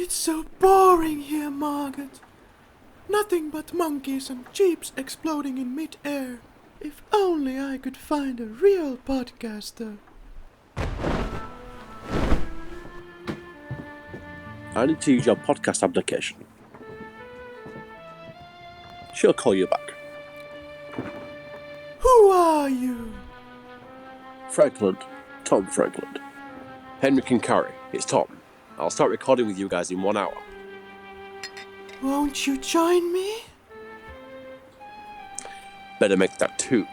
It's so boring here, Margaret. Nothing but monkeys and jeeps exploding in mid-air. If only I could find a real podcaster. I need to use your podcast application. She'll call you back. Who are you? Frankland. Tom Frankland. Henrik and Karri. It's Tom. I'll start recording with you guys in 1 hour. Won't you join me? Better make that 2.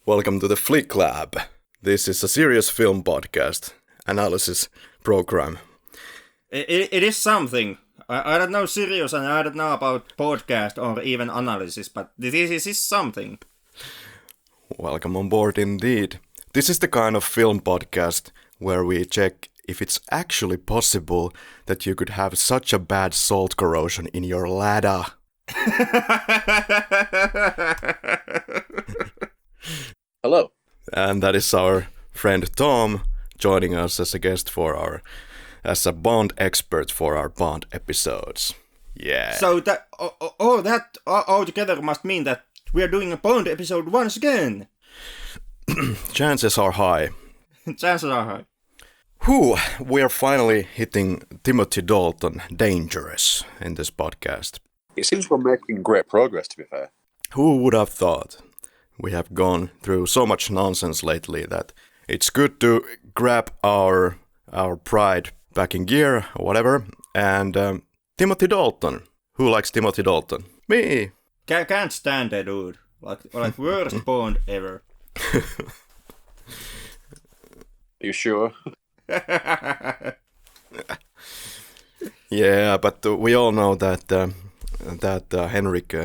Welcome to the Flick Lab. This is a serious film podcast analysis program. It is something. I don't know serious and I don't know about podcast or even analysis, but this is something. Welcome on board indeed. This is the kind of film podcast where we check if it's actually possible that you could have such a bad salt corrosion in your ladder. Hello. And that is our friend Tom joining us as a guest as a Bond expert for our Bond episodes. Yeah. So that altogether must mean that we are doing a Bond episode once again. Chances are high. Chances are high. We are finally hitting Timothy Dalton dangerous in this podcast. It seems we're making great progress, to be fair. Who would have thought? We have gone through so much nonsense lately that it's good to grab our pride back in gear or whatever. And Timothy Dalton. Who likes Timothy Dalton? Me. Can't stand that dude. Like worst Bond ever. Are you sure? Yeah, but we all know that Henrik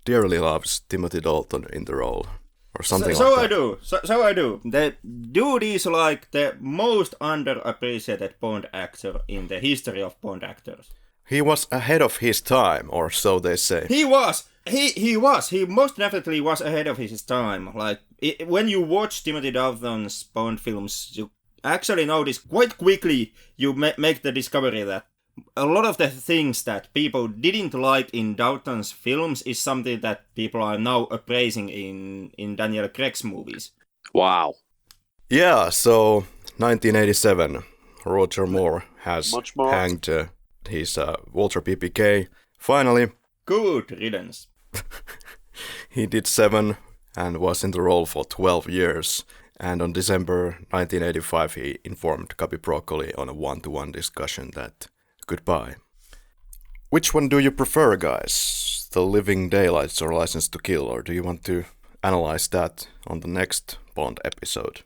dearly loves Timothy Dalton in the role, or something like that. So I do. The dude is like the most underappreciated Bond actor in the history of Bond actors. He was ahead of his time, or so they say. He was. He most definitely was ahead of his time. Like when you watch Timothy Dalton's Bond films, you actually notice quite quickly. You make the discovery that a lot of the things that people didn't like in Dalton's films is something that people are now appraising in Daniel Craig's movies. Wow. Yeah, so 1987, Roger Moore has hanged his Walter PPK. Finally. Good riddance. He did 7 and was in the role for 12 years. And on December 1985, he informed Cubby Broccoli on a one-to-one discussion that goodbye. Which one do you prefer, guys? The Living Daylights or License to Kill? Or do you want to analyze that on the next Bond episode?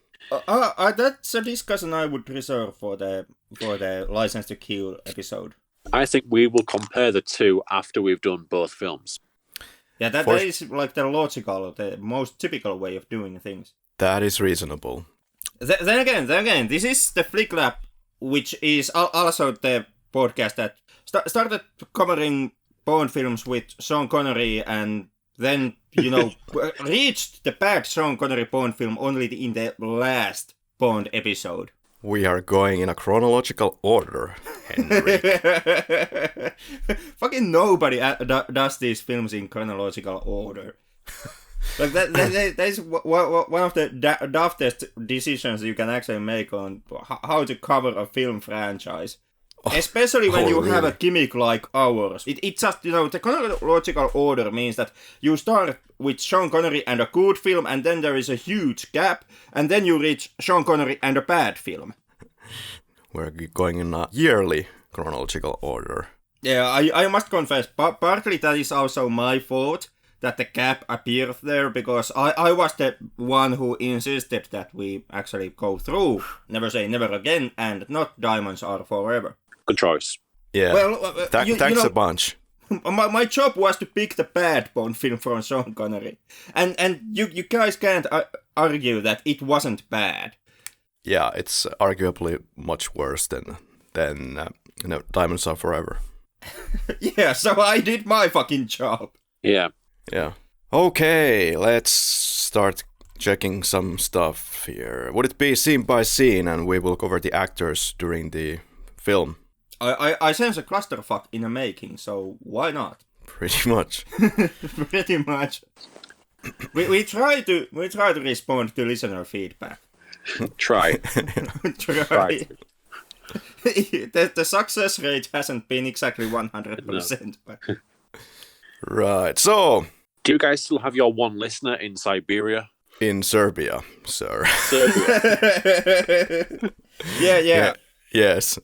That's a discussion I would reserve for the License to Kill episode. I think we will compare the two after we've done both films. Yeah, that is like the most typical way of doing things. That is reasonable. Then again, this is the Flick Lab, which is also the podcast that started covering Bond films with Sean Connery and then, reached the bad Sean Connery Bond film only in the last Bond episode. We are going in a chronological order, Henrik. Fucking nobody does these films in chronological order. Like that is one of the daftest decisions you can actually make on how to cover a film franchise. Especially when you have a gimmick like ours. It just, the chronological order means that you start with Sean Connery and a good film, and then there is a huge gap, and then you reach Sean Connery and a bad film. We're going in a yearly chronological order. Yeah, I must confess, partly that is also my fault, that the cap appeared there, because I was the one who insisted that we actually go through Never Say Never Again and not Diamonds Are Forever. Good choice. Yeah. Well, Thanks a bunch. My job was to pick the bad Bond film from Sean Connery, and you guys can't argue that it wasn't bad. Yeah, it's arguably much worse than Diamonds Are Forever. Yeah, so I did my fucking job. Yeah. Yeah. Okay, let's start checking some stuff here. Would it be scene by scene, and we will cover the actors during the film? I sense a clusterfuck in the making, so why not? Pretty much. Pretty much. We try to respond to listener feedback. Try. Try. The success rate hasn't been exactly 100%. But... Right, so... Do you guys still have your one listener in Siberia? In Serbia, sir. Serbia. Yeah. Yes.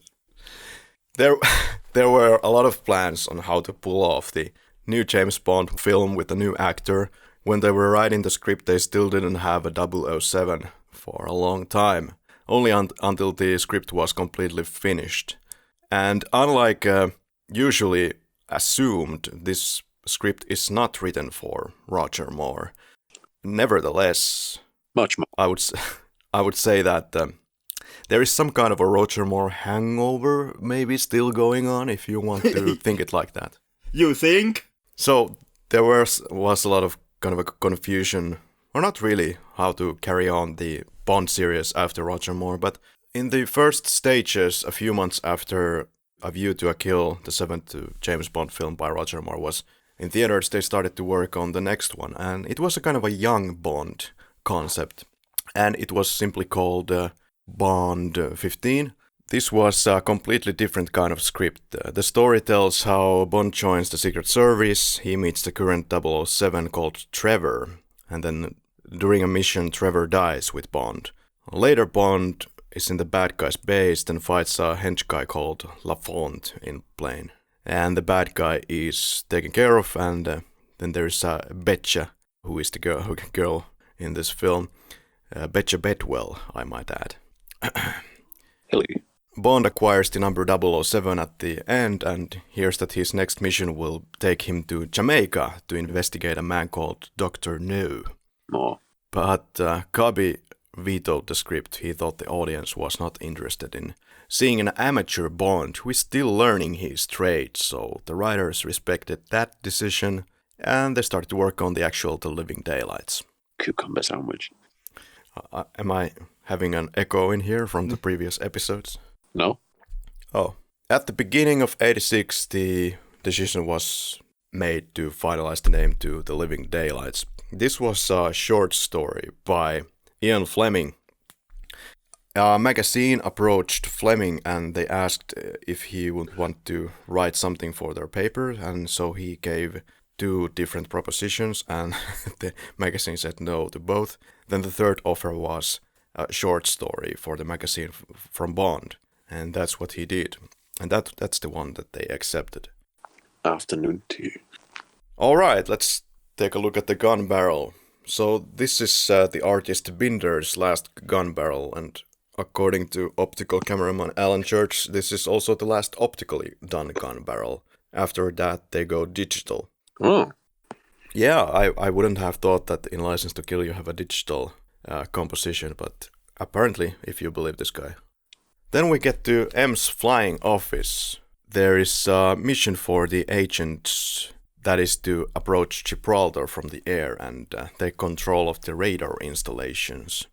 There were a lot of plans on how to pull off the new James Bond film with a new actor. When they were writing the script, they still didn't have a 007 for a long time. Only until the script was completely finished. And unlike usually assumed, this script is not written for Roger Moore. Nevertheless, Much more. I would say that there is some kind of a Roger Moore hangover maybe still going on, if you want to think it like that. You think? So there was a lot of kind of a confusion, or not really, how to carry on the Bond series after Roger Moore, but in the first stages, a few months after A View to a Kill, the seventh James Bond film by Roger Moore, was in theaters, they started to work on the next one, and it was a kind of a young Bond concept, and it was simply called Bond 15. This was a completely different kind of script. The story tells how Bond joins the Secret Service, he meets the current 007 called Trevor, and then during a mission Trevor dies with Bond. Later Bond is in the bad guy's base and fights a hench guy called Lafont in plane. And the bad guy is taken care of, and then there's Betcha, who is the girl in this film. Betcha Bedwell, I might add. Hilly. Bond acquires the number 007 at the end and hears that his next mission will take him to Jamaica to investigate a man called Dr. No. More. But Krabbé vetoed the script. He thought the audience was not interested in seeing an amateur Bond who is still learning his trade, so the writers respected that decision and they started to work on the actual The Living Daylights. Cucumber sandwich. Am I having an echo in here from the previous episodes? No. Oh. At the beginning of 86, the decision was made to finalize the name to The Living Daylights. This was a short story by Ian Fleming. A magazine approached Fleming and they asked if he would want to write something for their paper, and so he gave 2 different propositions and the magazine said no to both. Then the third offer was a short story for the magazine from Bond, and that's what he did. And that's the one that they accepted. Afternoon tea. All right, let's take a look at the gun barrel. So this is the artist Binder's last gun barrel, and according to optical cameraman Alan Church, this is also the last optically done gun barrel. After that, they go digital. Oh. Yeah, I wouldn't have thought that in License to Kill you have a digital composition, but apparently, if you believe this guy. Then we get to M's flying office. There is a mission for the agents that is to approach Gibraltar from the air and take control of the radar installations.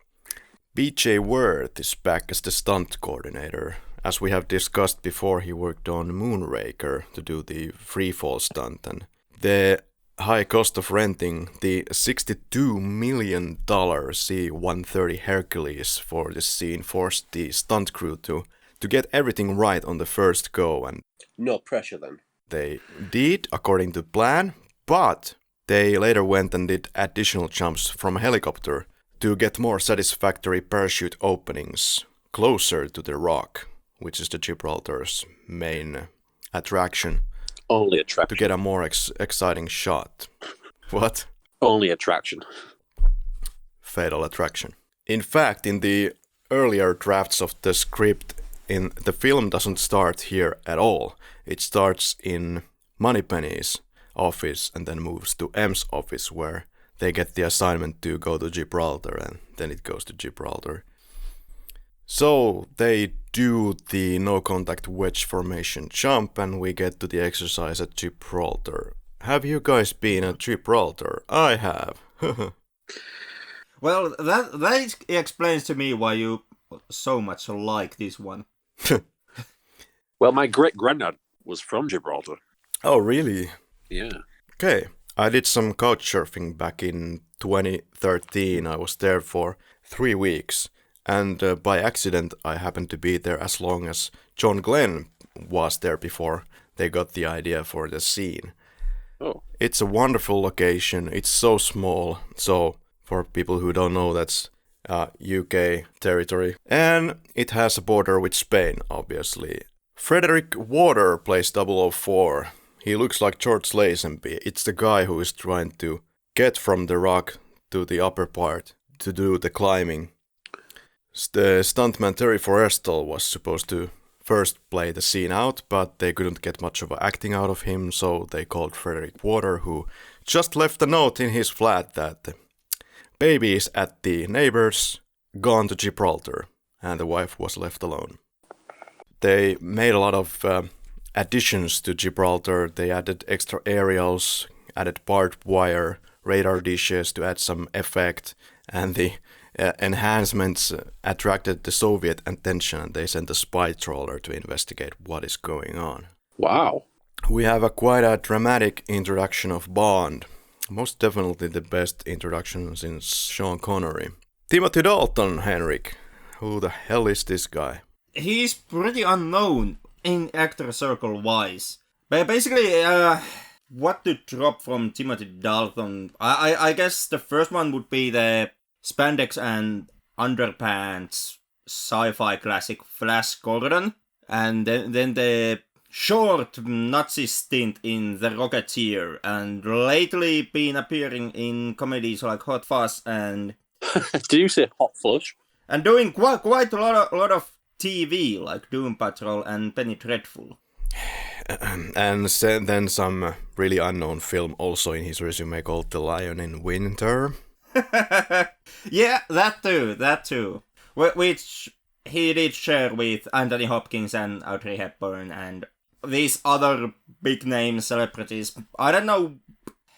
B.J. Worth is back as the stunt coordinator. As we have discussed before, he worked on Moonraker to do the freefall stunt, and the high cost of renting the $62 million C-130 Hercules for this scene forced the stunt crew to get everything right on the first go, and No pressure then. they did according to plan, but they later went and did additional jumps from a helicopter to get more satisfactory parachute openings closer to the rock, which is the Gibraltar's main attraction, Only to attraction. get a more exciting shot. What? Only attraction. Fatal Attraction. In fact, in the earlier drafts of the script, the film doesn't start here at all. It starts in Moneypenny's office and then moves to M's office, where they get the assignment to go to Gibraltar, and then it goes to Gibraltar. So they do the no-contact wedge formation jump, and we get to the exercise at Gibraltar. Have you guys been at Gibraltar? I have. Well, that explains to me why you so much like this one. Well, my great-granddad was from Gibraltar. Oh, really? Yeah. Okay. I did some couch surfing back in 2013. I was there for 3 weeks. And by accident, I happened to be there as long as John Glen was there before they got the idea for the scene. Oh. It's a wonderful location. It's so small. So, for people who don't know, that's UK territory. And it has a border with Spain, obviously. Frederick Water plays 004. He looks like George Lazenby. It's the guy who is trying to get from the rock to the upper part to do the climbing. The stuntman Terry Forrestal was supposed to first play the scene out, but they couldn't get much of acting out of him, so they called Frederick Water, who just left a note in his flat that baby is at the neighbor's, gone to Gibraltar, and the wife was left alone. They made a lot of additions to Gibraltar. They added extra aerials, added barbed wire, radar dishes to add some effect, and the enhancements attracted the Soviet attention, and they sent a spy trawler to investigate what is going on. Wow. We have quite a dramatic introduction of Bond. Most definitely the best introduction since Sean Connery. Timothy Dalton, Henrik. Who the hell is this guy? He's pretty unknown in actor circle wise. But basically, what to drop from Timothy Dalton? I guess the first one would be the spandex and underpants sci-fi classic Flash Gordon, and then the short Nazi stint in The Rocketeer, and lately been appearing in comedies like Hot Fuzz and Did you say Hot Flush? And doing quite a lot of TV like Doom Patrol and Penny Dreadful. And then some really unknown film also in his resume called The Lion in Winter. Yeah, that too. Which he did share with Anthony Hopkins and Audrey Hepburn and these other big name celebrities. I don't know,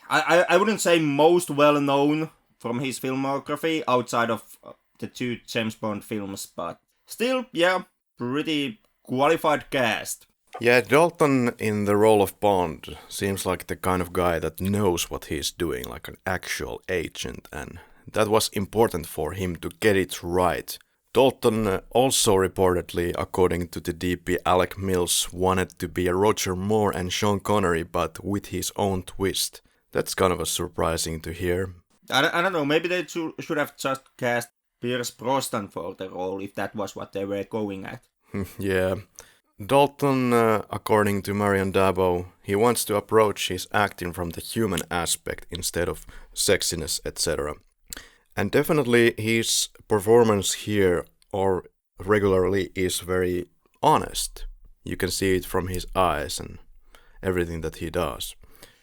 I wouldn't say most well known from his filmography outside of the 2 James Bond films, but still, yeah, pretty qualified cast. Yeah, Dalton in the role of Bond seems like the kind of guy that knows what he's doing, like an actual agent, and that was important for him to get it right. Dalton also reportedly, according to the DP Alec Mills, wanted to be a Roger Moore and Sean Connery, but with his own twist. That's kind of a surprising to hear. I don't know, maybe they should have just cast Pierce Brosnan for the role if that was what they were going at. Yeah. Dalton, according to Maryam Dabo, he wants to approach his acting from the human aspect instead of sexiness, etc. And definitely his performance here or regularly is very honest. You can see it from his eyes and everything that he does.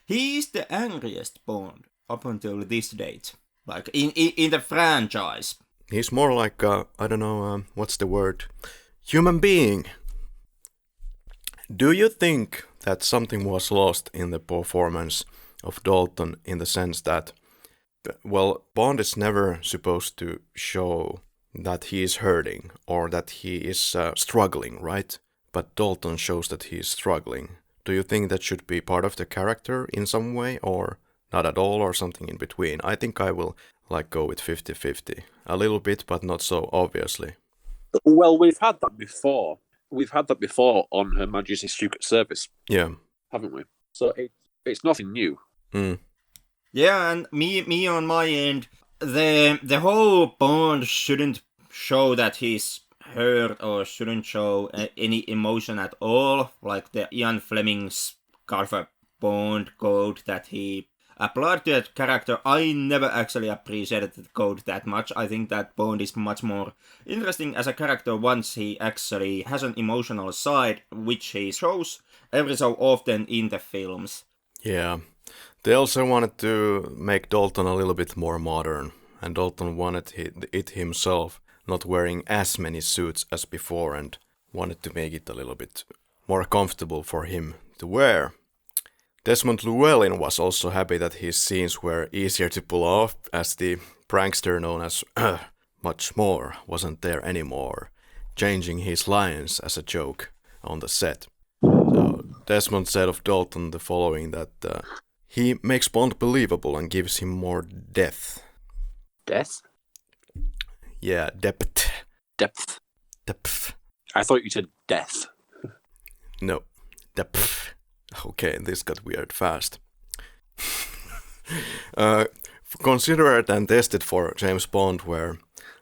He is the angriest Bond up until this date, like in the franchise. He's more like I don't know, what's the word? Human being. Do you think that something was lost in the performance of Dalton in the sense that, well, Bond is never supposed to show that he is hurting or that he is struggling, right? But Dalton shows that he is struggling. Do you think that should be part of the character in some way or not at all or something in between? I think I will go with 50-50. A little bit, but not so obviously. Well, we've had that before. We've had that before on Her Majesty's Secret Service. Yeah. Haven't we? So it's nothing new. Mm. Yeah, and me on my end, the whole Bond shouldn't show that he's hurt or shouldn't show any emotion at all, like the Ian Fleming's kind of a Bond code that he applied to that character. I never actually appreciated the code that much. I think that Bond is much more interesting as a character once he actually has an emotional side, which he shows every so often in the films. Yeah. They also wanted to make Dalton a little bit more modern, and Dalton wanted it himself, not wearing as many suits as before, and wanted to make it a little bit more comfortable for him to wear. Desmond Llewellyn was also happy that his scenes were easier to pull off, as the prankster known as Much More wasn't there anymore, changing his lines as a joke on the set. So Desmond said of Dalton the following, that he makes Bond believable and gives him more depth. Death? Yeah, depth. Depth. Depth. I thought you said death. No, depth. Okay, this got weird fast. Considered and tested for James Bond were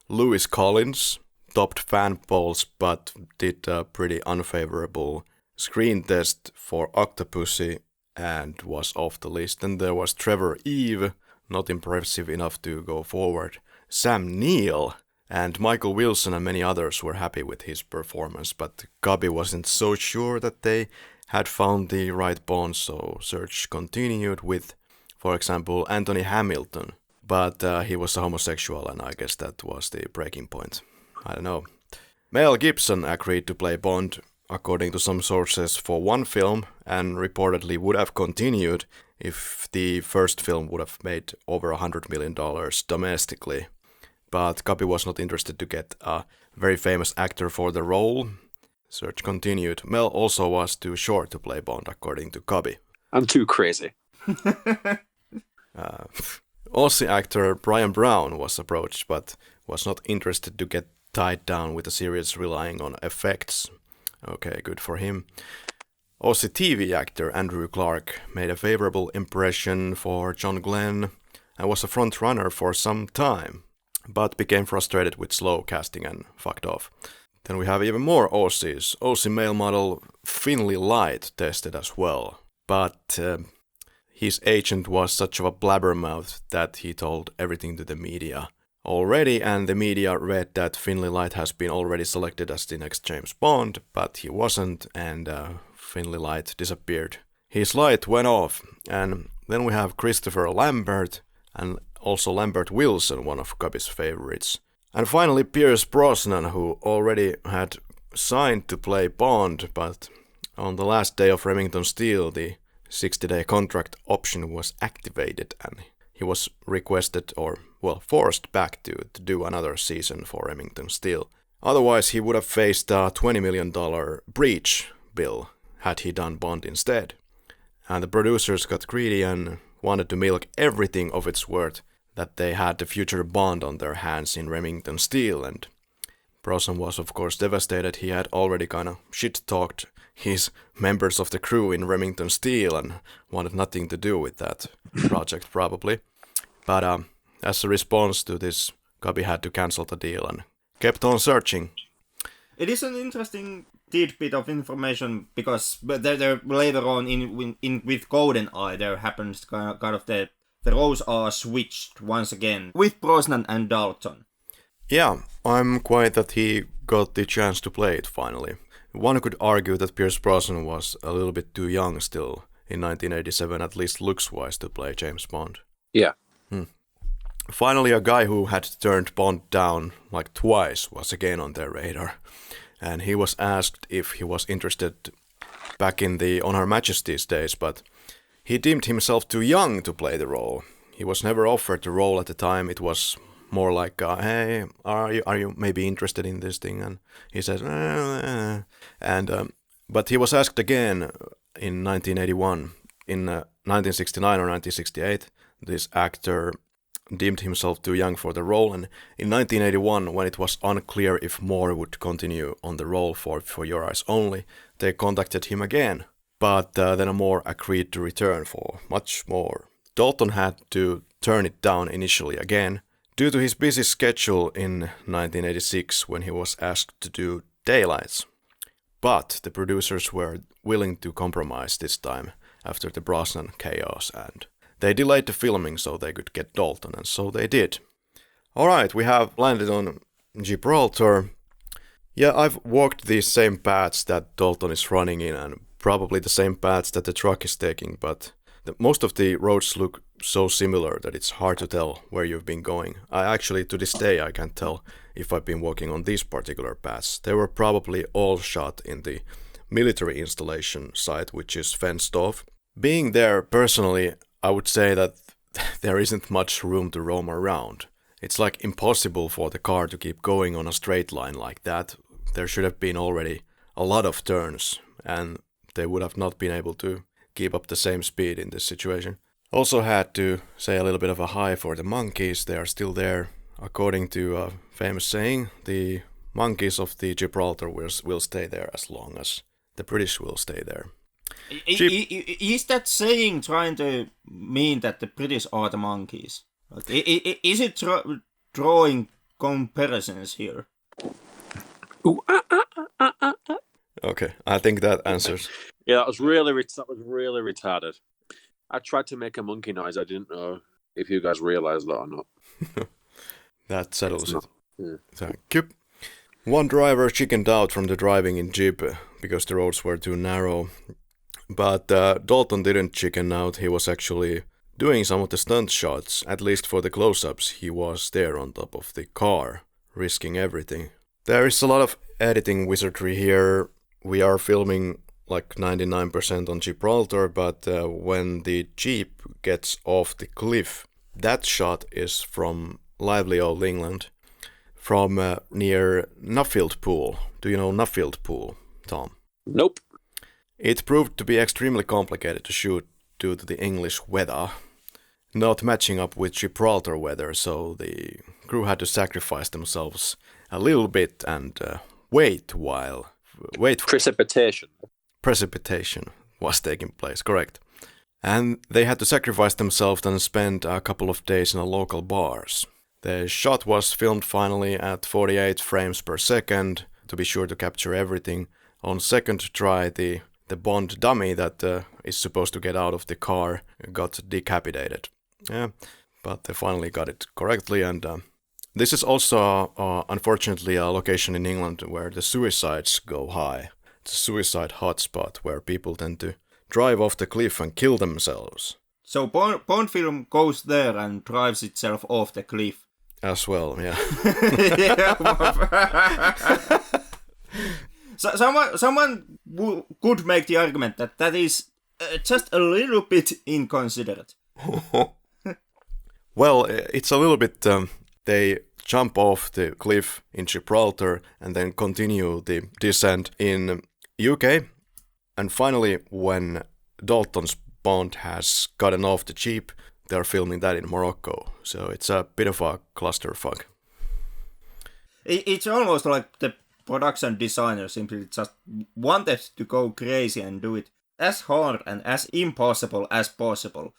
Lewis Collins, topped fan polls but did a pretty unfavorable screen test for Octopussy and was off the list. And there was Trevor Eve, not impressive enough to go forward. Sam Neill and Michael Wilson and many others were happy with his performance, but Krabbé wasn't so sure that they had found the right Bond, so search continued with, for example, Anthony Hamilton. But he was a homosexual, and I guess that was the breaking point. I don't know. Mel Gibson agreed to play Bond, according to some sources, for one film, and reportedly would have continued if the first film would have made over $100 million domestically. But Krabbé was not interested to get a very famous actor for the role. Search continued. Mel also was too short to play Bond, according to Krabbé. I'm too crazy. Aussie actor Brian Brown was approached, but was not interested to get tied down with a series relying on effects. Okay, good for him. Aussie TV actor Andrew Clark made a favorable impression for John Glen and was a front runner for some time, but became frustrated with slow casting and fucked off. Then we have even more Aussies. Aussie male model Finley Light tested as well, but his agent was such of a blabbermouth that he told everything to the media already, and the media read that Finley Light has been already selected as the next James Bond, but he wasn't, and Finley Light disappeared. His light went off, and then we have Christopher Lambert, and also Lambert Wilson, one of Krabbé's favorites. And finally Pierce Brosnan, who already had signed to play Bond, but on the last day of Remington Steele, the 60-day contract option was activated, and he was requested, or forced back to do another season for Remington Steele. Otherwise he would have faced a $20 million breach bill had he done Bond instead. And the producers got greedy and wanted to milk everything of its worth that they had the future Bond on their hands in Remington Steele, and Brosnan was of course devastated. He had already kind of shit-talked his members of the crew in Remington Steele and wanted nothing to do with that project probably. But as a response to this, Krabbé had to cancel the deal and kept on searching. It is an interesting tidbit of information because there later on in with GoldenEye there happens kind of the roles are switched once again with Brosnan and Dalton. Yeah, I'm quite that he got the chance to play it finally. One could argue that Pierce Brosnan was a little bit too young still in 1987, at least looks-wise, to play James Bond. Yeah. Finally, a guy who had turned Bond down like twice was again on their radar, and he was asked if he was interested back in the On Her Majesty's days, but he deemed himself too young to play the role. He was never offered the role at the time. It was more like, hey, are you maybe interested in this thing? And he says, but he was asked again in 1981. In 1969 or 1968, this actor deemed himself too young for the role, and in 1981, when it was unclear if Moore would continue on the role for Your Eyes Only, they contacted him again. But then Moore agreed to return for much more. Dalton had to turn it down initially again, due to his busy schedule in 1986 when he was asked to do Daylights. But the producers were willing to compromise this time after the Brosnan chaos, and They delayed the filming so they could get Dalton, and so they did. Alright, we have landed on Gibraltar. Yeah, I've walked these same paths that Dalton is running in, and probably the same paths that the truck is taking, but most of the roads look so similar that it's hard to tell where you've been going. To this day, I can't tell if I've been walking on these particular paths. They were probably all shot in the military installation site, which is fenced off. Being there personally, I would say that there isn't much room to roam around. It's like impossible for the car to keep going on a straight line like that. There should have been already a lot of turns, and they would have not been able to keep up the same speed in this situation. Also had to say a little bit of a hi for the monkeys. They are still there. According to a famous saying, the monkeys of the Gibraltar will stay there as long as the British will stay there. Is that saying trying to mean that the British are the monkeys? Is it drawing comparisons here? Okay, I think that answers. Yeah, that was really retarded. I tried to make a monkey noise. I didn't know if you guys realised that or not. That settles it. Yeah. Thank you. One driver chickened out from the driving in Jeep because the roads were too narrow. But Dalton didn't chicken out. He was actually doing some of the stunt shots. At least for the close-ups, he was there on top of the car, risking everything. There is a lot of editing wizardry here. We are filming like 99% on Gibraltar, but when the Jeep gets off the cliff, that shot is from lively old England, from near Nuffield Pool. Do you know Nuffield Pool, Tom? Nope. It proved to be extremely complicated to shoot due to the English weather, not matching up with Gibraltar weather, so the crew had to sacrifice themselves a little bit and wait for precipitation was taking place, correct. And they had to sacrifice themselves and spend a couple of days in a local bars. The shot was filmed finally at 48 frames per second to be sure to capture everything. On second try, the Bond dummy that is supposed to get out of the car got decapitated. Yeah, but they finally got it correctly, and this is also unfortunately a location in England where the suicides go high. It's a suicide hotspot where people tend to drive off the cliff and kill themselves. So Bond film goes there and drives itself off the cliff. As well, yeah. So someone could make the argument that is just a little bit inconsiderate. Well, it's a little bit... they jump off the cliff in Gibraltar and then continue the descent in UK. And finally, when Dalton's Bond has gotten off the Jeep, they're filming that in Morocco. So it's a bit of a clusterfuck. It's almost like the production designer simply just wanted to go crazy and do it as hard and as impossible as possible.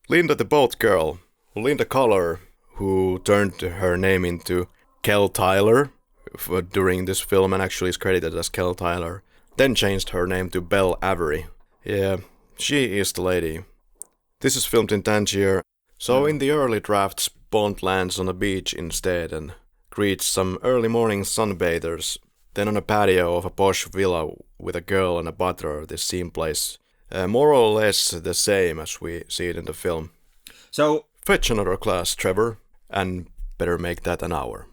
Linda the boat girl, Linda Collar, who turned her name into Kel Tyler during this film and actually is credited as Kel Tyler, then changed her name to Belle Avery. Yeah, she is the lady. This is filmed in Tangier, so in the early drafts, Bond lands on a beach instead and greets some early morning sunbathers. Then on a patio of a posh villa with a girl and a butler, this scene plays more or less the same as we see it in the film. So fetch another glass, Trevor, and better make that an hour.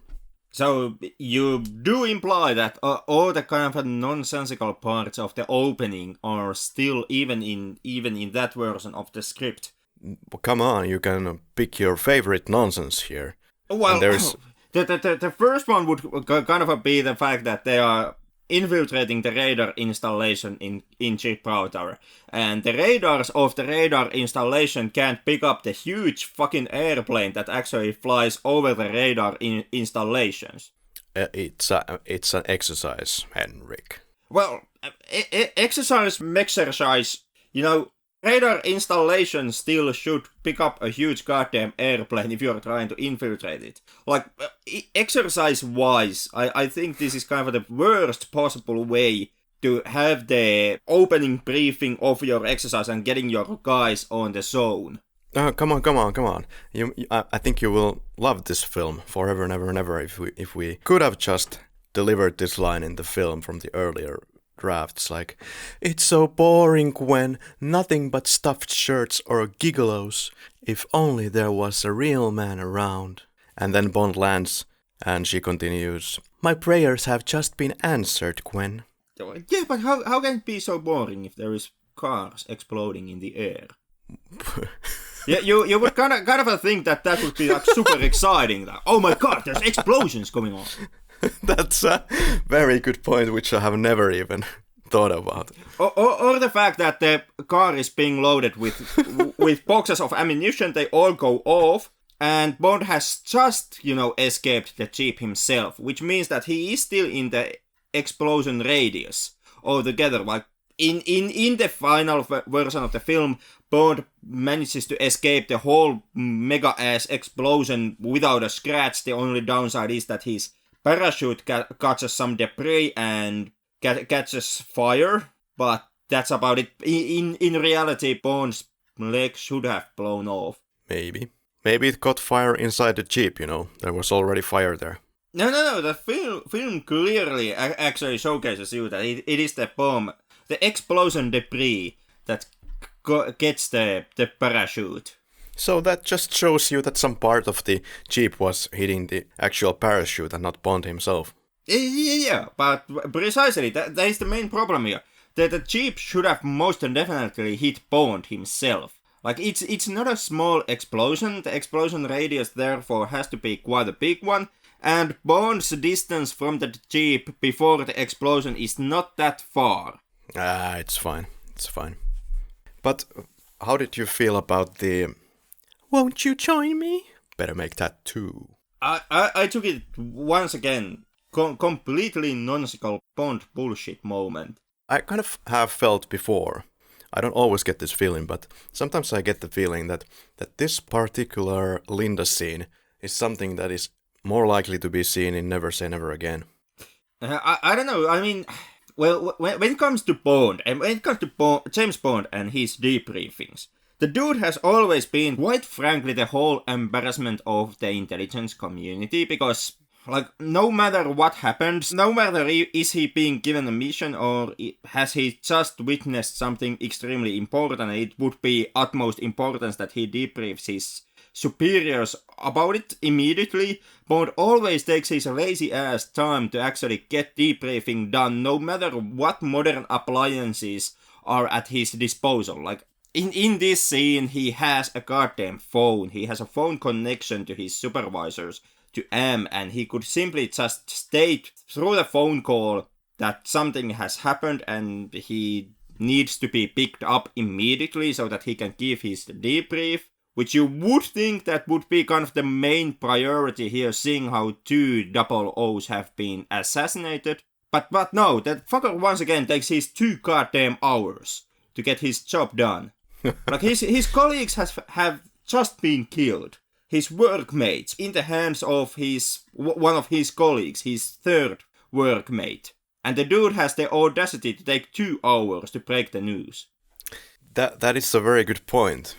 So you do imply that all the kind of nonsensical parts of the opening are still even in that version of the script. Well, come on, you can pick your favorite nonsense here. Well, the first one would kind of be the fact that they are infiltrating the radar installation in Gibraltar, and the radars of the radar installation can't pick up the huge fucking airplane that actually flies over the radar installations. It's an exercise, Henrik. Well, exercise, you know, radar installation still should pick up a huge goddamn airplane if you're trying to infiltrate it. Like, exercise-wise, I think this is kind of the worst possible way to have the opening briefing of your exercise and getting your guys on the zone. Come on. I think you will love this film forever and ever and ever if we could have just delivered this line in the film from the earlier drafts, like, "It's so boring, Gwen, nothing but stuffed shirts or gigolos. If only there was a real man around." And then Bond lands and she continues, "My prayers have just been answered, Gwen." Yeah, but how can it be so boring if there is cars exploding in the air? Yeah, you would kind of think that would be like super exciting. Like, oh my god, there's explosions going on. That's a very good point, which I have never even thought about. Or the fact that the car is being loaded with boxes of ammunition, they all go off, and Bond has just, escaped the jeep himself, which means that he is still in the explosion radius altogether. Like, in the final version of the film, Bond manages to escape the whole mega-ass explosion without a scratch. The only downside is that his parachute catches some debris and catches fire, but that's about it. In reality, Bond's leg should have blown off. Maybe it caught fire inside the jeep, There was already fire there. No, the film clearly actually showcases you that it is the bomb, the explosion debris that gets the parachute. So that just shows you that some part of the jeep was hitting the actual parachute and not Bond himself. Yeah, but precisely, that is the main problem here. That the jeep should have most definitely hit Bond himself. Like, it's not a small explosion, the explosion radius therefore has to be quite a big one, and Bond's distance from the jeep before the explosion is not that far. It's fine. But how did you feel about the "won't you join me"? Better make that too. I took it once again, completely nonsensical Bond bullshit moment. I kind of have felt before. I don't always get this feeling, but sometimes I get the feeling that this particular Linda scene is something that is more likely to be seen in Never Say Never Again. I don't know. I mean, well, when it comes to Bond, and when it comes to James Bond and his debriefings, the dude has always been, quite frankly, the whole embarrassment of the intelligence community, because, like, no matter what happens, no matter is he being given a mission or has he just witnessed something extremely important, it would be utmost importance that he debriefs his superiors about it immediately. Bond always takes his lazy ass time to actually get debriefing done, no matter what modern appliances are at his disposal. Like, in this scene, he has a goddamn phone. He has a phone connection to his supervisors, to M, and he could simply just state through the phone call that something has happened and he needs to be picked up immediately so that he can give his debrief, which you would think that would be kind of the main priority here, seeing how 2 double O's have been assassinated. But no, that fucker once again takes his 2 goddamn hours to get his job done. Like, his colleagues have just been killed. His workmates in the hands of one of his colleagues, his 3rd workmate. And the dude has the audacity to take 2 hours to break the news. That is a very good point.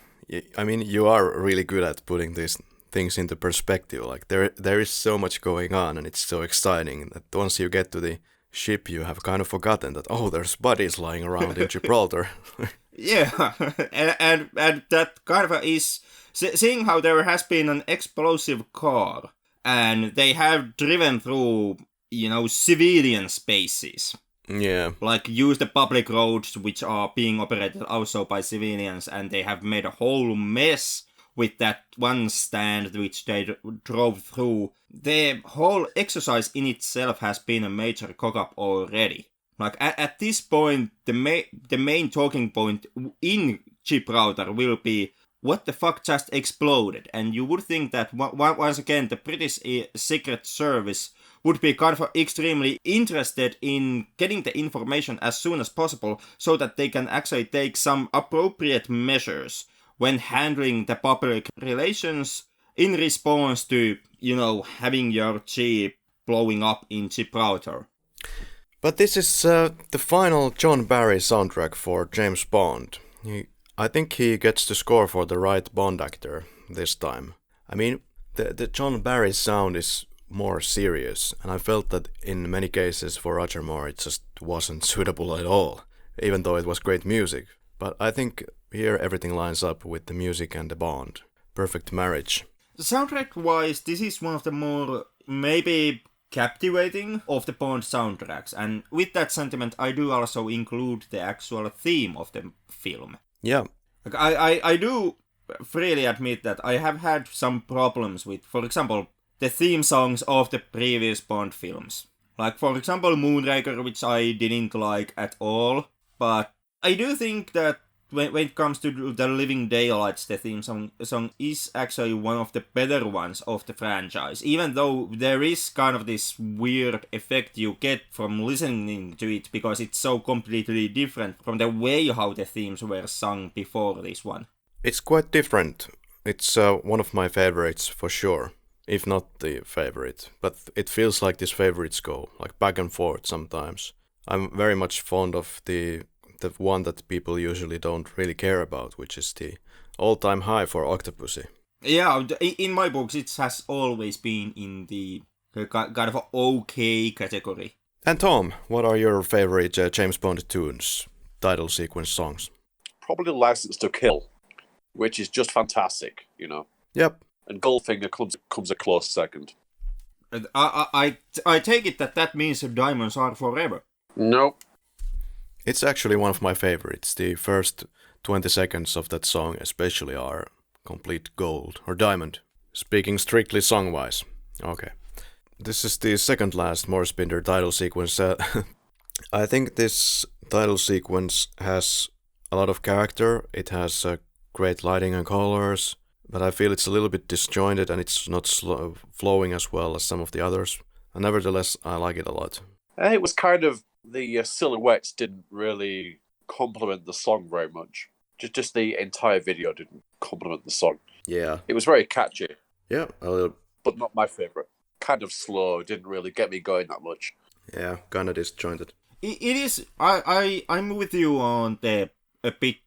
I mean, you are really good at putting these things into perspective. Like, there is so much going on and it's so exciting that once you get to the ship, you have kind of forgotten that, oh, there's bodies lying around in Gibraltar. Yeah, and that kind of is, seeing how there has been an explosive car and they have driven through, civilian spaces. Yeah. Like, use the public roads which are being operated also by civilians, and they have made a whole mess with that one stand which they drove through. The whole exercise in itself has been a major cock-up already. Like, at this point, the main talking point in Gibraltar will be, what the fuck just exploded? And you would think that, once again, the British Secret Service would be kind of extremely interested in getting the information as soon as possible so that they can actually take some appropriate measures when handling the public relations in response to, having your jeep blowing up in Gibraltar. But this is the final John Barry soundtrack for James Bond. I think he gets the score for the right Bond actor this time. I mean, the John Barry sound is more serious, and I felt that in many cases for Roger Moore it just wasn't suitable at all, even though it was great music. But I think here everything lines up with the music and the Bond. Perfect marriage. Soundtrack-wise, this is one of the more, maybe, captivating of the Bond soundtracks, and with that sentiment I do also include the actual theme of the film. Yeah. Like, I do freely admit that I have had some problems with, for example, the theme songs of the previous Bond films. Like, for example, Moonraker, which I didn't like at all, but I do think that when it comes to the Living Daylights, the theme song is actually one of the better ones of the franchise, even though there is kind of this weird effect you get from listening to it, because it's so completely different from the way how the themes were sung before this one. It's quite different. It's one of my favorites for sure, if not the favorite, but it feels like these favorites go like back and forth sometimes. I'm very much fond of the one that people usually don't really care about, which is the all-time high for Octopussy. Yeah, in my books it has always been in the kind of okay category. And Tom, what are your favorite James Bond tunes, title sequence songs? Probably License to Kill, which is just fantastic, you know. Yep. And Goldfinger comes a close second. I take it that means Diamonds Are Forever. Nope. It's actually one of my favorites. The first 20 seconds of that song especially are complete gold, or diamond. Speaking strictly song-wise. Okay. This is the second last Morse Binder title sequence. I think this title sequence has a lot of character. It has great lighting and colors, but I feel it's a little bit disjointed and it's not flowing as well as some of the others. And nevertheless, I like it a lot. It was kind of, the silhouettes didn't really complement the song very much. Just the entire video didn't complement the song. Yeah. It was very catchy. Yeah, a little. But not my favourite. Kind of slow, didn't really get me going that much. Yeah, kind of disjointed. It is. I'm with you on the a bit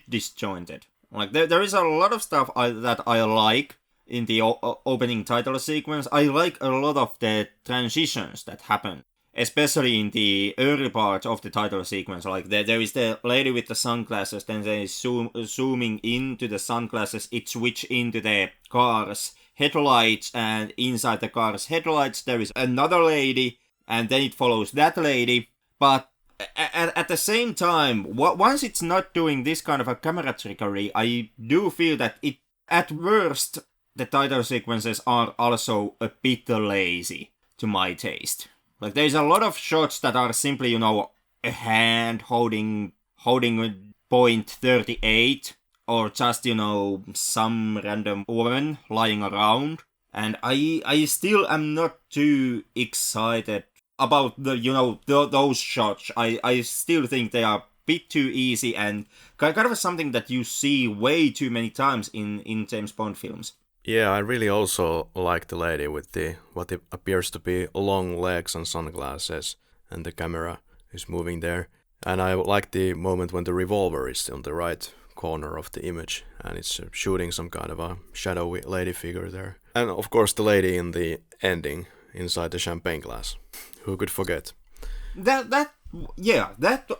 disjointed. Like there is a lot of stuff that I like in the opening title sequence. I like a lot of the transitions that happen, especially in the early part of the title sequence. Like there is the lady with the sunglasses, then they zooming into the sunglasses, it switch into the car's headlights, and inside the car's headlights there is another lady, and then it follows that lady. But at the same time, once it's not doing this kind of a camera trickery, I do feel that it, at worst, the title sequences are also a bit lazy to my taste. Like there's a lot of shots that are simply, a hand holding .38, or just, some random woman lying around. And I still am not too excited about those shots. I still think they are a bit too easy and kind of something that you see way too many times in James Bond films. Yeah, I really also like the lady with what appears to be long legs and sunglasses, and the camera is moving there. And I like the moment when the revolver is on the right corner of the image, and it's shooting some kind of a shadowy lady figure there. And of course the lady in the ending, inside the champagne glass. Who could forget? That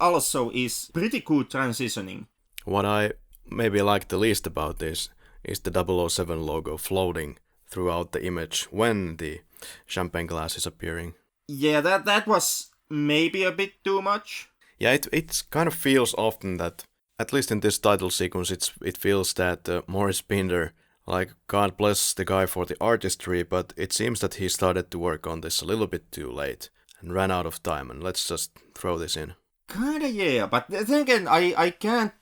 also is pretty good transitioning. What I maybe like the least about this is the 007 logo floating throughout the image when the champagne glass is appearing. Yeah, that was maybe a bit too much. Yeah, it kind of feels often that, at least in this title sequence, it feels that Maurice Binder, like, God bless the guy for the artistry, but it seems that he started to work on this a little bit too late and ran out of time, and let's just throw this in. Kinda, yeah, but then again, I can't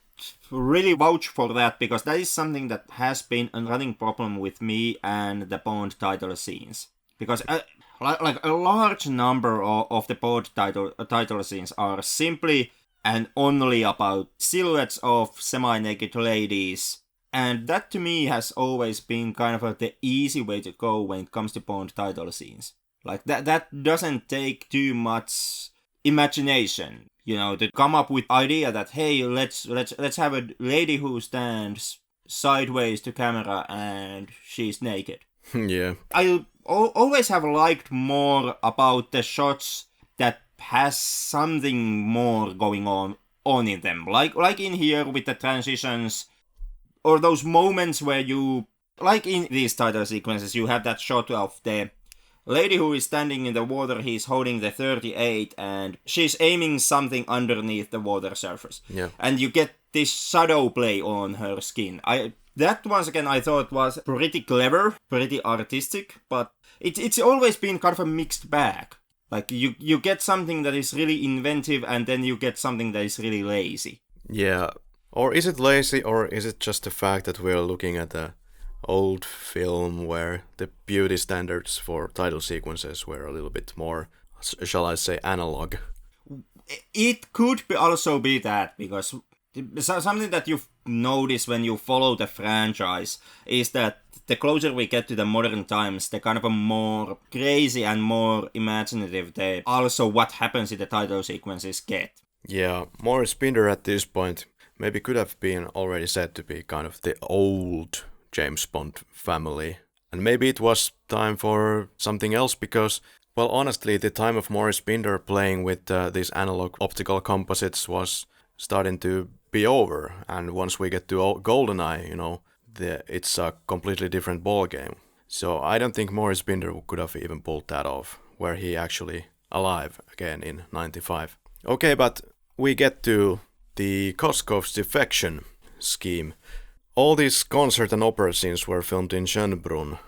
really vouch for that, because that is something that has been a running problem with me and the Bond title scenes. Because like a large number of the Bond title scenes are simply and only about silhouettes of semi-naked ladies, and that to me has always been kind of the easy way to go when it comes to Bond title scenes. Like that doesn't take too much imagination, to come up with idea that, hey, let's have a lady who stands sideways to camera and she's naked. Yeah. I always have liked more about the shots that has something more going on in them. Like in here with the transitions, or those moments where you, like in these title sequences, you have that shot of the lady who is standing in the water, he's holding the 38, and she's aiming something underneath the water surface. Yeah. And you get this shadow play on her skin. That, once again, I thought was pretty clever, pretty artistic, but it's always been kind of a mixed bag. Like, you get something that is really inventive, and then you get something that is really lazy. Yeah. Or is it lazy, or is it just the fact that we're looking at a old film where the beauty standards for title sequences were a little bit more, shall I say, analog? It could also be that, because something that you've noticed when you follow the franchise is that the closer we get to the modern times, the kind of a more crazy and more imaginative also what happens in the title sequences get. Yeah, Maurice Binder at this point maybe could have been already said to be kind of the old James Bond family. And maybe it was time for something else because, well, honestly, the time of Maurice Binder playing with these analog optical composites was starting to be over. And once we get to GoldenEye, it's a completely different ballgame. So I don't think Maurice Binder could have even pulled that off, were he actually alive again in 95. Okay, but we get to the Koskov's defection scheme. All these concert and opera scenes were filmed in Schönbrunn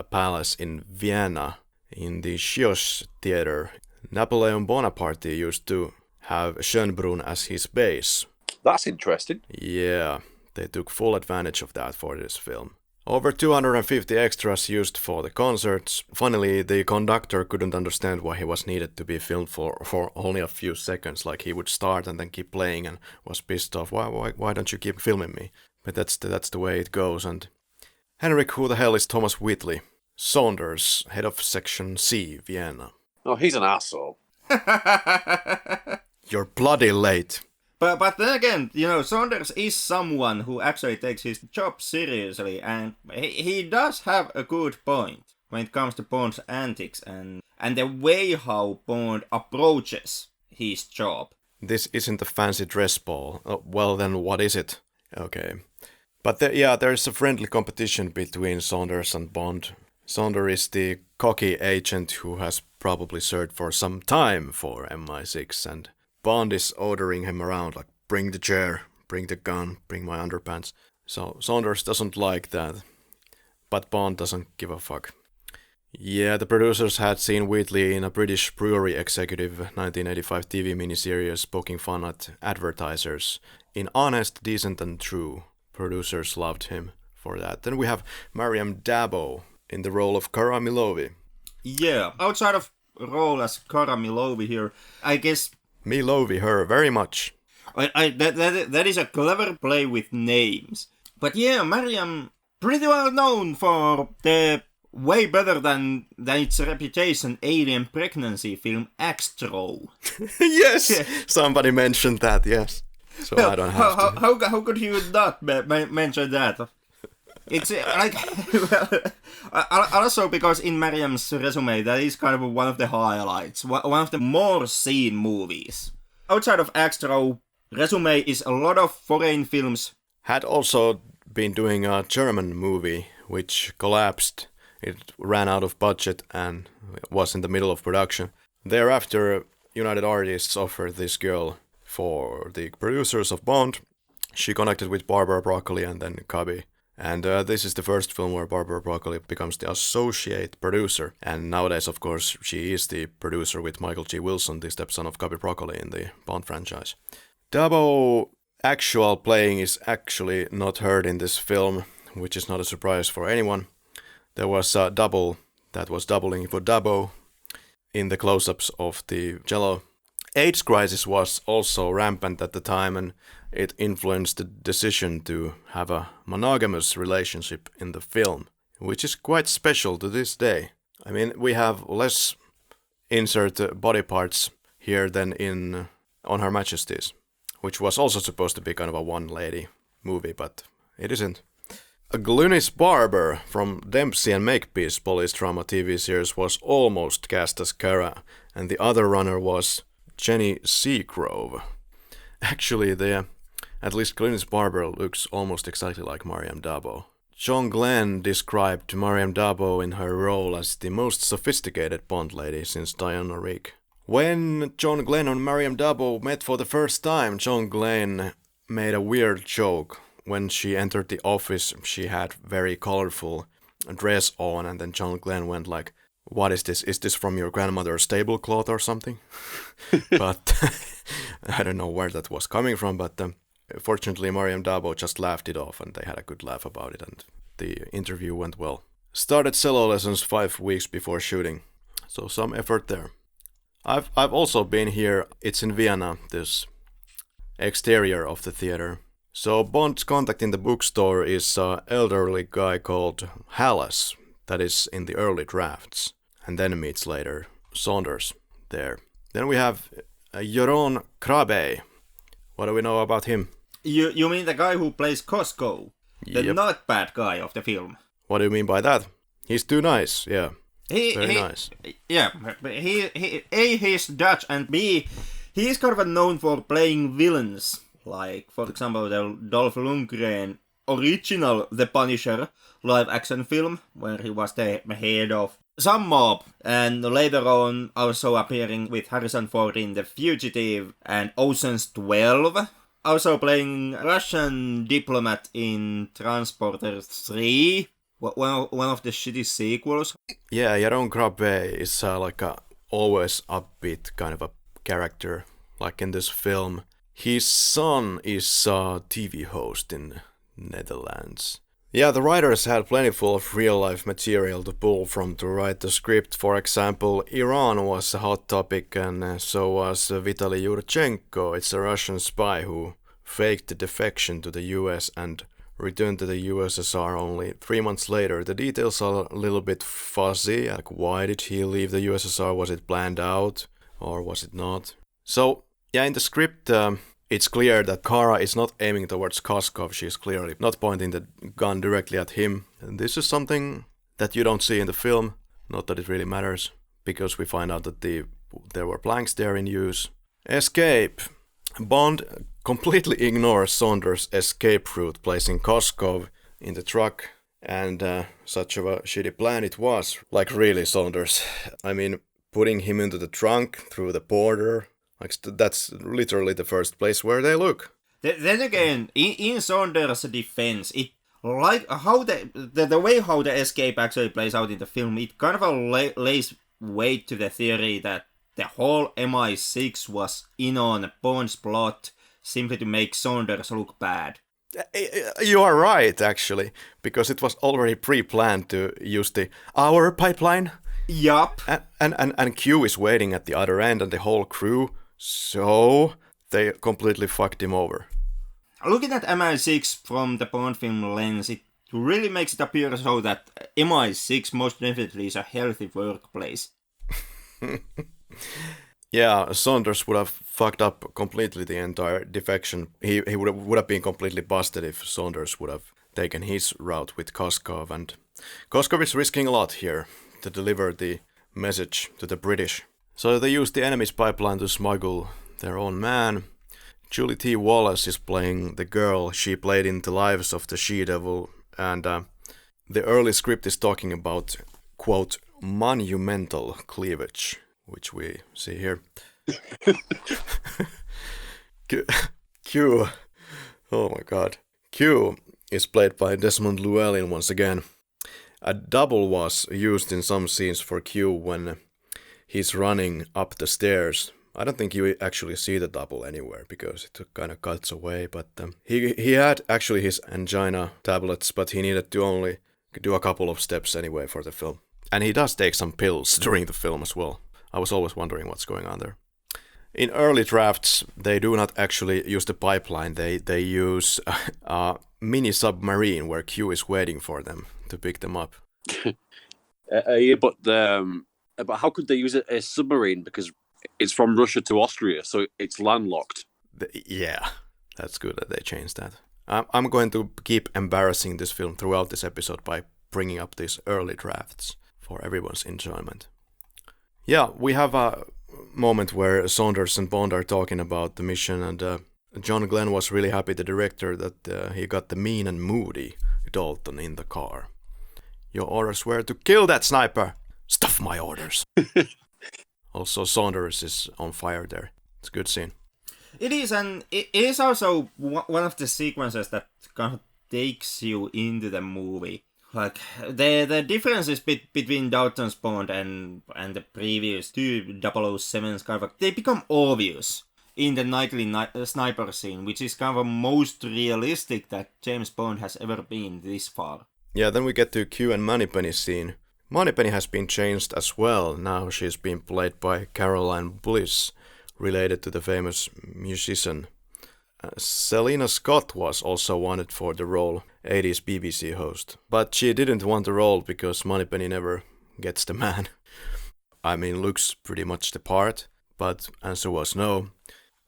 Palace in Vienna, in the Schios Theatre. Napoleon Bonaparte used to have Schönbrunn as his base. That's interesting. Yeah, they took full advantage of that for this film. Over 250 extras used for the concerts. Funnily, the conductor couldn't understand why he was needed to be filmed for only a few seconds. Like, he would start and then keep playing and was pissed off. Why don't you keep filming me? But that's the way it goes. And Henrik, who the hell is Thomas Whitley? Saunders, head of Section C, Vienna. Oh, he's an asshole. You're bloody late. But then again, Saunders is someone who actually takes his job seriously, and he does have a good point when it comes to Bond's antics and the way how Bond approaches his job. This isn't a fancy dress ball. Oh, well, then what is it? Okay. But there's a friendly competition between Saunders and Bond. Saunders is the cocky agent who has probably served for some time for MI6, and Bond is ordering him around like, bring the chair, bring the gun, bring my underpants. So Saunders doesn't like that, but Bond doesn't give a fuck. Yeah, the producers had seen Wheatley in a British brewery executive 1985 TV miniseries poking fun at advertisers. In Honest, Decent and True, producers loved him for that. Then we have Maryam Dabo in the role of Kara Milovi. Yeah, outside of role as Kara Milovi here, I guess Milovi her very much. That is a clever play with names. But yeah, Maryam, pretty well known for the way better than its reputation alien pregnancy film Extro. Yes, somebody mentioned that, yes. So I don't have to. How could you not mention that? It's like, also because in Maryam's resume, that is kind of one of the highlights, one of the more seen movies. Outside of Extra, resume is a lot of foreign films. Had also been doing a German movie, which collapsed. It ran out of budget and was in the middle of production. Thereafter, United Artists offered this girl for the producers of Bond. She connected with Barbara Broccoli and then Krabbé. And this is the first film where Barbara Broccoli becomes the associate producer. And nowadays, of course, she is the producer with Michael G. Wilson, the stepson of Krabbé Broccoli in the Bond franchise. Dabo actual playing is actually not heard in this film, which is not a surprise for anyone. There was a double that was doubling for Dabo in the close-ups of the cello. AIDS crisis was also rampant at the time, and it influenced the decision to have a monogamous relationship in the film, which is quite special to this day. I mean, we have less insert body parts here than on Her Majesty's, which was also supposed to be kind of a one-lady movie, but it isn't. Glynis Barber from Dempsey and Makepeace police drama TV series was almost cast as Kara, and the other runner was Jenny Seagrove. Actually, at least Glynis Barber looks almost exactly like Maryam d'Abo. John Glen described Maryam d'Abo in her role as the most sophisticated Bond lady since Diana Rigg. When John Glen and Maryam d'Abo met for the first time, John Glen made a weird joke. When she entered the office, she had very colorful dress on, and then John Glen went like, "What is this? Is this from your grandmother's tablecloth or something?" But I don't know where that was coming from, but fortunately Maryam d'Abo just laughed it off, and they had a good laugh about it, and the interview went well. Started cello lessons 5 weeks before shooting, so some effort there. I've also been here. It's in Vienna, this exterior of the theater. So Bond's contact in the bookstore is an elderly guy called Hallas, that is in the early drafts, and then meets later Saunders there. Then we have Jeroen Krabbé. What do we know about him? You mean the guy who plays Costco? The Yep. not bad guy of the film. What do you mean by that? He's too nice, yeah. Very nice. Yeah, he's Dutch, and B, he's kind of known for playing villains. Like, for example, the Dolph Lundgren original The Punisher live-action film, where he was the head of some mob, and later on also appearing with Harrison Ford in The Fugitive and Ocean's 12. Also playing Russian diplomat in Transporter 3, one of the shitty sequels. Yeah, Jeroen Krabbé is like a always upbeat kind of a character, like in this film. His son is a TV host in Netherlands. Yeah, the writers had plentiful of real-life material to pull from to write the script. For example, Iran was a hot topic, and so was Vitaly Yurchenko. It's a Russian spy who faked the defection to the US and returned to the USSR only 3 months later. The details are a little bit fuzzy, like why did he leave the USSR? Was it planned out, or was it not? So, yeah, in the script, it's clear that Kara is not aiming towards Koskov. She's clearly not pointing the gun directly at him. And this is something that you don't see in the film. Not that it really matters, because we find out that there were planks there in use. Escape. Bond completely ignores Saunders' escape route, placing Koskov in the truck. And such of a shitty plan it was. Like, really, Saunders. I mean, putting him into the trunk through the border. Like, that's literally the first place where they look. Then again, in Saunders' defense, it like how the way how the escape actually plays out in the film, it kind of lays weight to the theory that the whole MI6 was in on Bond's plot simply to make Saunders look bad. You are right, actually, because it was already pre-planned to use the our pipeline. Yup. And Q is waiting at the other end, and the whole crew. So they completely fucked him over. Looking at MI6 from the Bond film lens, it really makes it appear so that MI6 most definitely is a healthy workplace. Yeah, Saunders would have fucked up completely the entire defection. He would have been completely busted if Saunders would have taken his route with Koskov. And Koskov is risking a lot here to deliver the message to the British. So they used the enemy's pipeline to smuggle their own man. Julie T. Wallace is playing the girl she played in The Lives of the She-Devil, and the early script is talking about, quote, monumental cleavage, which we see here. Q, oh my god. Q is played by Desmond Llewellyn once again. A double was used in some scenes for Q when he's running up the stairs. I don't think you actually see the double anywhere because it kind of cuts away, but he had actually his angina tablets, but he needed to only do a couple of steps anyway for the film. And he does take some pills during the film as well. I was always wondering what's going on there. In early drafts, they do not actually use the pipeline. They use a mini submarine where Q is waiting for them to pick them up. Yeah, but how could they use a submarine? Because It's from Russia to Austria, so it's landlocked. Yeah, that's good that they changed that. I'm going to keep embarrassing this film throughout this episode by bringing up these early drafts for everyone's enjoyment. Yeah, we have a moment where Saunders and Bond are talking about the mission, and John Glen was really happy, the director, that he got the mean and moody Dalton in the car. Your orders were to kill that sniper! Stuff my orders! Also, Saunders is on fire there. It's a good scene. It is, and it is also one of the sequences that kind of takes you into the movie. Like, the differences between Dalton's Bond and the previous two 007s, kind of, they become obvious in the nightly sniper scene, which is kind of most realistic that James Bond has ever been this far. Yeah, then we get to Q and Moneypenny scene. Moneypenny has been changed as well. Now she's been played by Caroline Bliss, related to the famous musician. Selena Scott was also wanted for the role, 80s BBC host. But she didn't want the role because Moneypenny never gets the man. I mean, looks pretty much the part, but answer was no.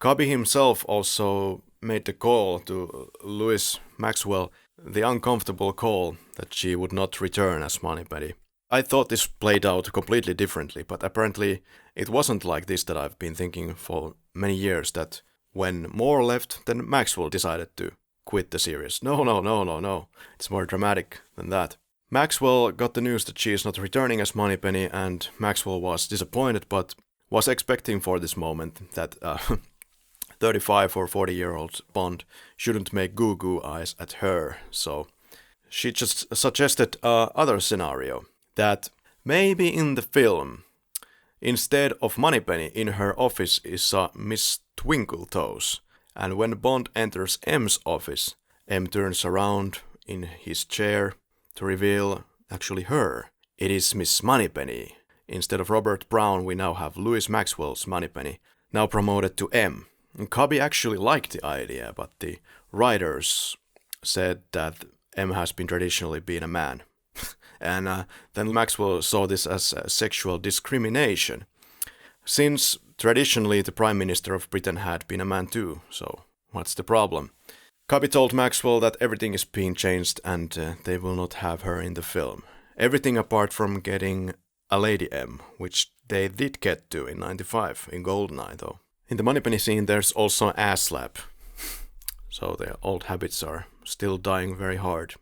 Krabbé himself also made the call to Louis Maxwell, the uncomfortable call that she would not return as Moneypenny. I thought this played out completely differently, but apparently it wasn't like this that I've been thinking for many years, that when Moore left, then Maxwell decided to quit the series. No. It's more dramatic than that. Maxwell got the news that she is not returning as Moneypenny, and Maxwell was disappointed, but was expecting for this moment that 35 or 40-year-old Bond shouldn't make goo-goo eyes at her, so she just suggested other scenario, that maybe in the film, instead of Moneypenny, in her office is Miss Twinkletoes, and when Bond enters M's office, M turns around in his chair to reveal actually her. It is Miss Moneypenny. Instead of Robert Brown, we now have Louis Maxwell's Moneypenny, now promoted to M. And Krabbé actually liked the idea, but the writers said that M has been traditionally been a man. And then Maxwell saw this as sexual discrimination, since traditionally the Prime Minister of Britain had been a man too, so what's the problem? Krabbé told Maxwell that everything is being changed and they will not have her in the film. Everything apart from getting a Lady M, which they did get to in 95, in GoldenEye though. In the Moneypenny scene there's also an ass slap, so the old habits are still dying very hard.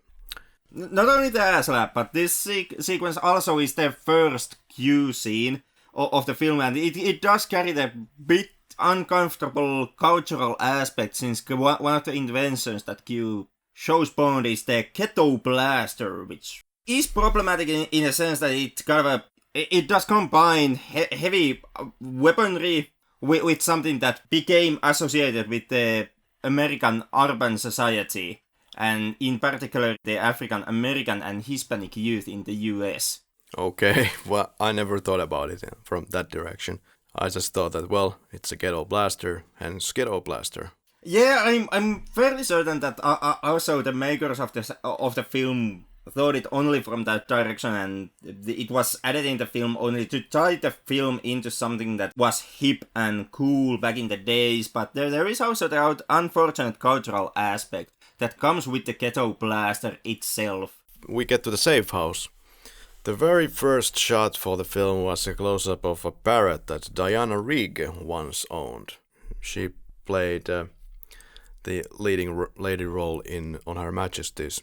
Not only the ass slap, but this sequence also is the first Q scene of the film, and it does carry the bit uncomfortable cultural aspect, since one of the inventions that Q shows Bond is the Ghetto Blaster, which is problematic in a sense that it kind of it does combine heavy weaponry with something that became associated with the American urban society, and in particular the African American and Hispanic youth in the US. Okay, well, I never thought about it from that direction. I just thought that, well, it's a ghetto blaster, hence ghetto blaster. Yeah, I'm fairly certain that also the makers of the film thought it only from that direction, and it was added in the film only to tie the film into something that was hip and cool back in the days. But there is also the unfortunate cultural aspect that comes with the Ghetto Blaster itself. We get to the safe house. The very first shot for the film was a close-up of a parrot that Diana Rigg once owned. She played the leading lady role on Her Majesty's.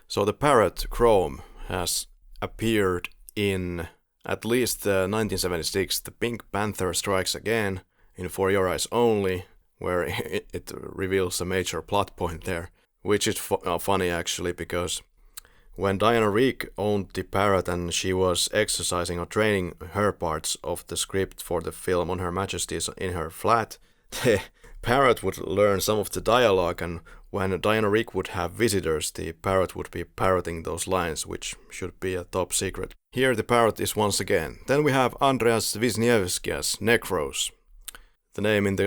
So the parrot, Chrome, has appeared in at least 1976, The Pink Panther Strikes Again, in For Your Eyes Only, where it reveals a major plot point there, which is funny actually, because when Diana Rigg owned the parrot and she was exercising or training her parts of the script for the film on Her Majesty's in her flat, the parrot would learn some of the dialogue, and when Diana Rigg would have visitors, the parrot would be parroting those lines, which should be a top secret. Here the parrot is once again. Then we have Andreas Wisniewski as Necros. The name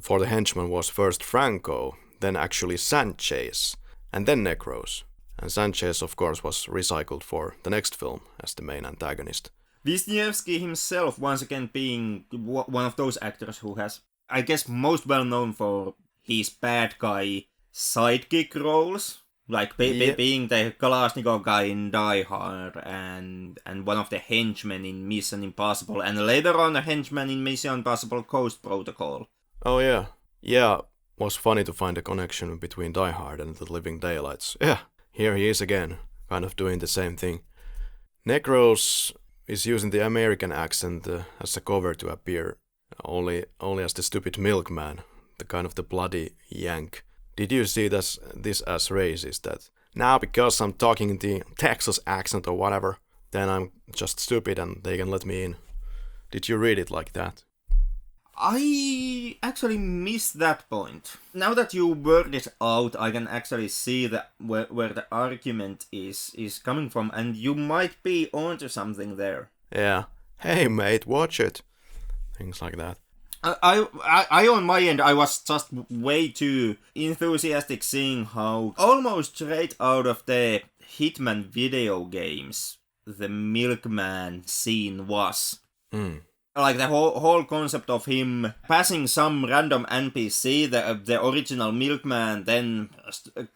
for the henchman was first Franco, then actually Sanchez, and then Necros. And Sanchez, of course, was recycled for the next film as the main antagonist. Wisniewski himself, once again being one of those actors who has, I guess, most well known for his bad guy sidekick roles, like being the Kalashnikov guy in Die Hard and one of the henchmen in Mission Impossible, and later on a henchman in Mission Impossible Ghost Protocol. Oh yeah. Yeah, was funny to find a connection between Die Hard and The Living Daylights. Yeah, here he is again, kind of doing the same thing. Necros is using the American accent as a cover to appear only as the stupid milkman, the kind of the bloody Yank. Did you see this as racist? That now because I'm talking in the Texas accent or whatever, then I'm just stupid and they can let me in. Did you read it like that? I actually missed that point. Now that you word it out, I can actually see where the argument is coming from, and you might be onto something there. Yeah. Hey mate, watch it. Things like that. I on my end, I was just way too enthusiastic seeing how almost straight out of the Hitman video games the milkman scene was. Like the whole concept of him passing some random NPC, the original milkman, then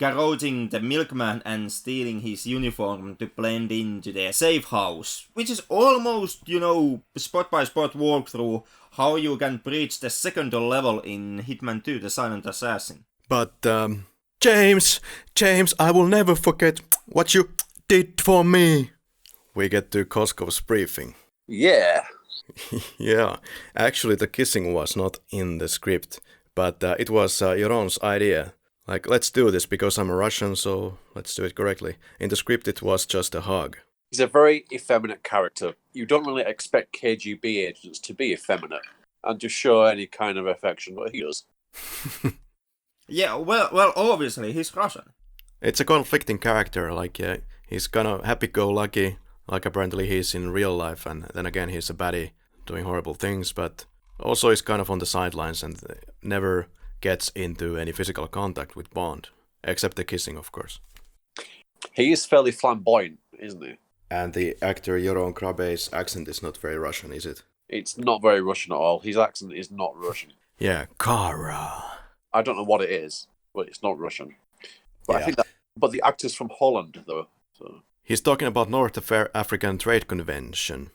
garroting the milkman and stealing his uniform to blend into the safe house, which is almost, spot by spot walkthrough how you can breach the second level in Hitman 2, The Silent Assassin. But, James, I will never forget what you did for me. We get to Koskov's briefing. Yeah. Yeah, actually the kissing was not in the script, but it was Jeroen's idea. Like, let's do this because I'm a Russian, so let's do it correctly. In the script it was just a hug. He's a very effeminate character. You don't really expect KGB agents to be effeminate and to show any kind of affection, but he does. Yeah, well, obviously, he's Russian. It's a conflicting character, like he's kind of happy-go-lucky, like apparently he's in real life, and then again he's a baddie doing horrible things, but also he's kind of on the sidelines and never gets into any physical contact with Bond, except the kissing, of course. He is fairly flamboyant, isn't he? And the actor Jeroen Krabbé's accent is not very Russian, is it? It's not very Russian at all. His accent is not Russian. Yeah, Kara. I don't know what it is, but it's not Russian. But Yeah. I think but the actor's from Holland, though. So. He's talking about North African Trade Convention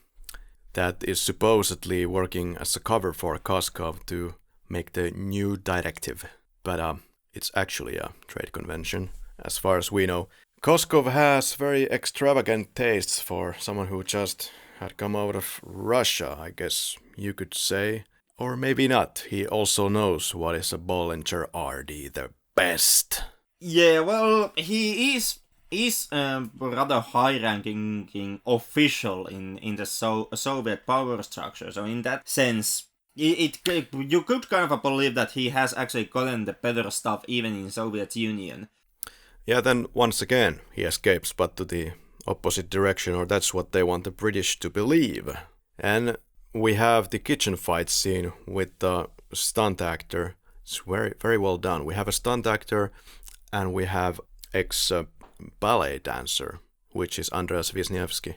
that is supposedly working as a cover for Koskov to make the new directive. But it's actually a trade convention, as far as we know. Koskov has very extravagant tastes for someone who just had come out of Russia, I guess you could say. Or maybe not. He also knows what is a Bollinger RD the best. Yeah, well, he is rather high-ranking official in the Soviet power structure. So in that sense, you could kind of believe that he has actually gotten the better stuff even in Soviet Union. Yeah, then once again, he escapes, but to the opposite direction, or that's what they want the British to believe. And we have the kitchen fight scene with the stunt actor. It's very, very well done. We have a stunt actor, and we have ballet dancer, which is Andreas Wisniewski,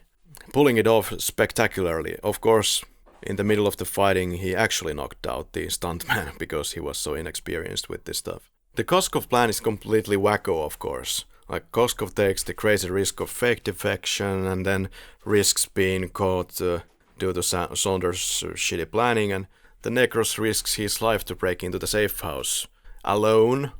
pulling it off spectacularly. Of course, in the middle of the fighting, he actually knocked out the stuntman because he was so inexperienced with this stuff. The Koskov plan is completely wacko, of course. Like, Koskov takes the crazy risk of fake defection and then risks being caught due to Saunders' shitty planning, and the Necros risks his life to break into the safe house alone.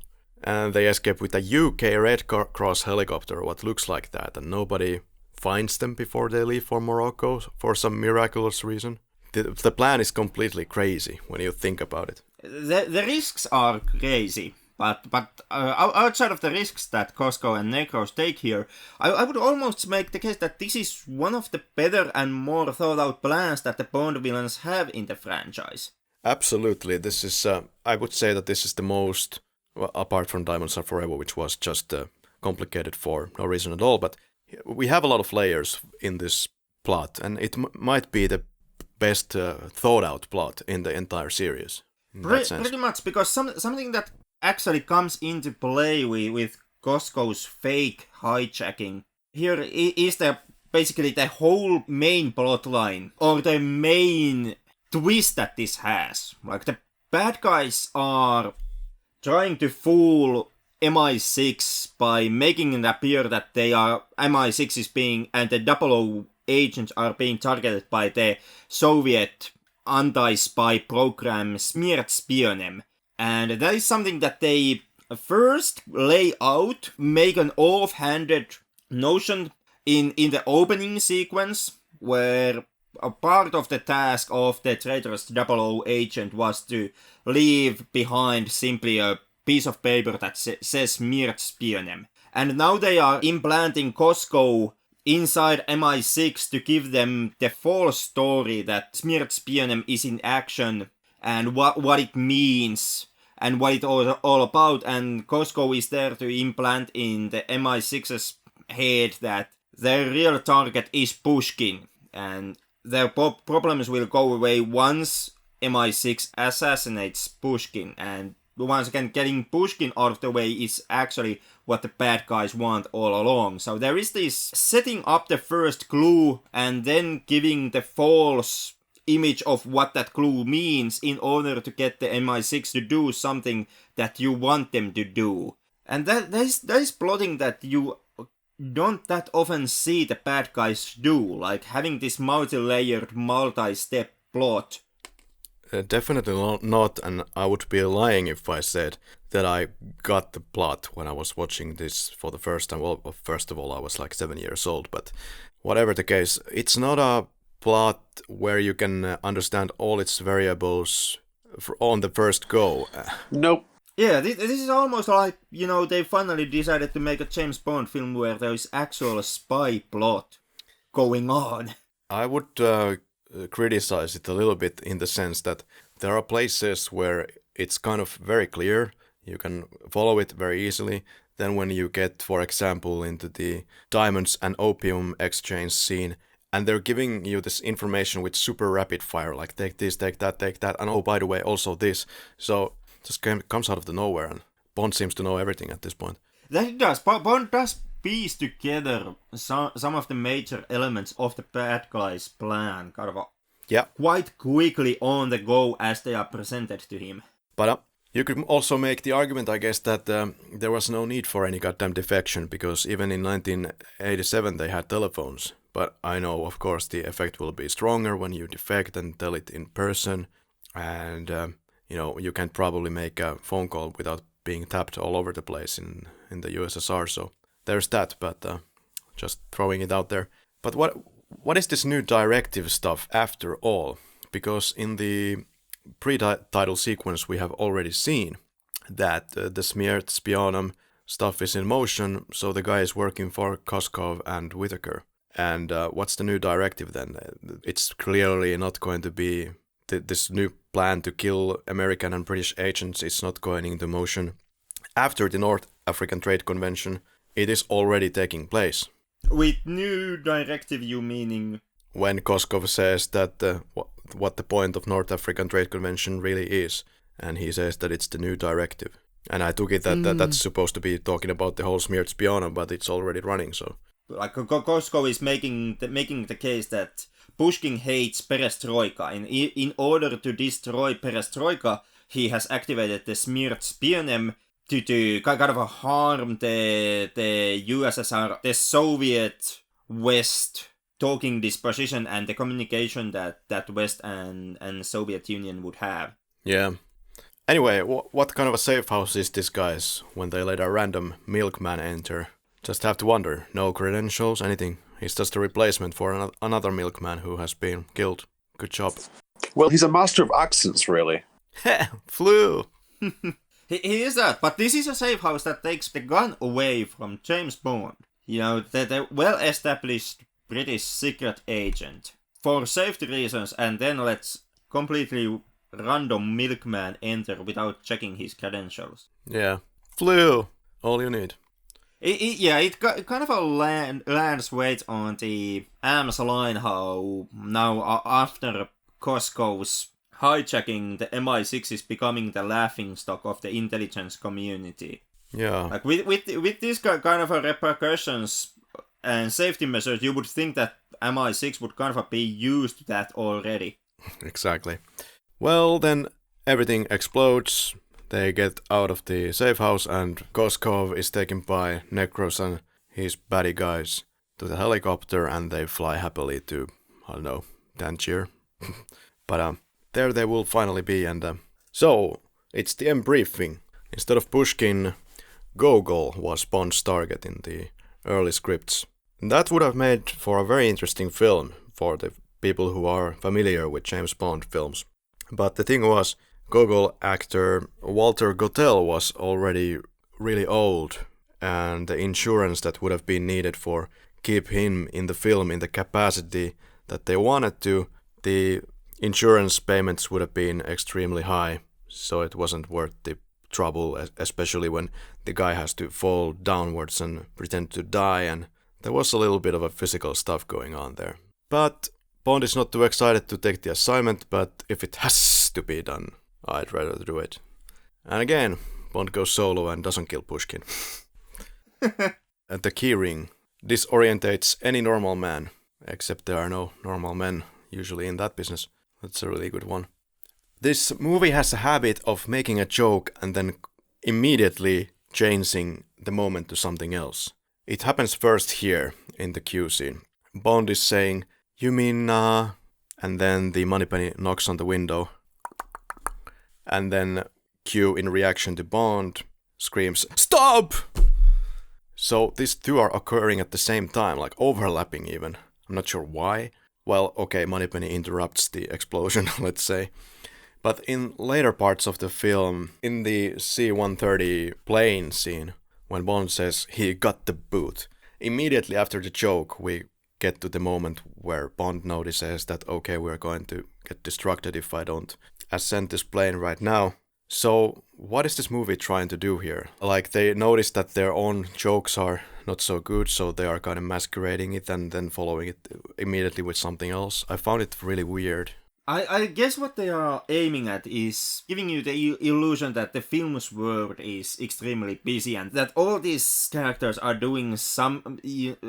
And they escape with a UK Red Cross helicopter, what looks like that, and nobody finds them before they leave for Morocco for some miraculous reason. The plan is completely crazy when you think about it. The risks are crazy, but outside of the risks that Koskov and Necros take here, I would almost make the case that this is one of the better and more thought out plans that the Bond villains have in the franchise. Absolutely, this is, I would say that this is the most... Well, apart from Diamonds Are Forever, which was just complicated for no reason at all, but we have a lot of layers in this plot, and it might be the best thought-out plot in the entire series. Pretty much, because something that actually comes into play with Koskov's fake hijacking here is the basically the whole main plotline, or the main twist that this has. Like, the bad guys are trying to fool MI6 by making it appear that they are MI6 is being, and the 00 agents are being targeted by the Soviet anti-spy program Smertspionem. And that is something that they first lay out, make an offhanded notion in the opening sequence, where a part of the task of the traitorous 00 agent was to leave behind simply a piece of paper that says Smertspionem. And now they are implanting Costco inside MI6 to give them the false story that Smertspionem is in action and what it means and what it's all about. And Costco is there to implant in the MI6's head that their real target is Pushkin, and their problems will go away once MI6 assassinates Pushkin. And once again, getting Pushkin out of the way is actually what the bad guys want all along. So there is this setting up the first clue and then giving the false image of what that clue means in order to get the MI6 to do something that you want them to do. And that is plotting that you don't that often see the bad guys do, like having this multi-layered, multi-step plot. Definitely not, and I would be lying if I said that I got the plot when I was watching this for the first time. Well, first of all, I was like 7 years old, but whatever the case, it's not a plot where you can understand all its variables on the first go. Nope. Yeah, this is almost like, they finally decided to make a James Bond film where there is actual spy plot going on. I would criticize it a little bit in the sense that there are places where it's kind of very clear, you can follow it very easily. Then when you get, for example, into the diamonds and opium exchange scene, and they're giving you this information with super rapid fire, like take this, take that, and oh, by the way, also this. So just comes out of the nowhere, and Bond seems to know everything at this point. That it does. Bond does piece together some of the major elements of the bad guy's plan, kind of quite quickly on the go as they are presented to him. But you could also make the argument, I guess, that there was no need for any goddamn defection, because even in 1987 they had telephones. But I know, of course, the effect will be stronger when you defect and tell it in person, and you can't probably make a phone call without being tapped all over the place in the USSR, so there's that, but just throwing it out there. But what is this new directive stuff after all? Because in the pre-title sequence we have already seen that the Smertspionem stuff is in motion, so the guy is working for Koskov and Whitaker. And what's the new directive then? It's clearly not going to be this new plan to kill American and British agents. It's not going into motion after the North African Trade Convention. It is already taking place. With new directive, you meaning? When Koskov says that what the point of North African Trade Convention really is, and he says that it's the new directive. And I took it that that's supposed to be talking about the whole Smertspionem, but it's already running, so. Like Koskov is making the case that Pushkin hates perestroika. In order to destroy perestroika, he has activated the Smertspionem to kind of harm the USSR, the Soviet West talking disposition and the communication that West and Soviet Union would have. Yeah. Anyway, what kind of a safe house is this, guys, when they let a random milkman enter? Just have to wonder. No credentials, anything. He's just a replacement for another milkman who has been killed. Good job. Well, he's a master of accents, really. Flew! He is that, but this is a safe house that takes the gun away from James Bond. The well-established British secret agent. For safety reasons, and then let's completely random milkman enter without checking his credentials. Yeah. Flew! All you need. It kind of lands weight on the arm's line how now after Costco's hijacking, the MI6 is becoming the laughingstock of the intelligence community. Yeah. Like with these kind of repercussions and safety measures, you would think that MI6 would kind of be used to that already. Exactly. Well, then everything explodes. They get out of the safe house and Koskov is taken by Necros and his baddie guys to the helicopter and they fly happily to, I don't know, Tangier. But there they will finally be and so it's the end briefing. Instead of Pushkin, Gogol was Bond's target in the early scripts. And that would have made for a very interesting film for the people who are familiar with James Bond films. But the thing was, Gogol actor Walter Gotell was already really old, and the insurance that would have been needed for keep him in the film in the capacity that they wanted to, the insurance payments would have been extremely high, so it wasn't worth the trouble, especially when the guy has to fall downwards and pretend to die, and there was a little bit of a physical stuff going on there. But Bond is not too excited to take the assignment, but if it has to be done, I'd rather do it. And again, Bond goes solo and doesn't kill Pushkin. And the key ring disorientates any normal man, except there are no normal men usually in that business. That's a really good one. This movie has a habit of making a joke and then immediately changing the moment to something else. It happens first here in the Q scene. Bond is saying, "You mean, and then the Moneypenny knocks on the window. And then Q, in reaction to Bond, screams, "Stop!" So these two are occurring at the same time, like overlapping even. I'm not sure why. Well, okay, Moneypenny interrupts the explosion, let's say. But in later parts of the film, in the C-130 plane scene, when Bond says he got the boot, immediately after the joke, we get to the moment where Bond notices that, okay, we're going to get distracted if I don't ascend this plane right now. So what is this movie trying to do here? Like, they notice that their own jokes are not so good, so they are kind of masquerading it and then following it immediately with something else. I found it really weird. I guess what they are aiming at is giving you the illusion that the film's world is extremely busy and that all these characters are doing some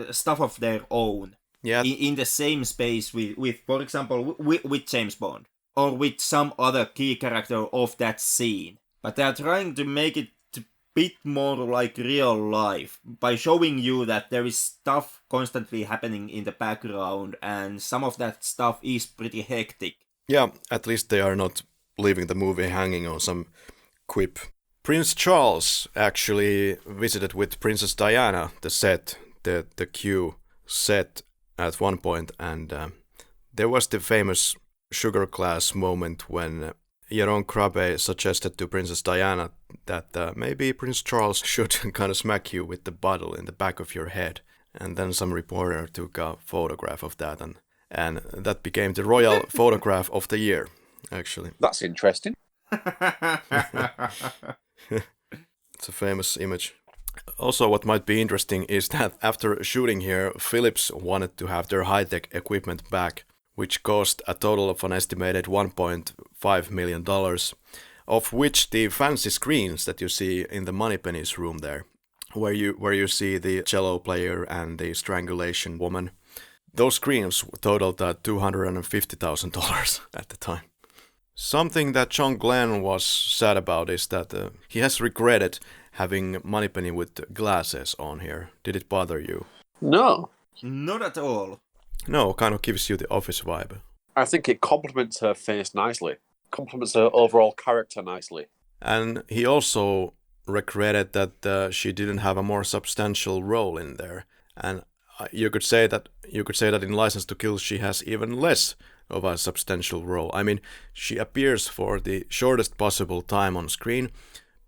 stuff of their own. Yeah. In the same space with for example, with James Bond. Or with some other key character of that scene. But they are trying to make it a bit more like real life by showing you that there is stuff constantly happening in the background and some of that stuff is pretty hectic. Yeah, at least they are not leaving the movie hanging on some quip. Prince Charles actually visited with Princess Diana, the set, the Q set at one point, and there was the famous sugar glass moment when Jeroen Krabbé suggested to Princess Diana that maybe Prince Charles should kind of smack you with the bottle in the back of your head. And then some reporter took a photograph of that, and that became the royal photograph of the year, actually. That's interesting. It's a famous image. Also, what might be interesting is that after shooting here, Philips wanted to have their high-tech equipment back, which cost a total of an estimated $1.5 million, of which the fancy screens that you see in the Moneypenny's room there, where you see the cello player and the strangulation woman, those screens totaled $250,000 at the time. Something that John Glen was sad about is that he has regretted having Moneypenny with glasses on here. Did it bother you? No. Not at all. No, kind of gives you the office vibe. I think it complements her face nicely. Complements her overall character nicely. And he also regretted that she didn't have a more substantial role in there. And you could say that in License to Kill she has even less of a substantial role. I mean, she appears for the shortest possible time on screen,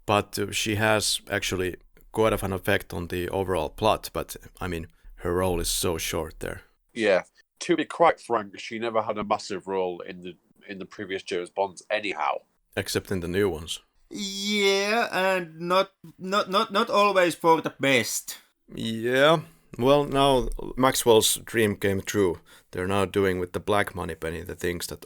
but she has actually quite of an effect on the overall plot. But I mean, her role is so short there. Yeah, to be quite frank, she never had a massive role in the previous James Bonds anyhow. Except in the new ones. Yeah, and not always for the best. Yeah, well, now Maxwell's dream came true. They're now doing with the Black Moneypenny the things that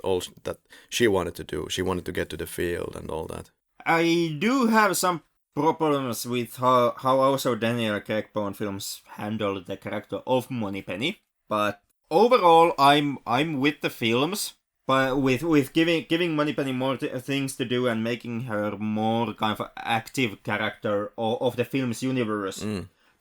she wanted to do. She wanted to get to the field and all that. I do have some problems with how also Daniel Craig Bond films handle the character of Moneypenny. But overall, I'm with the films, but with giving Moneypenny more things to do and making her more kind of active character of the film's universe.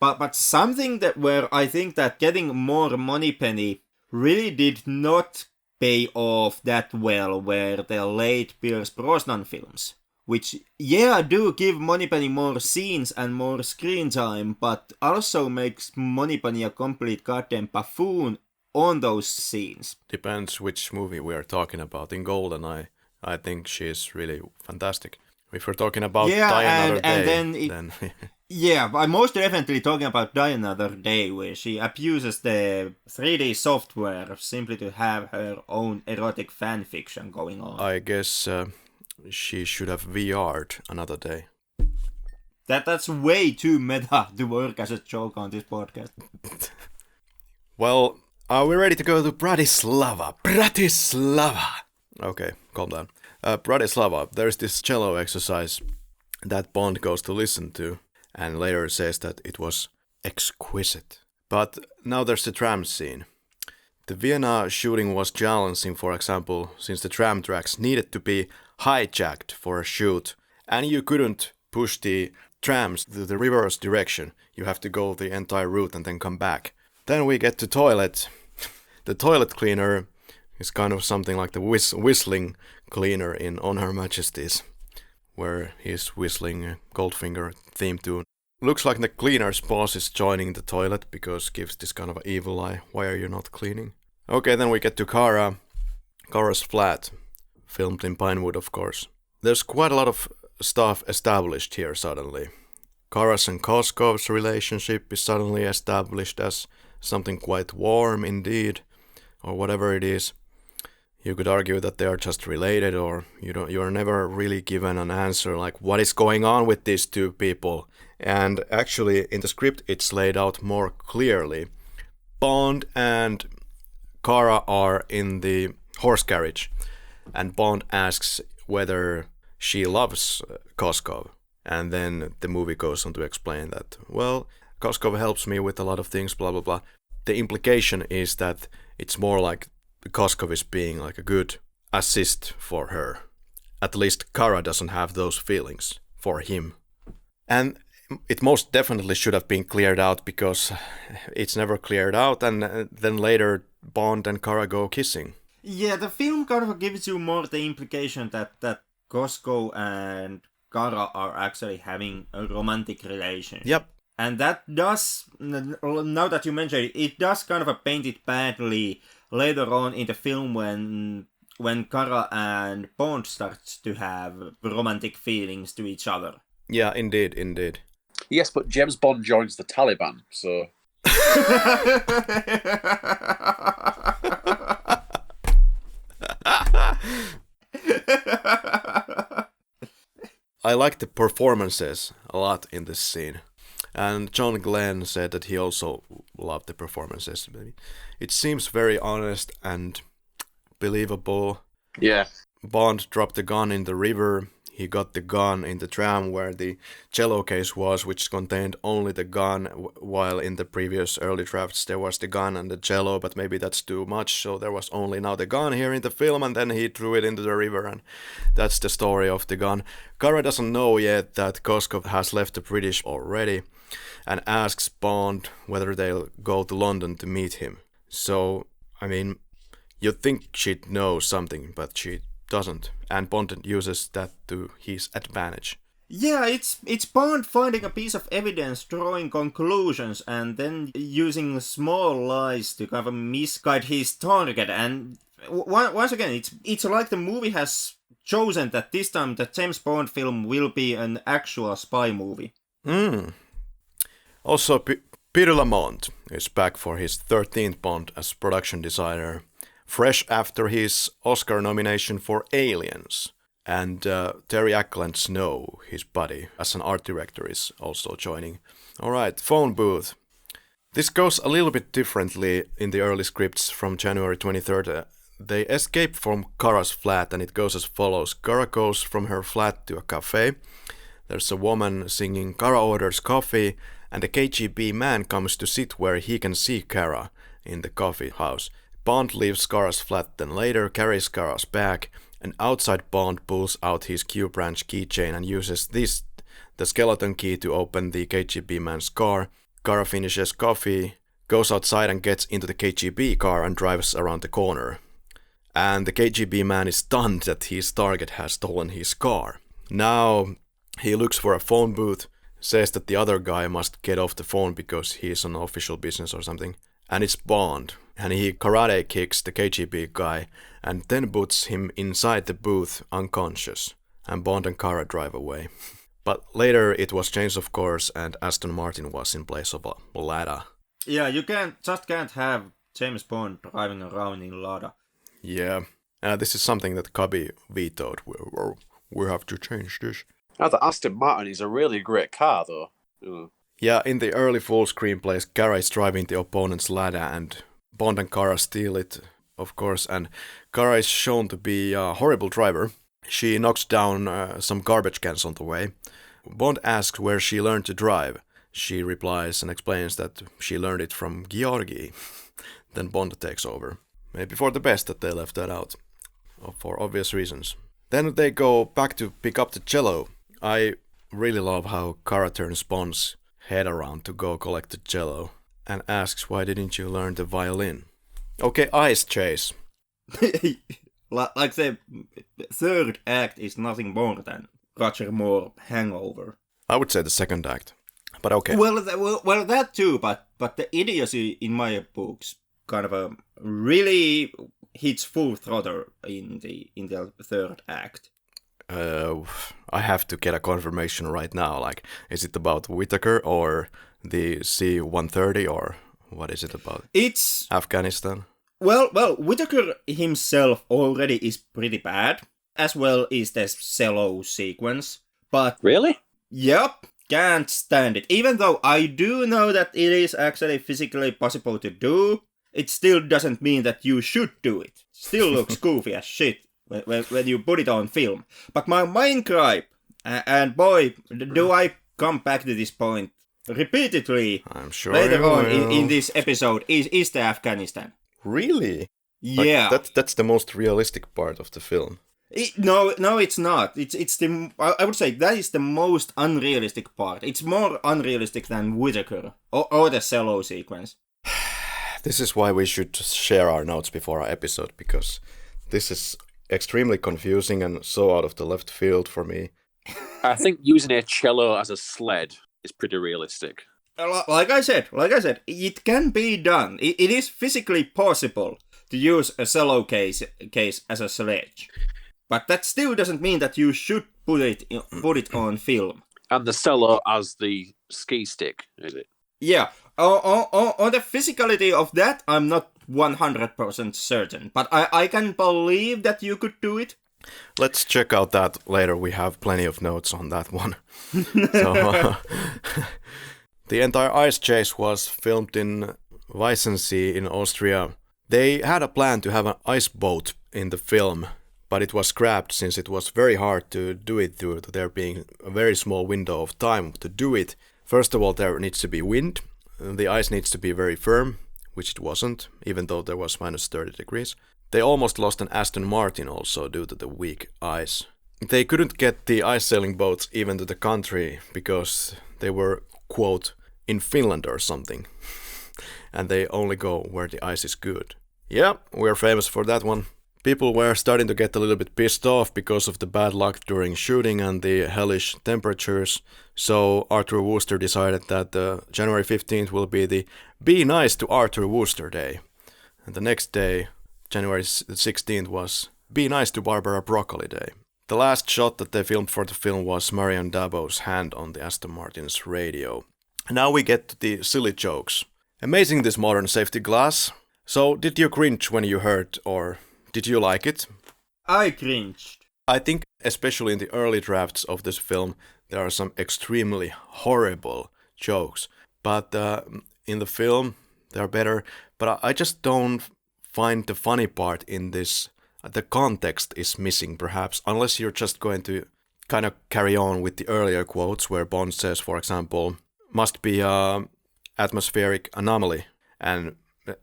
But something that where I think that getting more Moneypenny really did not pay off that well were the late Pierce Brosnan films. Which, do give Moneypenny more scenes and more screen time, but also makes Moneypenny a complete goddamn buffoon on those scenes. Depends which movie we are talking about. In Golden, I think she's really fantastic. If we're talking about Die Another Day, then yeah, I'm most definitely talking about Die Another Day, where she abuses the 3D software simply to have her own erotic fanfiction going on. I guess she should have VR'd Another Day. That's way too meta to work as a joke on this podcast. Well, are we ready to go to Bratislava? Bratislava! Okay, calm down. Bratislava, there's this cello exercise that Bond goes to listen to, and later says that it was exquisite. But now there's the tram scene. The Vienna shooting was challenging, for example, since the tram tracks needed to be hijacked for a shoot, and you couldn't push the trams to the reverse direction. You have to go the entire route and then come back. Then we get to toilet. The toilet cleaner is kind of something like the whistling cleaner in On Her Majesty's, where he's whistling a Goldfinger theme tune. Looks like the cleaner's boss is joining the toilet because gives this kind of evil eye. Why are you not cleaning? Okay, then we get to Kara's flat, filmed in Pinewood, of course. There's quite a lot of stuff established here suddenly. Kara's and Koskov's relationship is suddenly established as something quite warm indeed, or whatever it is. You could argue that they are just related, or you're never really given an answer like what is going on with these two people. And actually in the script it's laid out more clearly. Bond and Kara are in the horse carriage, and Bond asks whether she loves Koskov. And then the movie goes on to explain that, well, Koskov helps me with a lot of things, blah, blah, blah. The implication is that it's more like Koskov is being like a good assist for her. At least Kara doesn't have those feelings for him. And it most definitely should have been cleared out, because it's never cleared out, and then later Bond and Kara go kissing. Yeah, the film kind of gives you more the implication that Koskov and Kara are actually having a romantic relationship. Yep. And that does, now that you mention it, it does kind of paint it badly later on in the film when Kara and Bond starts to have romantic feelings to each other. Yeah, indeed. Yes, but James Bond joins the Taliban, so... I like the performances a lot in this scene. And John Glen said that he also loved the performances. It seems very honest and believable. Yeah. Bond dropped the gun in the river. He got the gun in the tram where the cello case was, which contained only the gun, while in the previous early drafts there was the gun and the cello, but maybe that's too much, so there was only now the gun here in the film, and then he threw it into the river, and that's the story of the gun. Kara doesn't know yet that Koskov has left the British already, and asks Bond whether they'll go to London to meet him. So, I mean, you'd think she'd know something, but she doesn't, and Bond uses that to his advantage. Yeah, it's Bond finding a piece of evidence, drawing conclusions, and then using small lies to kind of misguide his target. And once again, it's like the movie has chosen that this time the James Bond film will be an actual spy movie. Also, Peter Lamont is back for his 13th Bond as production designer, fresh after his Oscar nomination for Aliens. And Terry Ackland Snow, his buddy, as an art director, is also joining. Alright, phone booth. This goes a little bit differently in the early scripts from January 23rd. They escape from Kara's flat, and it goes as follows. Kara goes from her flat to a cafe. There's a woman singing Kara orders coffee, and a KGB man comes to sit where he can see Kara in the coffee house. Bond leaves Kara's flat, then later carries Kara's bag, and outside Bond pulls out his Q-branch keychain and uses the skeleton key to open the KGB man's car. Kara finishes coffee, goes outside and gets into the KGB car and drives around the corner. And the KGB man is stunned that his target has stolen his car. Now he looks for a phone booth, says that the other guy must get off the phone because he's on official business or something. And it's Bond. And he karate kicks the KGB guy and then puts him inside the booth unconscious. And Bond and Kara drive away. But later it was changed, of course, and Aston Martin was in place of a Lada. Yeah, you can't have James Bond driving around in Lada. Yeah, this is something that Krabbé vetoed. We have to change this. Now, the Aston Martin is a really great car, though. Yeah, in the early full screenplays, Kara is driving the opponent's Lada, and Bond and Kara steal it, of course, and Kara is shown to be a horrible driver. She knocks down some garbage cans on the way. Bond asks where she learned to drive. She replies and explains that she learned it from Georgi. Then Bond takes over. Maybe for the best that they left that out, for obvious reasons. Then they go back to pick up the cello. I really love how Kara turns Bond's head around to go collect the cello and asks, why didn't you learn the violin? Okay, ice chase. Like the third act is nothing more than Roger Moore hangover. I would say the second act, but okay. Well, that too, but the idiocy in my books kind of really hits full throttle in the third act. I have to get a confirmation right now. Like, is it about Whittaker or the C-130 or what is it about? It's Afghanistan. Well, Whittaker himself already is pretty bad, as well as the cello sequence. But Really? Yep, can't stand it. Even though I do know that it is actually physically possible to do, it still doesn't mean that you should do it. Still looks goofy as shit when you put it on film. But my main gripe, and boy, do I come back to this point repeatedly I'm sure later on in this episode, is the Afghanistan. Really? Yeah. Like, that's the most realistic part of the film. No, it's not. It's the I would say that is the most unrealistic part. It's more unrealistic than Whittaker or the cello sequence. This is why we should share our notes before our episode, because this is extremely confusing and so out of the left field for me. I think using a cello as a sled is pretty realistic. Like I said, it can be done. It is physically possible to use a cello case as a sledge. But that still doesn't mean that you should put it on film. And the cello as the ski stick, is it? Yeah. On the physicality of that, I'm not 100% certain. But I can believe that you could do it. Let's check out that later. We have plenty of notes on that one. The entire ice chase was filmed in Weissensee in Austria. They had a plan to have an ice boat in the film, but it was scrapped since it was very hard to do it due to there being a very small window of time to do it. First of all, there needs to be wind. The ice needs to be very firm, which it wasn't, even though there was minus 30 degrees. They almost lost an Aston Martin also due to the weak ice. They couldn't get the ice sailing boats even to the country because they were, quote, in Finland or something. And they only go where the ice is good. Yeah, we're famous for that one. People were starting to get a little bit pissed off because of the bad luck during shooting and the hellish temperatures. So Arthur Wooster decided that January 15th will be the Be Nice to Arthur Wooster Day. And the next day, January 16th, was Be Nice to Barbara Broccoli Day. The last shot that they filmed for the film was Maryam Dabo's hand on the Aston Martin's radio. Now we get to the silly jokes. Amazing, this modern safety glass. So, did you cringe when you heard, or did you like it? I cringed. I think, especially in the early drafts of this film, there are some extremely horrible jokes. But in the film, they're better. But I just don't find the funny part in this. The context is missing, perhaps, unless you're just going to kind of carry on with the earlier quotes where Bond says, for example, must be a atmospheric anomaly. And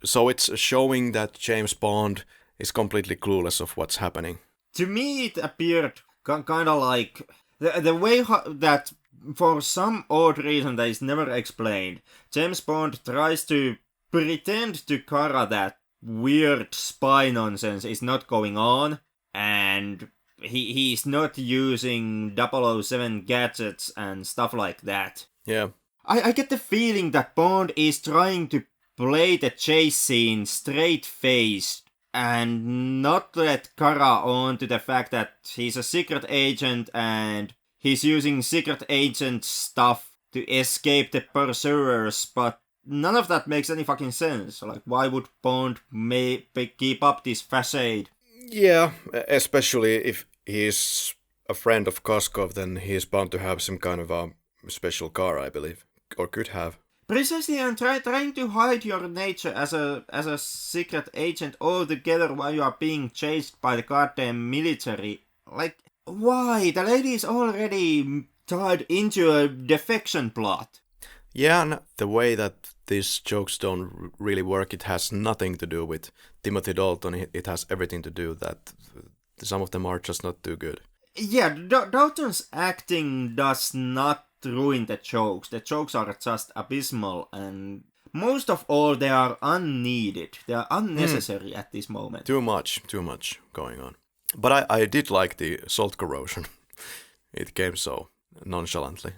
so it's showing that James Bond is completely clueless of what's happening. To me, it appeared kind of like the way that, for some odd reason that is never explained, James Bond tries to pretend to Kara that weird spy nonsense is not going on, and he's not using 007 gadgets and stuff like that. Yeah. I get the feeling that Bond is trying to play the chase scene straight-faced and not let Kara on to the fact that he's a secret agent and he's using secret agent stuff to escape the pursuers, but none of that makes any fucking sense. Like, why would Bond keep up this facade? Yeah, especially if he's a friend of Koskov, then he's bound to have some kind of a special car, I believe. Or could have. Precisely, and trying to hide your nature as a secret agent altogether while you are being chased by the goddamn military. Like, why? The lady is already tied into a defection plot. Yeah, and the way that these jokes don't really work, it has nothing to do with Timothy Dalton. It has everything to do that some of them are just not too good. Yeah, Dalton's acting does not ruin the jokes. The jokes are just abysmal, and most of all, they are unneeded. They are unnecessary at this moment. Too much going on. But I did like the salt corrosion. It came so nonchalantly.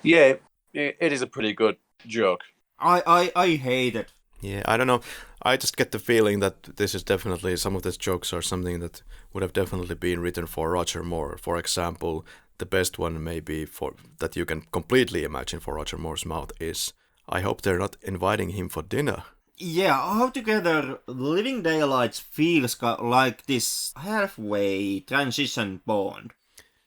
Yeah, it is a pretty good joke. I hate it. Yeah, I don't know. I just get the feeling that this is definitely, some of these jokes are something that would have definitely been written for Roger Moore. For example, the best one maybe for that you can completely imagine for Roger Moore's mouth is, I hope they're not inviting him for dinner. Yeah, altogether, Living Daylights feels like this halfway transition Bond.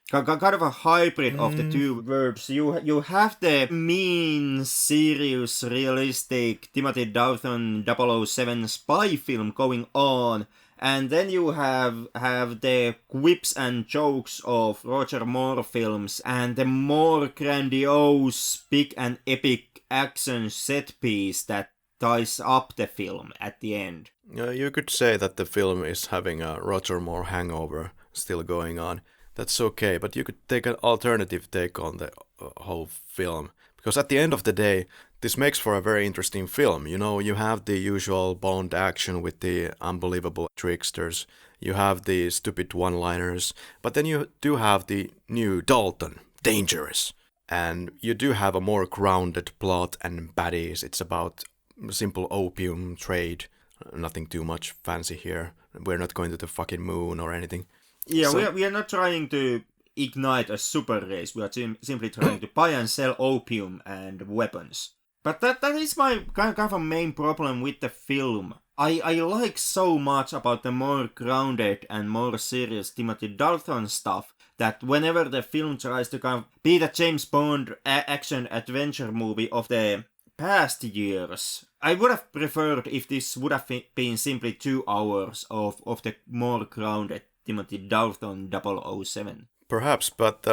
Kind of a hybrid of the two words. You have the mean, serious, realistic Timothy Dalton 007 spy film going on, and then you have the quips and jokes of Roger Moore films and the more grandiose, big and epic action set piece that ties up the film at the end. You could say that the film is having a Roger Moore hangover still going on. That's okay, but you could take an alternative take on the whole film. Because at the end of the day, this makes for a very interesting film. You know, you have the usual Bond action with the unbelievable tricksters. You have the stupid one-liners. But then you do have the new Dalton, dangerous. And you do have a more grounded plot and baddies. It's about simple opium trade. Nothing too much fancy here. We're not going to the fucking moon or anything. Yeah, So, we are not trying to ignite a super race. We are simply trying to buy and sell opium and weapons. But that is my kind of a main problem with the film. I like so much about the more grounded and more serious Timothy Dalton stuff that whenever the film tries to kind of be the James Bond action adventure movie of the past years, I would have preferred if this would have been simply 2 hours of the more grounded Timothy Dalton 007. perhaps, but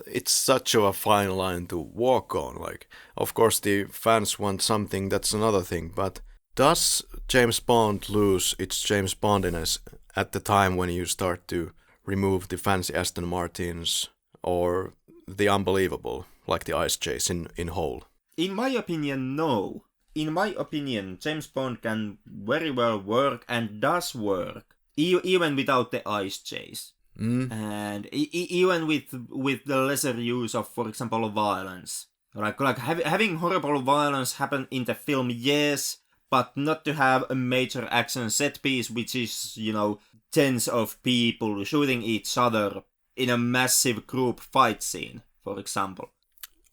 it's such a fine line to walk on. Like, of course, the fans want something, that's another thing. But does James Bond lose its James Bondiness at the time when you start to remove the fancy Aston Martins or the unbelievable, like the ice chase in Whole? In my opinion, no. In my opinion, James Bond can very well work and does work, even without the ice chase. And even with the lesser use of, for example, violence. Like having horrible violence happen in the film, yes, but not to have a major action set piece, which is, you know, tens of people shooting each other in a massive group fight scene, for example.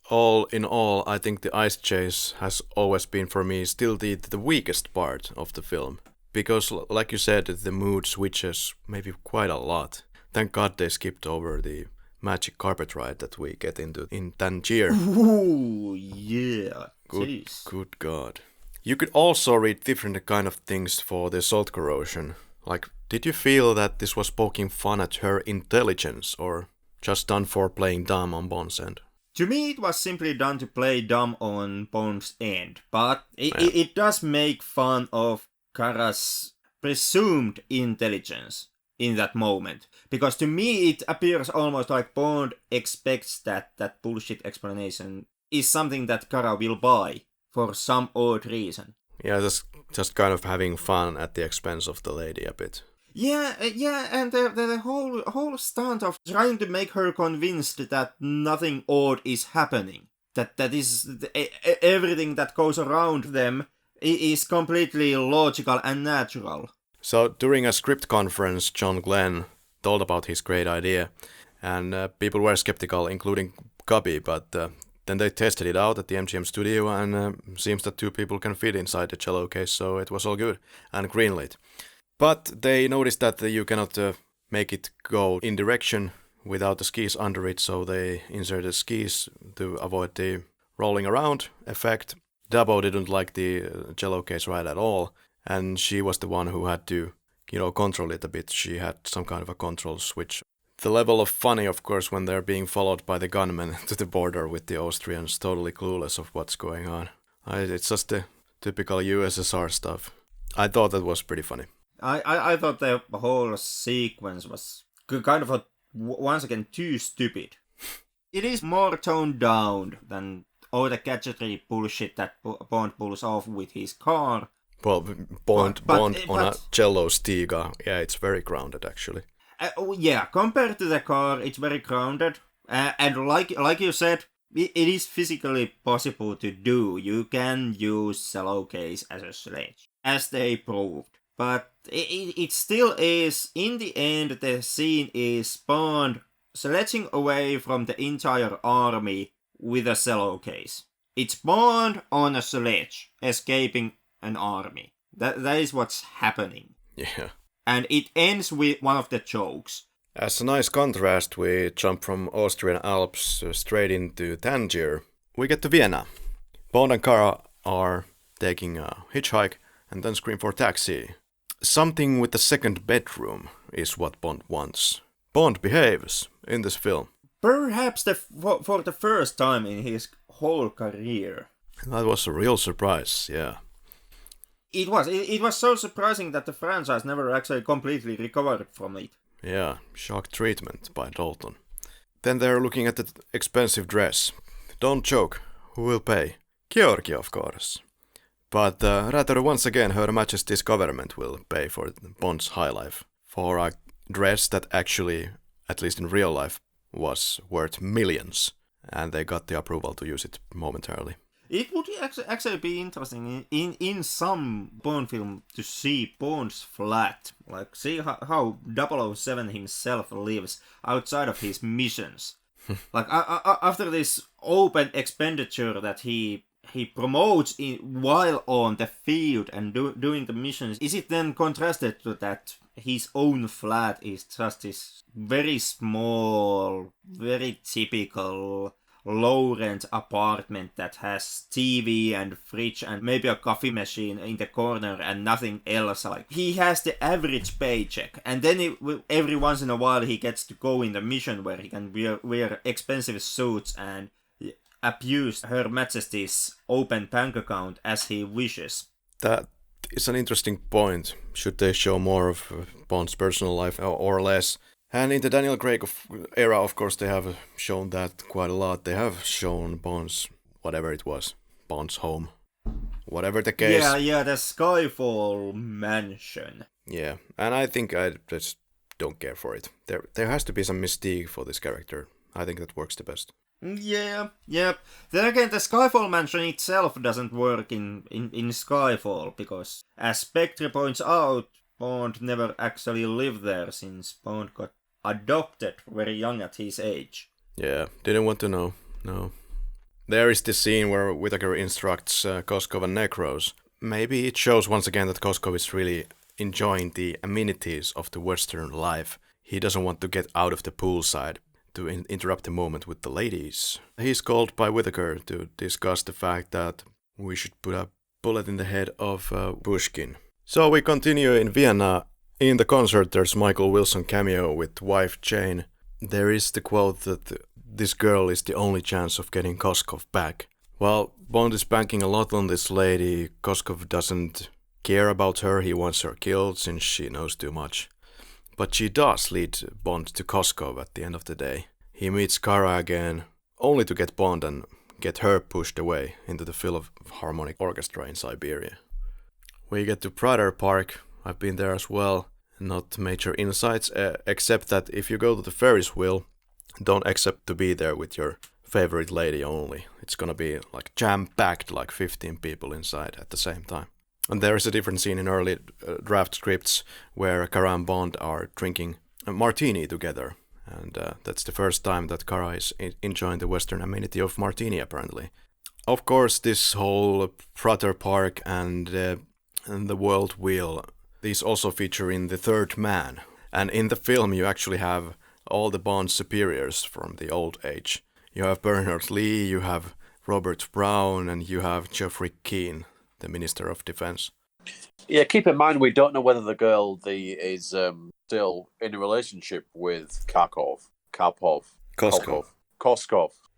All in all, I think the ice chase has always been for me still the weakest part of the film. Because, like you said, the mood switches maybe quite a lot. Thank God they skipped over the magic carpet ride that we get into in Tangier. Ooh, yeah. Good God. You could also read different kind of things for the salt corrosion. Like, did you feel that this was poking fun at her intelligence, or just done for playing dumb on Bond's end. To me, it was simply done to play dumb on Bond's end, but it does make fun of Kara's presumed intelligence in that moment. Because to me, it appears almost like Bond expects that bullshit explanation is something that Kara will buy for some odd reason. Yeah, just kind of having fun at the expense of the lady a bit. Yeah, and the whole stunt of trying to make her convinced that nothing odd is happening, that is everything that goes around them is completely logical and natural. So during a script conference, Glen told about his great idea, and people were skeptical, including Krabbé, but then they tested it out at the MGM studio, and seems that 2 people can fit inside the cello case, so it was all good, and greenlit. But they noticed that you cannot make it go in direction without the skis under it, so they inserted skis to avoid the rolling around effect. Dabo didn't like the cello case ride at all, and she was the one who had to, control it a bit. She had some kind of a control switch. The level of funny, of course, when they're being followed by the gunmen to the border with the Austrians, totally clueless of what's going on. It's just the typical USSR stuff. I thought that was pretty funny. I thought the whole sequence was kind of once again too stupid. It is more toned down than all the gadgetry bullshit that Bond pulls off with his car. Well, Bond on a cello Stiga, yeah, it's very grounded actually. Compared to the car, it's very grounded. And like you said, it is physically possible to do. You can use cello case as a sledge, as they proved. But it still is, in the end, the scene is Bond sledging away from the entire army with a cello case. It's Bond on a sledge, escaping an army. That is what's happening. Yeah. And it ends with one of the jokes. As a nice contrast, we jump from Austrian Alps straight into Tangier. We get to Vienna. Bond and Kara are taking a hitchhike and then scream for taxi. Something with the second bedroom is what Bond wants. Bond behaves in this film. Perhaps for the first time in his whole career. That was a real surprise, yeah. It was so surprising that the franchise never actually completely recovered from it. Yeah, shock treatment by Dalton. Then they're looking at the expensive dress. Don't joke, who will pay? Georgi, of course. But rather once again Her Majesty's government will pay for Bond's high life. For a dress that actually, at least in real life, was worth millions. And they got the approval to use it momentarily. It would actually be interesting in some Bond film to see Bond's flat. Like, see how 007 himself lives outside of his missions. Like, after this open expenditure that he promotes while on the field and doing the missions, is it then contrasted to that his own flat is just this very small, very typical low-rent apartment that has TV and fridge and maybe a coffee machine in the corner and nothing else. Like, he has the average paycheck, and then every once in a while he gets to go in the mission where he can wear expensive suits and abuse Her Majesty's open bank account as he wishes. That is an interesting point. Should they show more of Bond's personal life or less? And in the Daniel Craig era, of course, they have shown that quite a lot. They have shown Bond's, whatever it was, Bond's home. Whatever the case. Yeah, the Skyfall mansion. Yeah, and I think I just don't care for it. There has to be some mystique for this character. I think that works the best. Yeah. Then again, the Skyfall mansion itself doesn't work in Skyfall, because as Spectre points out, Bond never actually lived there since Bond got adopted very young at his age. Yeah, didn't want to know, no. There is this scene where Whittaker instructs Koskov and Necros. Maybe it shows once again that Koskov is really enjoying the amenities of the Western life. He doesn't want to get out of the poolside to interrupt the moment with the ladies. He's called by Whittaker to discuss the fact that we should put a bullet in the head of Pushkin. So we continue in Vienna. In the concert there's Michael Wilson cameo with wife Jane. There is the quote that this girl is the only chance of getting Koskov back. While Bond is banking a lot on this lady, Koskov doesn't care about her. He wants her killed since she knows too much. But she does lead Bond to Koskov at the end of the day. He meets Kara again, only to get Bond and get her pushed away into the Philharmonic Orchestra in Siberia. We get to Prater Park. I've been there as well. Not major insights, except that if you go to the Ferris wheel, don't accept to be there with your favorite lady only. It's gonna be like jam-packed, like 15 people inside at the same time. And there is a different scene in early draft scripts where Kara and Bond are drinking a martini together. And that's the first time that Kara is enjoying the Western amenity of martini, apparently. Of course, this whole Prater Park and the World Wheel, these also feature in The Third Man. And in the film you actually have all the Bond superiors from the old age. You have Bernard Lee, you have Robert Brown, and you have Geoffrey Keane, the Minister of Defense. Yeah, keep in mind we don't know whether the girl is still in a relationship with Koskov.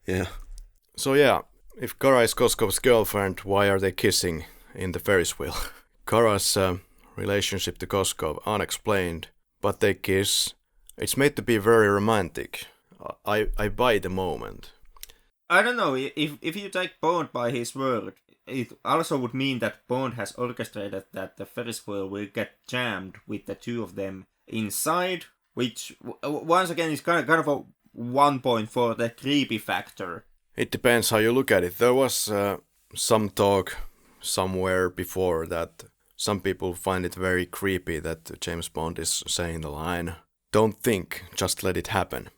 Yeah. So yeah, if Kara is Koskov's girlfriend, why are they kissing in the Ferris wheel? Kara's relationship to Koskov unexplained, but they kiss. It's made to be very romantic. I buy the moment. I don't know, if you take Bond by his word, it also would mean that Bond has orchestrated that the Ferris wheel will get jammed with the two of them inside, which once again is kind of a 1 point for the creepy factor. It depends how you look at it. There was some talk somewhere before that some people find it very creepy that James Bond is saying the line, "Don't think, just let it happen."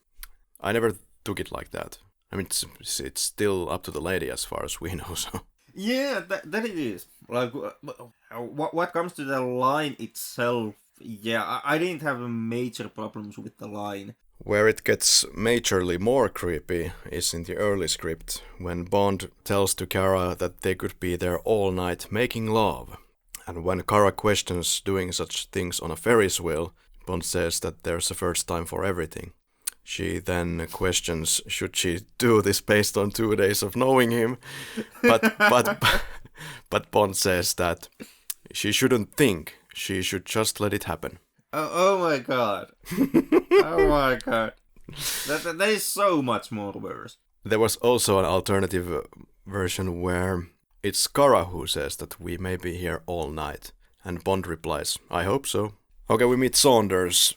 I never took it like that. I mean, it's still up to the lady as far as we know, so... Yeah, that it is. Like, what comes to the line itself, yeah, I didn't have major problems with the line. Where it gets majorly more creepy is in the early script, when Bond tells to Kara that they could be there all night making love. And when Kara questions doing such things on a Ferris wheel, Bond says that there's a first time for everything. She then questions should she do this based on 2 days of knowing him, but Bond says that she shouldn't think, she should just let it happen. Oh my god. Oh my god. That is so much more worse. There was also an alternative version where it's Kara who says that we may be here all night, and Bond replies, I hope so. Okay, we meet Saunders.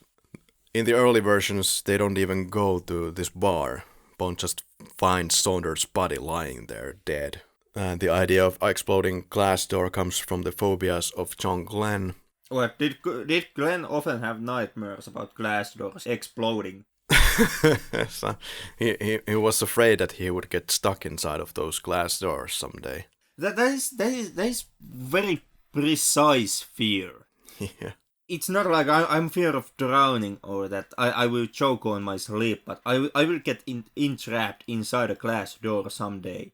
In the early versions, they don't even go to this bar. Bond just finds Saunders' body lying there, dead. And the idea of exploding glass door comes from the phobias of John Glen. Well, did Glen often have nightmares about glass doors exploding? So he was afraid that he would get stuck inside of those glass doors someday. That is very precise fear. Yeah. It's not like I'm fear of drowning or that I will choke on my sleep, but I will get entrapped inside a glass door someday.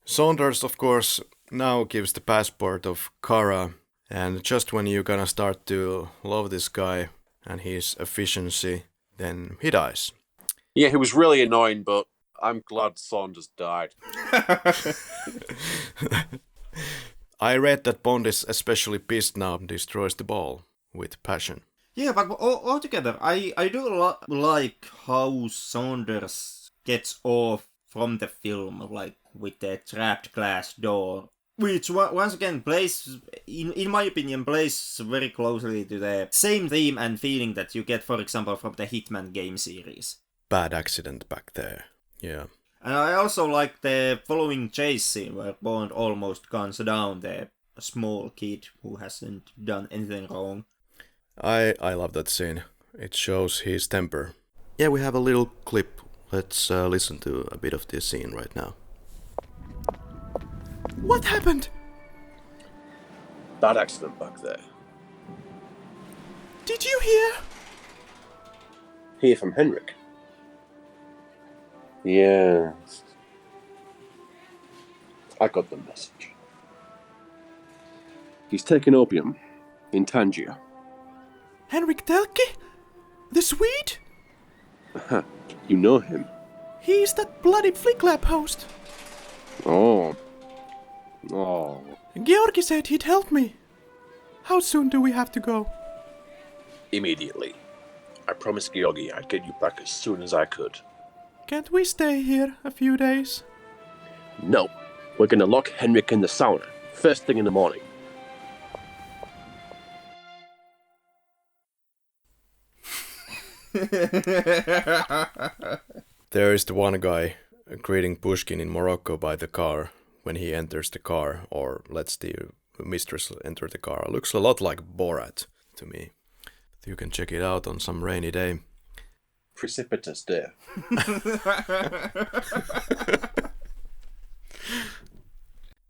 Saunders, of course, now gives the passport of Kara, and just when you're gonna start to love this guy and his efficiency, then he dies. Yeah, he was really annoying, but I'm glad Saunders died. I read that Bond is especially pissed now and destroys the ball with passion. Yeah, but altogether, I do like how Saunders gets off from the film, like with the trapped glass door, which once again plays, in my opinion, plays very closely to the same theme and feeling that you get, for example, from the Hitman game series. Bad accident back there, yeah. And I also like the following chase scene where Bond almost guns down the small kid who hasn't done anything wrong. I love that scene. It shows his temper. Yeah, we have a little clip. Let's listen to a bit of this scene right now. What happened? Bad accident back there. Did you hear? Hear from Henrik? Yeah. I got the message. He's taking opium in Tangier. Henrik Telkki? The Swede? You know him? He's that bloody Flicklab host. Oh. Georgi said he'd help me. How soon do we have to go? Immediately. I promised Georgi I'd get you back as soon as I could. Can't we stay here a few days? No. We're gonna lock Henrik in the sauna, first thing in the morning. There is the one guy greeting Pushkin in Morocco by the car when he enters the car, or lets the mistress enter the car. Looks a lot like Borat to me. You can check it out on some rainy day. Precipitous day.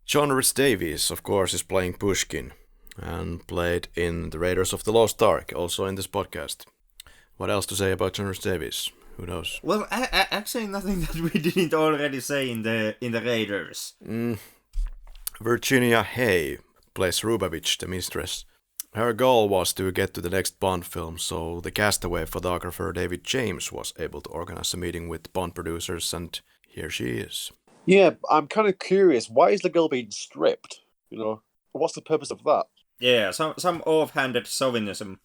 John Rhys-Davies, of course, is playing Pushkin, and played in The Raiders of the Lost Ark, also in this podcast. What else to say about John Rhys-Davies? Who knows? Well, actually nothing that we didn't already say in the Raiders. Virginia Hay plays Rubavitch, the mistress. Her goal was to get to the next Bond film, so the Castaway photographer David James was able to organize a meeting with Bond producers, and here she is. Yeah, I'm kind of curious. Why is the girl being stripped? You know, what's the purpose of that? Yeah, some offhanded chauvinism.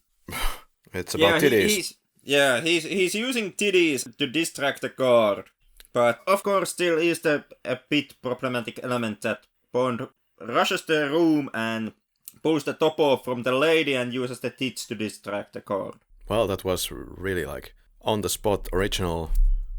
It's about titties. He's using titties to distract the guard. But of course still is a bit problematic element that Bond rushes the room and pulls the top off from the lady and uses the tits to distract the guard. Well, that was really like on the spot, original,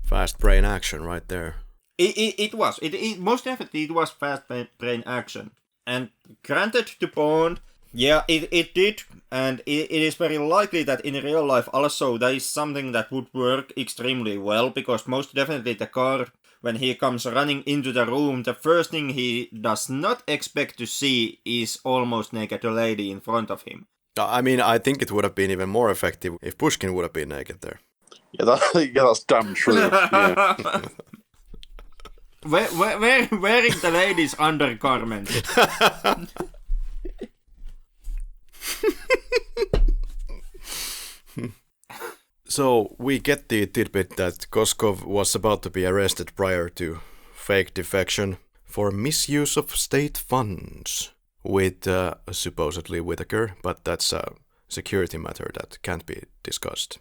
fast brain action right there. It was. It most definitely it was fast brain action. And granted to Bond, yeah, it did, and it is very likely that in real life also that is something that would work extremely well, because most definitely the guard, when he comes running into the room, the first thing he does not expect to see is almost naked lady in front of him. I mean, I think it would have been even more effective if Pushkin would have been naked there. Yeah, that's damn true. Yeah. Wearing the lady's undergarment. So we get the tidbit that Koskov was about to be arrested prior to fake defection for misuse of state funds with supposedly Whittaker, but that's a security matter that can't be discussed.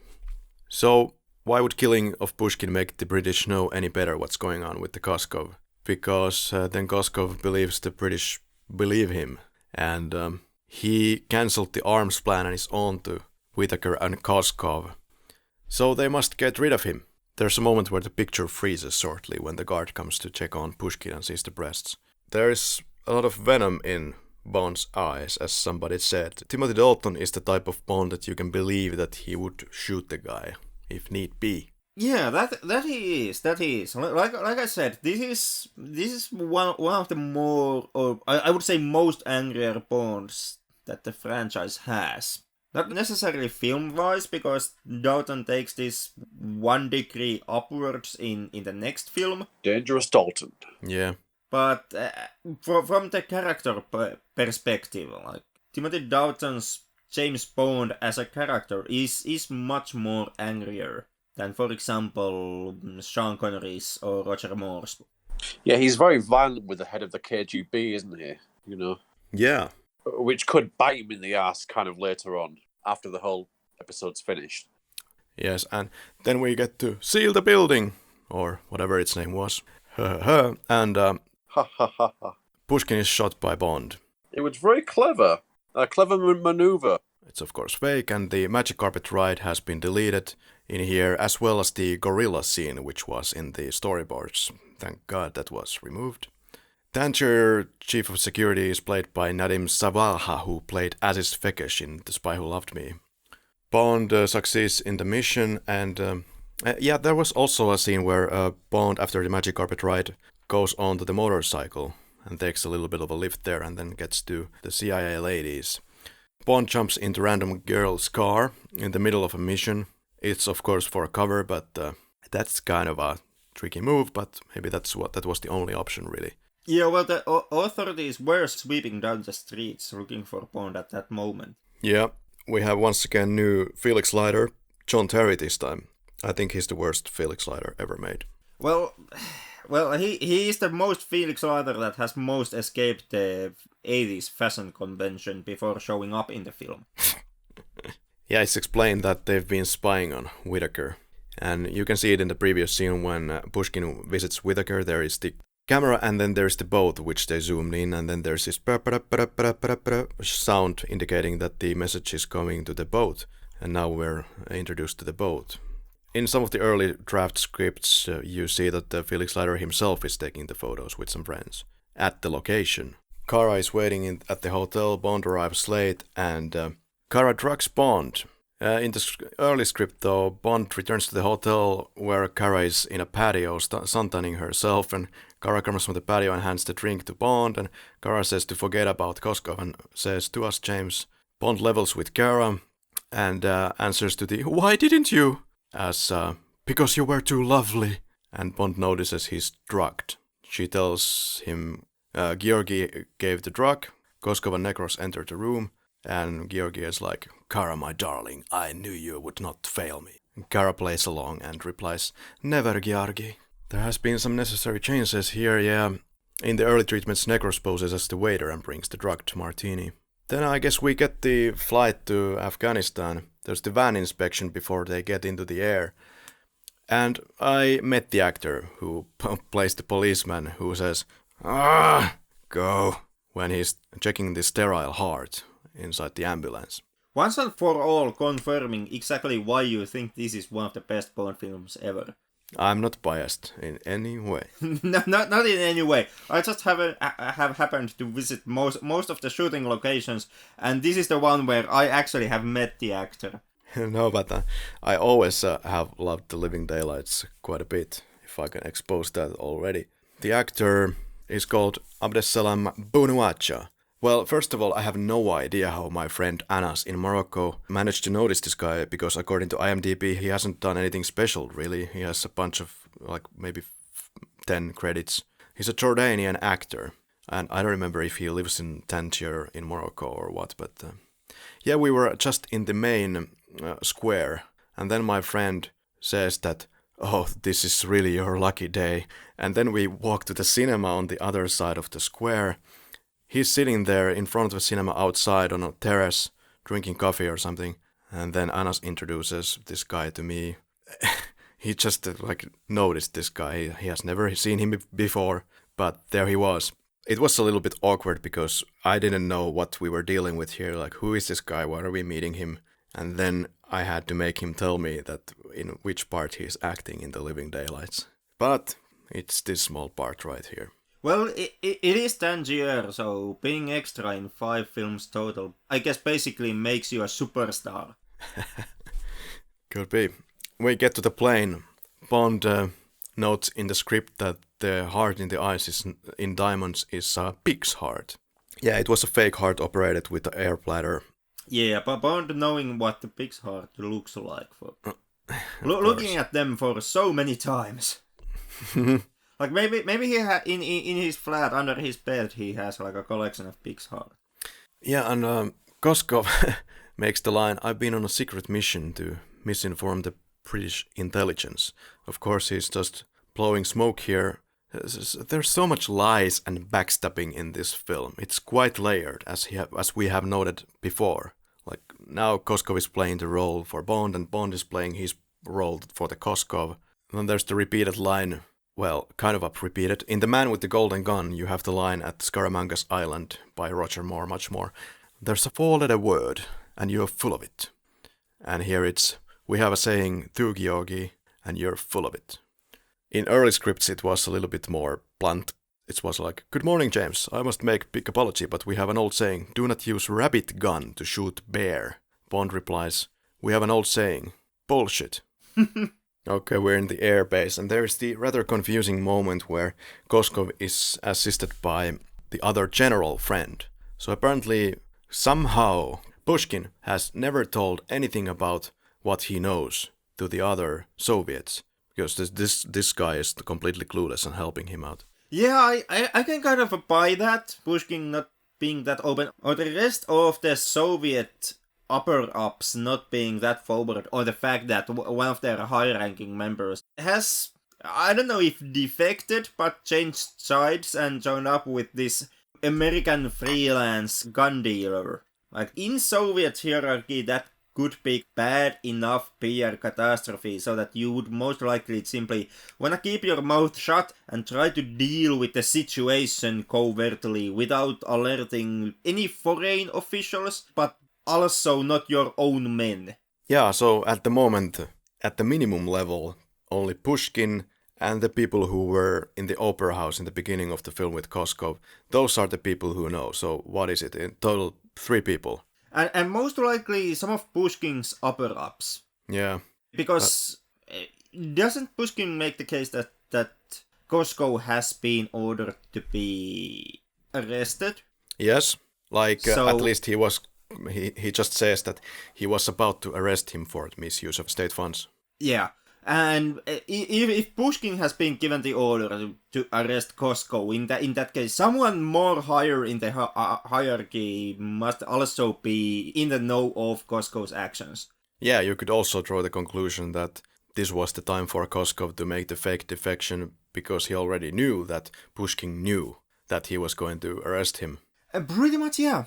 So why would killing of Pushkin make the British know any better what's going on with the Koskov? Because then Koskov believes the British believe him, and he cancelled the arms plan and is on to Whittaker and Koskov. So they must get rid of him. There's a moment where the picture freezes shortly when the guard comes to check on Pushkin and sees the breasts. There is a lot of venom in Bond's eyes, as somebody said. Timothy Dalton is the type of Bond that you can believe that he would shoot the guy, if need be. Yeah, that he is. Like I said, this is one of the more, or I would say most angrier Bonds that the franchise has. Not necessarily film-wise, because Dalton takes this 1 degree upwards in the next film. Dangerous Dalton. Yeah. But from the character perspective, like Timothy Dalton's James Bond as a character is much more angrier than, for example, Sean Connery's or Roger Moore's. Yeah, he's very violent with the head of the KGB, isn't he? You know? Yeah. Which could bite him in the ass kind of later on, after the whole episode's finished. Yes, and then we get to seal the building, or whatever its name was. And Pushkin is shot by Bond. It was very clever. A clever maneuver. It's of course fake, and the magic carpet ride has been deleted in here, as well as the gorilla scene, which was in the storyboards. Thank God that was removed. Tangier, Chief of Security, is played by Nadim Savalha, who played Aziz Fekesh in The Spy Who Loved Me. Bond succeeds in the mission, and there was also a scene where Bond, after the magic carpet ride, goes onto the motorcycle and takes a little bit of a lift there and then gets to the CIA ladies. Bond jumps into random girl's car in the middle of a mission. It's of course for cover, but that's kind of a tricky move, but maybe that was the only option really. Yeah, well, the authorities were sweeping down the streets looking for Bond at that moment. Yeah, we have once again new Felix Leiter, John Terry this time. I think he's the worst Felix Leiter ever made. Well, he is the most Felix Leiter that has most escaped the 80s fashion convention before showing up in the film. Yeah, it's explained that they've been spying on Whittaker. And you can see it in the previous scene when Pushkin visits Whittaker. There is the camera and then there's the boat which they zoomed in, and then there's this sound indicating that the message is coming to the boat. And now we're introduced to the boat. In some of the early draft scripts, you see that Felix Leiter himself is taking the photos with some friends at the location. Kara is waiting at the hotel, Bond arrives late, and Kara drugs Bond. In the early script, though, Bond returns to the hotel where Kara is in a patio suntanning herself, and Kara comes from the patio and hands the drink to Bond, and Kara says to forget about Koskov and says to us, James. Bond levels with Kara and answers to the "Why didn't you?" as "Because you were too lovely." And Bond notices he's drugged. She tells him Georgi gave the drug. Koskov and Necros enter the room, and Georgi is like, "Kara, my darling, I knew you would not fail me." And Kara plays along and replies, "Never, Georgi." There has been some necessary changes here, yeah. In the early treatments, Necros poses as the waiter and brings the drugged martini. Then I guess we get the flight to Afghanistan. There's the van inspection before they get into the air. And I met the actor who plays the policeman who says, go, when he's checking the sterile heart inside the ambulance. Once and for all, confirming exactly why you think this is one of the best Bond films ever. I'm not biased in any way. No, not in any way. I just have happened to visit most of the shooting locations, and this is the one where I actually have met the actor. No, but I always have loved The Living Daylights quite a bit, if I can expose that already. The actor is called Abdesalam Bounouacha. Well, first of all, I have no idea how my friend Anas in Morocco managed to notice this guy, because according to IMDb, he hasn't done anything special, really. He has a bunch of, maybe 10 credits. He's a Jordanian actor, and I don't remember if he lives in Tangier in Morocco or what, but yeah, we were just in the main square, and then my friend says that, "Oh, this is really your lucky day," and then we walk to the cinema on the other side of the square. He's sitting there in front of a cinema outside on a terrace, drinking coffee or something, and then Anas introduces this guy to me. He just noticed this guy. He has never seen him before, but there he was. It was a little bit awkward because I didn't know what we were dealing with here, who is this guy, why are we meeting him? And then I had to make him tell me that in which part he's acting in The Living Daylights. But it's this small part right here. Well, it is Tangier, so being extra in 5 films total, I guess basically makes you a superstar. Could be. We get to the plane. Bond notes in the script that the heart in the eyes in diamonds is a pig's heart. Yeah, it was a fake heart operated with the air bladder. Yeah, but Bond knowing what the pig's heart looks like, for looking at them for so many times. Maybe he in his flat under his bed he has a collection of pig's heart. Yeah, and Koskov makes the line, "I've been on a secret mission to misinform the British intelligence." Of course, he's just blowing smoke here. There's so much lies and backstabbing in this film. It's quite layered, as we have noted before. Now Koskov is playing the role for Bond, and Bond is playing his role for the Koskov. Then there's the repeated line, well, kind of repeated. In The Man with the Golden Gun, you have the line at Scaramanga's Island by Roger Moore, much more. "There's a 4-letter word, and you're full of it." And here we have a saying, "To Georgi, and you're full of it." In early scripts, it was a little bit more blunt. It was like, "Good morning, James. I must make big apology, but we have an old saying, do not use rabbit gun to shoot bear." Bond replies, "We have an old saying, bullshit." Okay, we're in the air base, and there is the rather confusing moment where Koskov is assisted by the other general friend. So apparently, somehow, Pushkin has never told anything about what he knows to the other Soviets, because this guy is completely clueless and helping him out. Yeah, I can kind of buy that, Pushkin not being that open. Or the rest of the Soviet upper-ups not being that forward, or the fact that one of their high-ranking members has, I don't know if defected, but changed sides and joined up with this American freelance gun dealer. Like, in Soviet hierarchy, that could be bad enough PR catastrophe so that you would most likely simply wanna keep your mouth shut and try to deal with the situation covertly without alerting any foreign officials, but also not your own men. Yeah, so at the moment, at the minimum level, only Pushkin and the people who were in the opera house in the beginning of the film with Koskov, those are the people who know. So what is it? In total, 3 people. And most likely some of Pushkin's upper-ups. Yeah. Because doesn't Pushkin make the case that Koskov has been ordered to be arrested? Yes. Like, So- at least he just says that he was about to arrest him for misuse of state funds. Yeah. And if Pushkin has been given the order to arrest Koskov, in that case, someone more higher in the hierarchy must also be in the know of Koskov's actions. Yeah, you could also draw the conclusion that this was the time for Koskov to make the fake defection because he already knew that Pushkin knew that he was going to arrest him. Pretty much, yeah.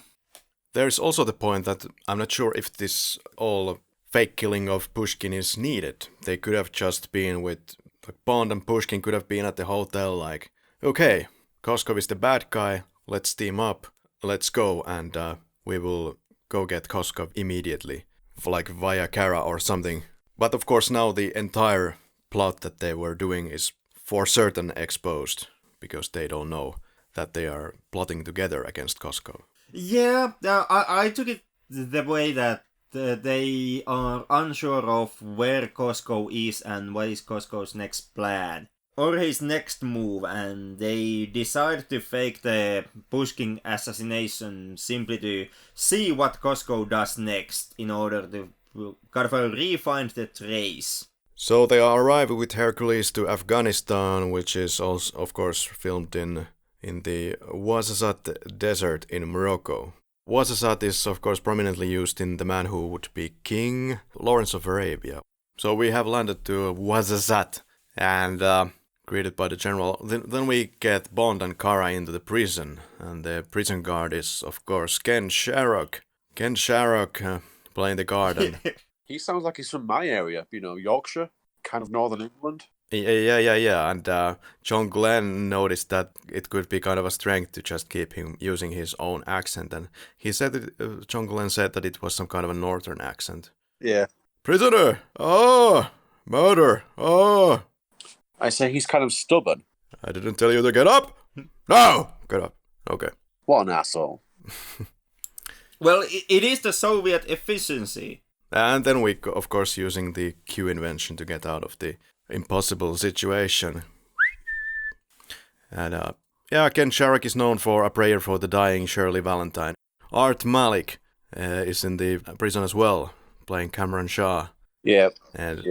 There's also the point that I'm not sure if this all fake killing of Pushkin is needed. They could have just been with Bond, and Pushkin could have been at the hotel like, okay, Koskov is the bad guy, let's team up, let's go, and we will go get Koskov immediately, like via Kara or something. But of course now the entire plot that they were doing is for certain exposed, because they don't know that they are plotting together against Koskov. Yeah, I took it the way that they are unsure of where Koskov is and what is Koskov's next plan or his next move, and they decide to fake the Pushkin assassination simply to see what Koskov does next in order to kind of re-find the trace. So they arrive with Hercules to Afghanistan, which is also, of course, filmed in the Ouarzazate desert in Morocco. Ouarzazate is, of course, prominently used in The Man Who Would Be King, Lawrence of Arabia. So we have landed to Ouarzazate and greeted by the general. Then we get Bond and Karri into the prison, and the prison guard is, of course, Ken Shamrock. Ken Shamrock playing the guard. And He sounds like he's from my area, Yorkshire, kind of northern England. Yeah. And John Glen noticed that it could be kind of a strength to just keep him using his own accent. And he said that, John Glen said that it was some kind of a northern accent. Yeah. Prisoner! Oh! Murder! Oh! I say he's kind of stubborn. I didn't tell you to get up! No! Get up. Okay. What an asshole. Well, it is the Soviet efficiency. And then we, of course, using the Q invention to get out of the impossible situation. And Ken Shamrock is known for A Prayer for the Dying Shirley Valentine. Art Malik is in the prison as well, playing Cameron Shah. Yeah. And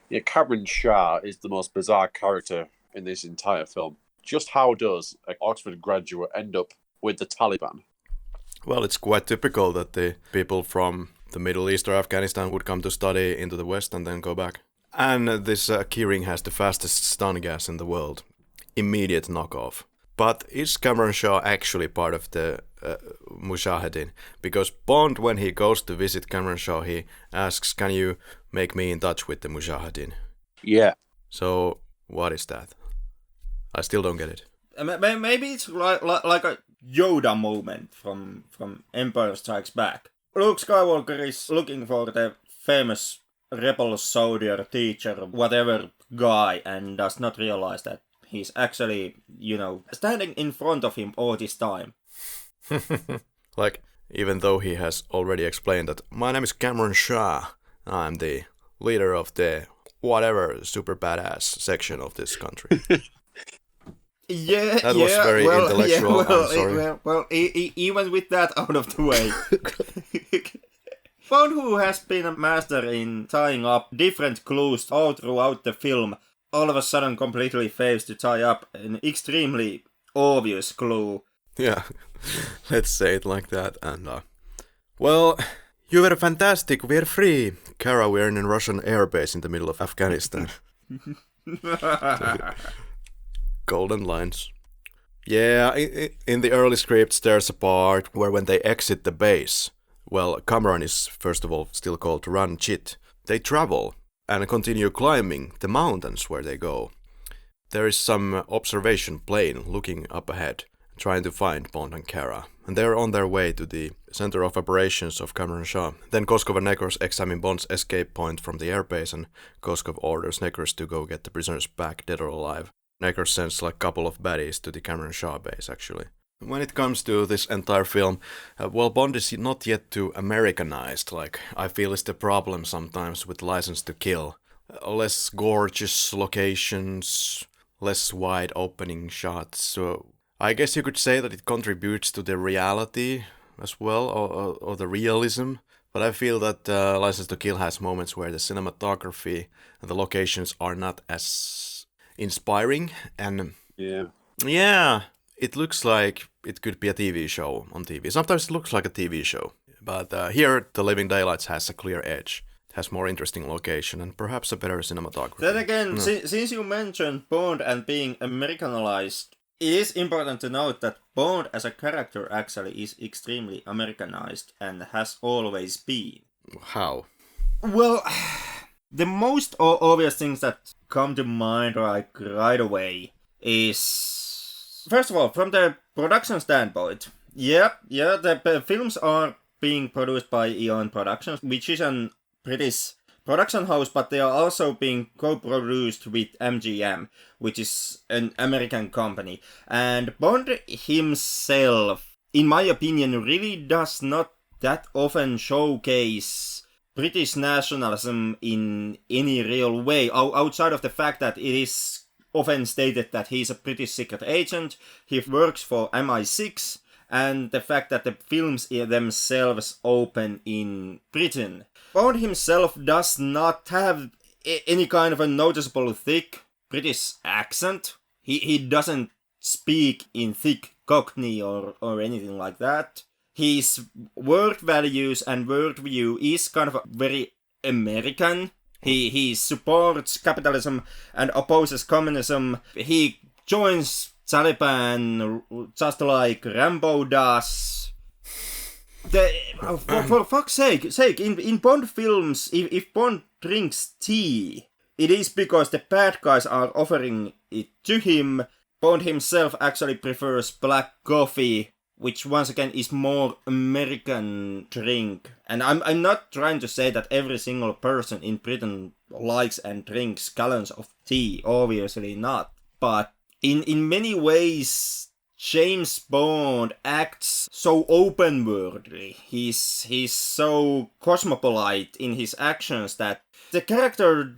Yeah, Cameron Shah is the most bizarre character in this entire film. Just how does an Oxford graduate end up with the Taliban? well, it's quite typical that the people from the Middle East or Afghanistan would come to study into the West and then go back. And this keyring has the fastest stun gas in the world. Immediate knockoff. But is Cameron Shah actually part of the Mujahideen? Because Bond, when he goes to visit Cameron Shah, he asks, can you make me in touch with the Mujahideen? Yeah. So, what is that? I still don't get it. Maybe it's like a Yoda moment from Empire Strikes Back. Luke Skywalker is looking for the famous rebel soldier, teacher, whatever guy, and does not realize that he's actually, standing in front of him all this time. Like, even though he has already explained that, my name is Cameron Shah, I'm the leader of the whatever super badass section of this country. Yeah, That was very intellectual, I'm sorry. Even with that out of the way. Bond, who has been a master in tying up different clues all throughout the film, all of a sudden completely fails to tie up an extremely obvious clue. Yeah, let's say it like that. And, well, You were fantastic, we're free. Kara, we're in a Russian airbase in the middle of Afghanistan. Golden lines. Yeah, in the early scripts there's a part where when they exit the base, well, Cameron is first of all still called Run Chit. They travel and continue climbing the mountains where they go. There is some observation plane looking up ahead, trying to find Bond and Kara, and they're on their way to the center of operations of Cameron Shaw. Then Koskov and Nekros examine Bond's escape point from the airbase, and Koskov orders Nekros to go get the prisoners back, dead or alive. Nekros sends like a couple of baddies to the Cameron Shaw base, actually. When it comes to this entire film, well, Bond is not yet too Americanized, like I feel is the problem sometimes with License to Kill. Less gorgeous locations, less wide opening shots, so I guess you could say that it contributes to the reality as well, or the realism, but I feel that License to Kill has moments where the cinematography and the locations are not as inspiring, and yeah, it looks like it could be a TV show on TV. Sometimes it looks like a TV show, but here The Living Daylights has a clear edge. It has more interesting location and perhaps a better cinematography. Then again, since you mentioned Bond and being Americanized, it is important to note that Bond as a character actually is extremely Americanized and has always been. How? Well, the most obvious things that come to mind like right away is, first of all, from the production standpoint. The films are being produced by Eon Productions, which is an British production house, but they are also being co-produced with MGM, which is an American company. And Bond himself, in my opinion, really does not that often showcase British nationalism in any real way, outside of the fact that it is often stated that he's a British secret agent, he works for MI6, and the fact that the films themselves open in Britain. Bond himself does not have any kind of a noticeable thick British accent. He doesn't speak in thick Cockney or anything like that. His word values and worldview is kind of very American. He supports capitalism and opposes communism. He joins Taliban just like Rambo does. For fuck's sake, in Bond films, if Bond drinks tea, it is because the bad guys are offering it to him. Bond himself actually prefers black coffee, which once again is more American drink. And I'm not trying to say that every single person in Britain likes and drinks gallons of tea, obviously not. But in many ways, James Bond acts so open-worldly. He's so cosmopolite in his actions that the character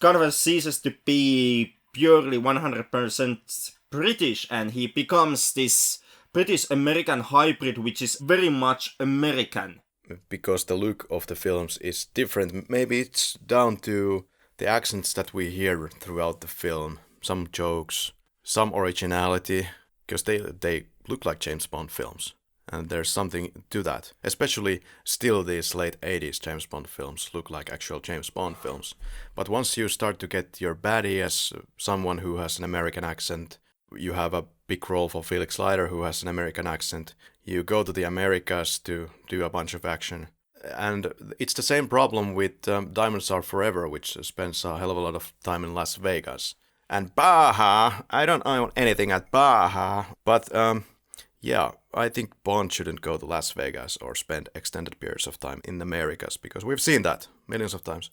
kind of ceases to be purely 100% British, and he becomes this British-American hybrid, which is very much American. Because the look of the films is different. Maybe it's down to the accents that we hear throughout the film. Some jokes, some originality, because they look like James Bond films. And there's something to that. Especially still these late 80s James Bond films look like actual James Bond films. But once you start to get your baddie as someone who has an American accent, you have a big role for Felix Leiter who has an American accent, you go to the Americas to do a bunch of action. And it's the same problem with Diamonds Are Forever, which spends a hell of a lot of time in Las Vegas. And Baja, I don't own anything at Baja, but yeah, I think Bond shouldn't go to Las Vegas or spend extended periods of time in the Americas, because we've seen that millions of times.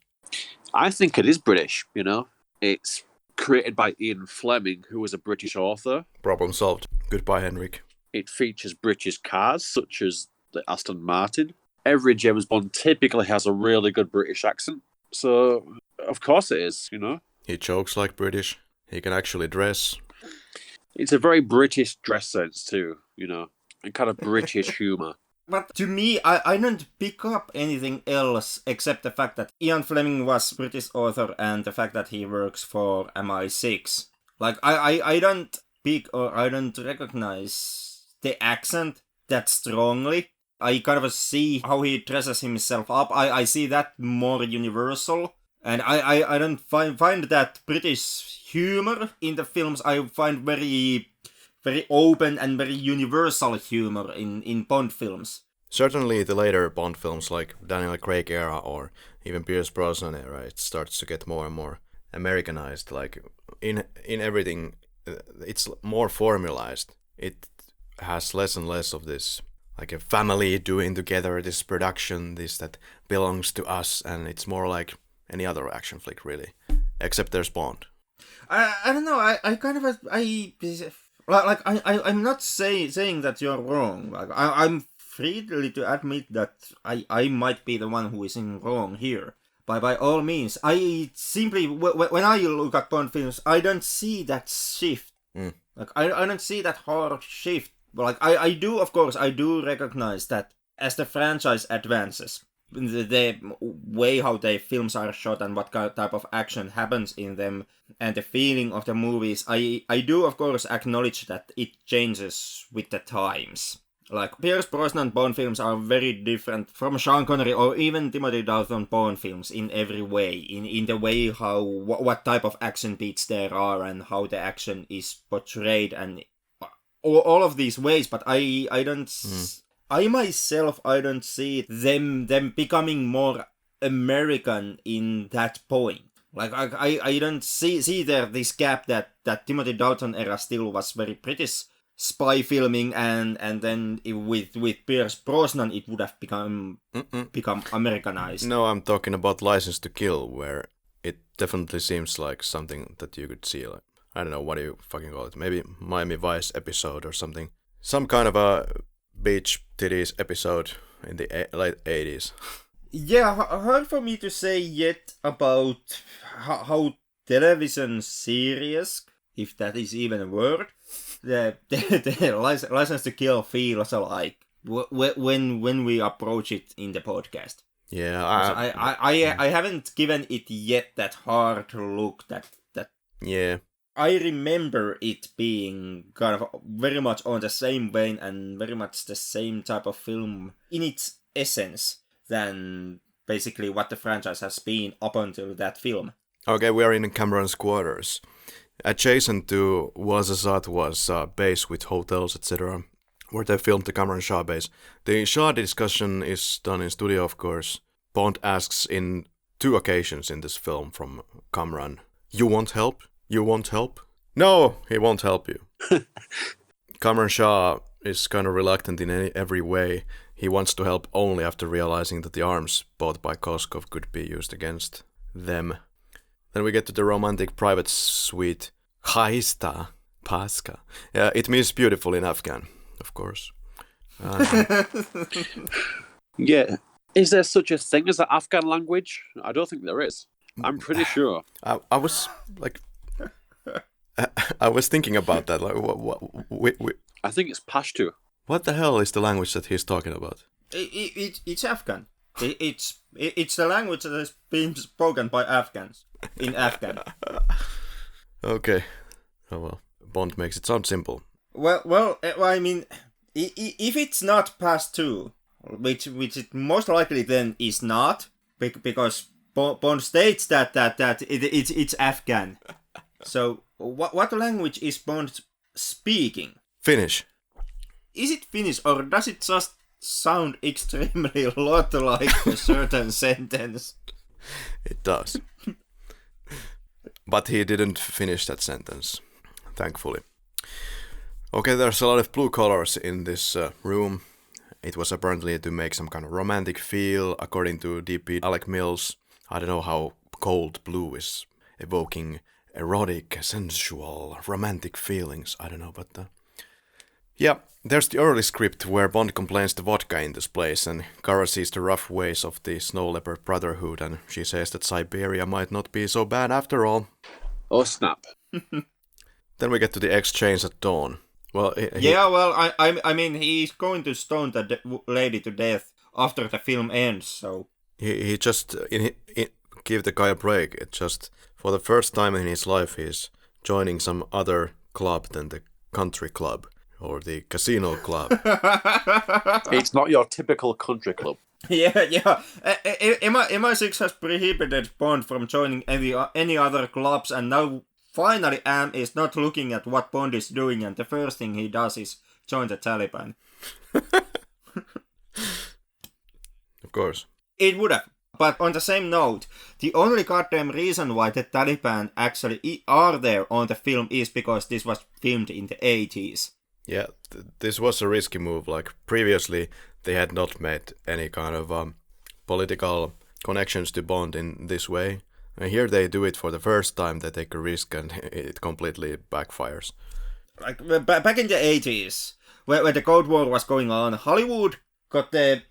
I think it is British, you know. It's created by Ian Fleming, who was a British author. Problem solved. Goodbye, Henrik. It features British cars, such as the Aston Martin. Every James Bond typically has a really good British accent. So, of course it is, you know. He jokes like British. He can actually dress. It's a very British dress sense too, you know, and kind of British humour. But to me, I don't pick up anything else except the fact that Ian Fleming was British author and the fact that he works for MI6. Like, I don't pick or I don't recognize the accent that strongly. I kind of see how he dresses himself up. I see that more universal. And I don't find that British humor in the films. I find very open and very universal humor in Bond films. Certainly the later Bond films like Daniel Craig era or even Pierce Brosnan era, it starts to get more and more Americanized. Like in everything, it's more formalized. It has less and less of this, like a family doing together this production, this that belongs to us, and it's more like any other action flick really, except there's Bond. I don't know. I'm not saying that you're wrong. Like I'm free to admit that I might be the one who is in wrong here. By all means, I simply when I look at Bond films, I don't see that shift. Like I don't see that hard shift. But like I do, of course, I do recognize that as the franchise advances, the way how the films are shot and what type of action happens in them and the feeling of the movies, I do of course acknowledge that it changes with the times. Like Pierce Brosnan Bond films are very different from Sean Connery or even Timothy Dalton Bond films in every way, in the way how what type of action beats there are and how the action is portrayed and all of these ways. But I don't. I myself, I don't see them becoming more American in that point. Like I don't see there this gap that Timothy Dalton era still was very British spy filming, and then with Pierce Brosnan it would have become Americanized. No, I'm talking about License to Kill, where it definitely seems like something that you could see. Like, I don't know, what do you fucking call it? Maybe Miami Vice episode or something. Some kind of a beach titties episode in the late 80s. Yeah, hard for me to say yet about how television series, if that is even a word, the License to Kill feels like when we approach it in the podcast. Yeah, I haven't given it yet that hard look that. Yeah. I remember it being kind of very much on the same vein and very much the same type of film in its essence than basically what the franchise has been up until that film. Okay, we are in Cameron's quarters. Adjacent to Ouazzazat was a base with hotels, etc., where they filmed the Cameron Shah base. The Shah discussion is done in studio, of course. Bond asks in 2 occasions in this film from Cameron, "You want help? You won't help?" "No, he won't help you." Cameron Shah is kind of reluctant in every way. He wants to help only after realizing that the arms bought by Koskov could be used against them. Then we get to the romantic private suite. Khaista Paska. Yeah, it means beautiful in Afghan, of course. Yeah. Is there such a thing as an Afghan language? I don't think there is. I'm pretty sure. I was like... I was thinking about that. Like, I think it's Pashto. What the hell is the language that he's talking about? It's Afghan. It's the language that is being spoken by Afghans in Afghan. Okay. Oh well. Bond makes it sound simple. Well, I mean, if it's not Pashto, which it most likely then is not, because Bond states that it's Afghan. So what language is Bond speaking? Finnish. Is it Finnish, or does it just sound extremely a lot like a certain sentence? It does. But he didn't finish that sentence, thankfully. Okay, there's a lot of blue colors in this room. It was apparently to make some kind of romantic feel, according to DP Alec Mills. I don't know how cold blue is evoking erotic, sensual, romantic feelings. I don't know, but... Yeah, there's the early script where Bond complains to vodka in this place, and Kara sees the rough ways of the Snow Leopard Brotherhood, and she says that Siberia might not be so bad after all. Oh, snap. Then we get to the exchange at dawn. Well, I mean, he's going to stone the lady to death after the film ends, so... He just... give the guy a break. It just... For the first time in his life, he's joining some other club than the country club. or the casino club. It's not your typical country club. Yeah. MI6 has prohibited Bond from joining any other clubs, and now finally Am is not looking at what Bond is doing, and the first thing he does is join the Taliban. Of course. It would have. But on the same note, the only goddamn reason why the Taliban actually are there on the film is because this was filmed in the 80s. Yeah, this was a risky move. Like, previously, they had not made any kind of political connections to Bond in this way. And here they do it for the first time. They take a risk and it completely backfires. Like, back in the 80s, where the Cold War was going on, Hollywood got the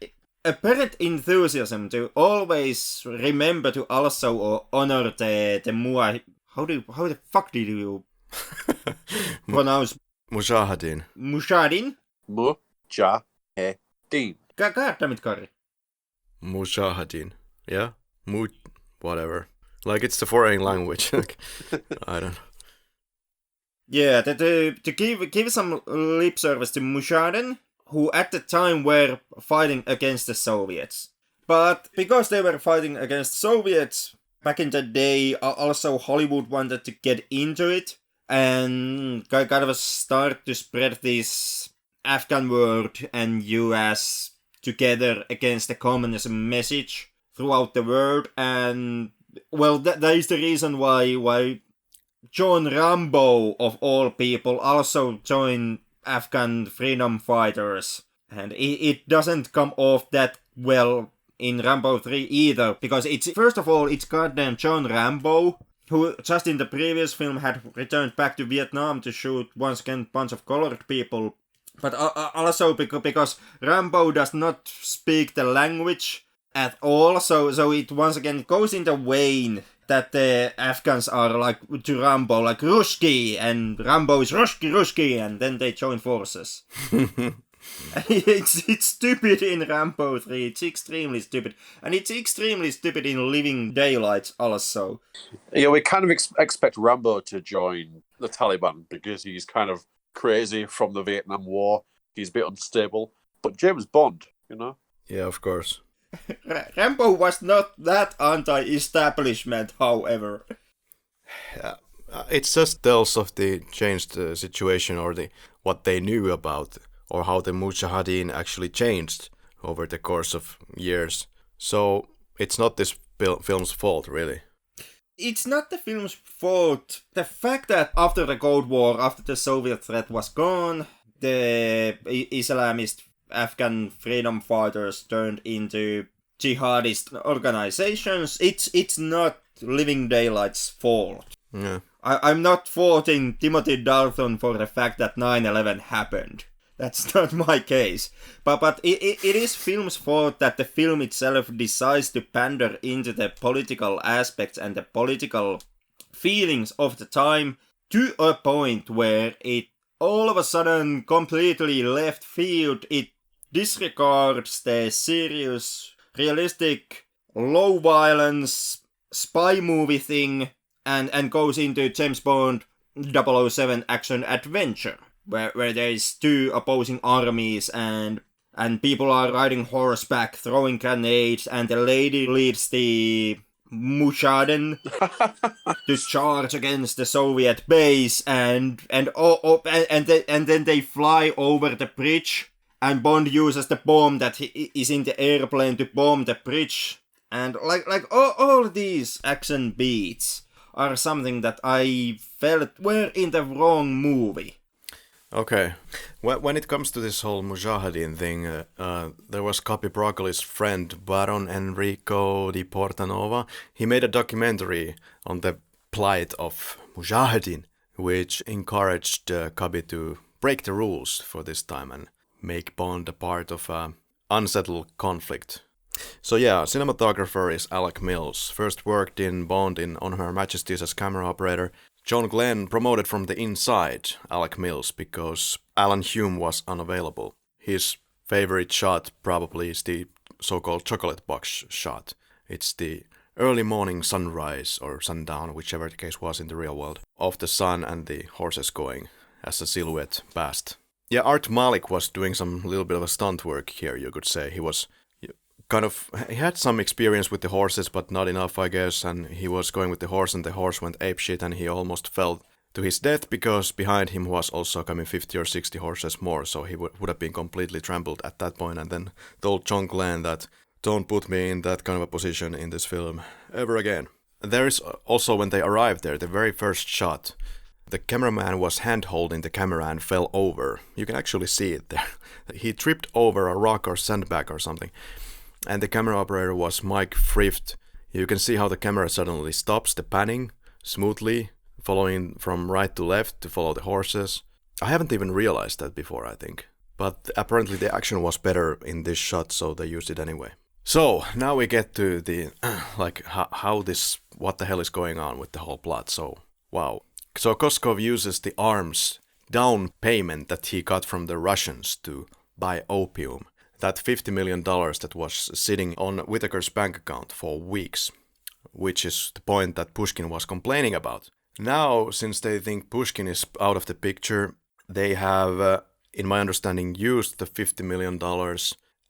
apparent enthusiasm to always remember to also honor the how the fuck did you pronounce Mujahideen. Mujahideen? Mujahideen. God damn it, Karri. Mujahideen. Yeah? Whatever. Like, it's the foreign language. I don't know. Yeah, to give some lip service to Mujahideen, who at the time were fighting against the Soviets. But because they were fighting against Soviets, back in the day, also Hollywood wanted to get into it and kind of start to spread this Afghan world and US together against the communism message throughout the world. And, well, that is the reason why John Rambo, of all people, also joined Afghan freedom fighters, and it doesn't come off that well in Rambo 3 either, because it's, first of all, it's goddamn John Rambo, who just in the previous film had returned back to Vietnam to shoot once again a bunch of colored people, but also because Rambo does not speak the language at all, so it once again goes in the vein that the Afghans are like to Rambo, like Ruski, and Rambo is Ruski, and then they join forces. It's stupid in Rambo 3, it's extremely stupid. And it's extremely stupid in Living Daylights also. Yeah, we kind of expect Rambo to join the Taliban because he's kind of crazy from the Vietnam War. He's a bit unstable. But James Bond, you know? Yeah, of course. Rambo was not that anti-establishment, however. Yeah, it just tells of the changed situation, or what they knew about, or how the Mujahideen actually changed over the course of years. So it's not this film's fault, really. It's not the film's fault. The fact that after the Cold War, after the Soviet threat was gone, the Islamist Afghan freedom fighters turned into jihadist organizations. It's not Living Daylight's fault. Yeah. I'm not faulting Timothy Dalton for the fact that 9/11 happened. That's not my case. But it is film's fault that the film itself decides to pander into the political aspects and the political feelings of the time to a point where it all of a sudden completely left field. It disregards the serious, realistic, low violence spy movie thing and goes into James Bond 007 action adventure, where there is two opposing armies and people are riding horseback, throwing grenades, and the lady leads the Mujahideen to charge against the Soviet base, and then they fly over the bridge, and Bond uses the bomb that is in the airplane to bomb the bridge, and like all these action beats are something that I felt were in the wrong movie. Okay. When it comes to this whole Mujahideen thing, there was Copy Broccoli's friend Baron Enrico di Portanova. He made a documentary on the plight of Mujahideen, which encouraged Copy to break the rules for this time and make Bond a part of an unsettled conflict. So yeah, cinematographer is Alec Mills. First worked in Bond On Her Majesty's as camera operator. John Glen promoted from the inside Alec Mills because Alan Hume was unavailable. His favorite shot probably is the so-called chocolate box shot. It's the early morning sunrise or sundown, whichever the case was in the real world, of the sun and the horses going as a silhouette past Yeah, Art Malik was doing some little bit of a stunt work here, you could say. He was he had some experience with the horses, but not enough, I guess, and he was going with the horse, and the horse went apeshit, and he almost fell to his death, because behind him was also coming 50 or 60 horses more, so he would have been completely trampled at that point, and then told John Glen that, don't put me in that kind of a position in this film ever again. There is also, when they arrived there, the very first shot, the cameraman was hand-holding the camera and fell over. You can actually see it there. He tripped over a rock or sandbag or something. And the camera operator was Mike Frift. You can see how the camera suddenly stops the panning smoothly, following from right to left to follow the horses. I haven't even realized that before, I think. But apparently the action was better in this shot, so they used it anyway. So, now we get to the, what the hell is going on with the whole plot, so, wow. So Koskov uses the arms down payment that he got from the Russians to buy opium. That $50 million that was sitting on Whitaker's bank account for weeks, which is the point that Pushkin was complaining about. Now, since they think Pushkin is out of the picture, they have, in my understanding, used the $50 million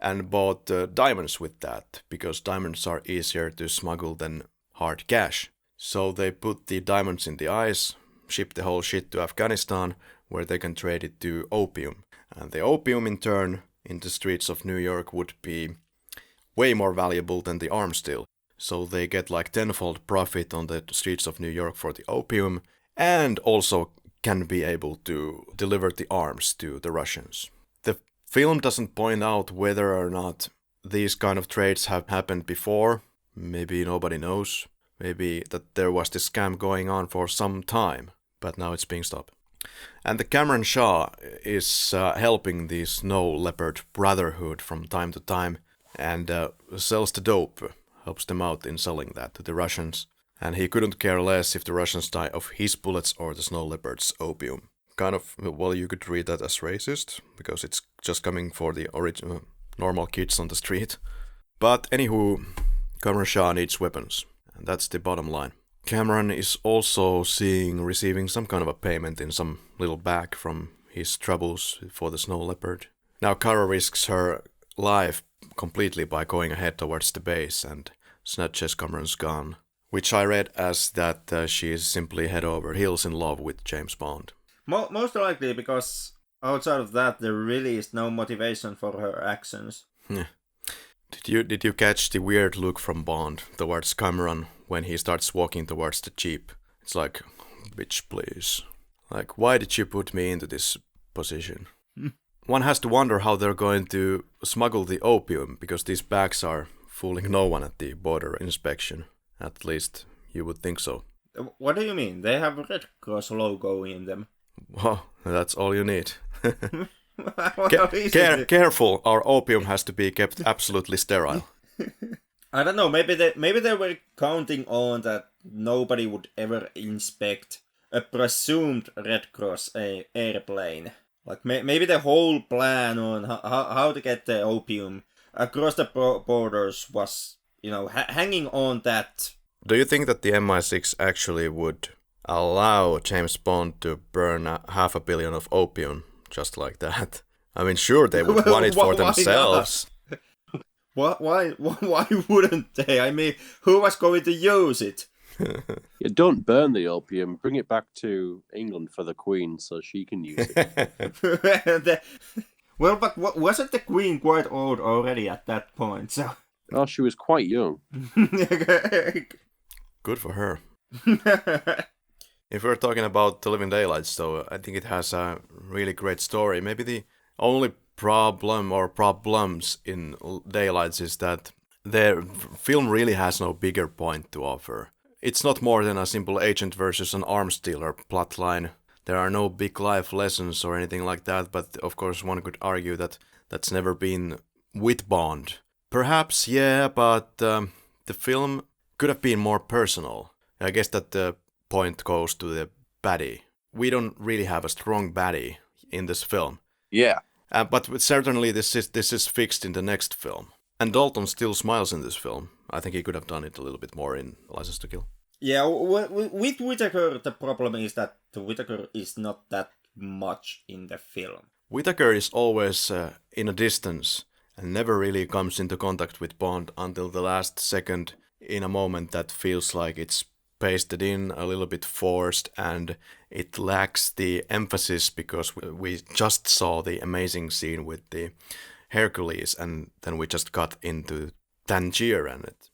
and bought diamonds with that, because diamonds are easier to smuggle than hard cash. So they put the diamonds in the ice, ship the whole shit to Afghanistan, where they can trade it to opium. And the opium, in turn, in the streets of New York would be way more valuable than the arms deal. So they get like tenfold profit on the streets of New York for the opium, and also can be able to deliver the arms to the Russians. The film doesn't point out whether or not these kind of trades have happened before. Maybe nobody knows. Maybe that there was this scam going on for some time, but now it's being stopped. And the Cameron Shaw is helping the Snow Leopard Brotherhood from time to time, and sells the dope, helps them out in selling that to the Russians. And he couldn't care less if the Russians die of his bullets or the Snow Leopard's opium. Kind of, well, you could read that as racist, because it's just coming for the original normal kids on the street. But anywho, Cameron Shaw needs weapons, and that's the bottom line. Cameron is also receiving some kind of a payment in some little bag from his troubles for the Snow Leopard. Now Karri risks her life completely by going ahead towards the base and snatches Cameron's gun, which I read as that she is simply head over heels in love with James Bond. Most likely because outside of that there really is no motivation for her actions. Yeah. Did you catch the weird look from Bond towards Cameron when he starts walking towards the jeep? It's like, bitch, please. Like, why did you put me into this position? One has to wonder how they're going to smuggle the opium, because these bags are fooling no one at the border inspection. At least you would think so. What do you mean? They have a Red Cross logo in them. Well, that's all you need. Careful, our opium has to be kept absolutely sterile. I don't know, maybe they were counting on that nobody would ever inspect a presumed Red Cross airplane. Like maybe the whole plan on how to get the opium across the borders was, hanging on that. Do you think that the MI6 actually would allow James Bond to burn $500 million of opium just like that? I mean, sure, they would want it for themselves. Why wouldn't they? I mean, who was going to use it? Yeah, don't burn the opium. Bring it back to England for the Queen so she can use it. Well, but wasn't the Queen quite old already at that point? So. Oh, she was quite young. Good for her. If we're talking about The Living Daylights, though, I think it has a really great story. Maybe the only problem or problems in Daylights is that the film really has no bigger point to offer. It's not more than a simple agent versus an arms dealer plotline. There are no big life lessons or anything like that, but of course one could argue that that's never been with Bond. Perhaps, yeah, but the film could have been more personal. I guess that the point goes to the baddie. We don't really have a strong baddie in this film. Yeah. But certainly this is fixed in the next film. And Dalton still smiles in this film. I think he could have done it a little bit more in License to Kill. Yeah, with Whitaker, the problem is that Whitaker is not that much in the film. Whittaker is always in a distance and never really comes into contact with Bond until the last second in a moment that feels like it's pasted in, a little bit forced, and it lacks the emphasis because we just saw the amazing scene with the Hercules and then we just got into Tangier and it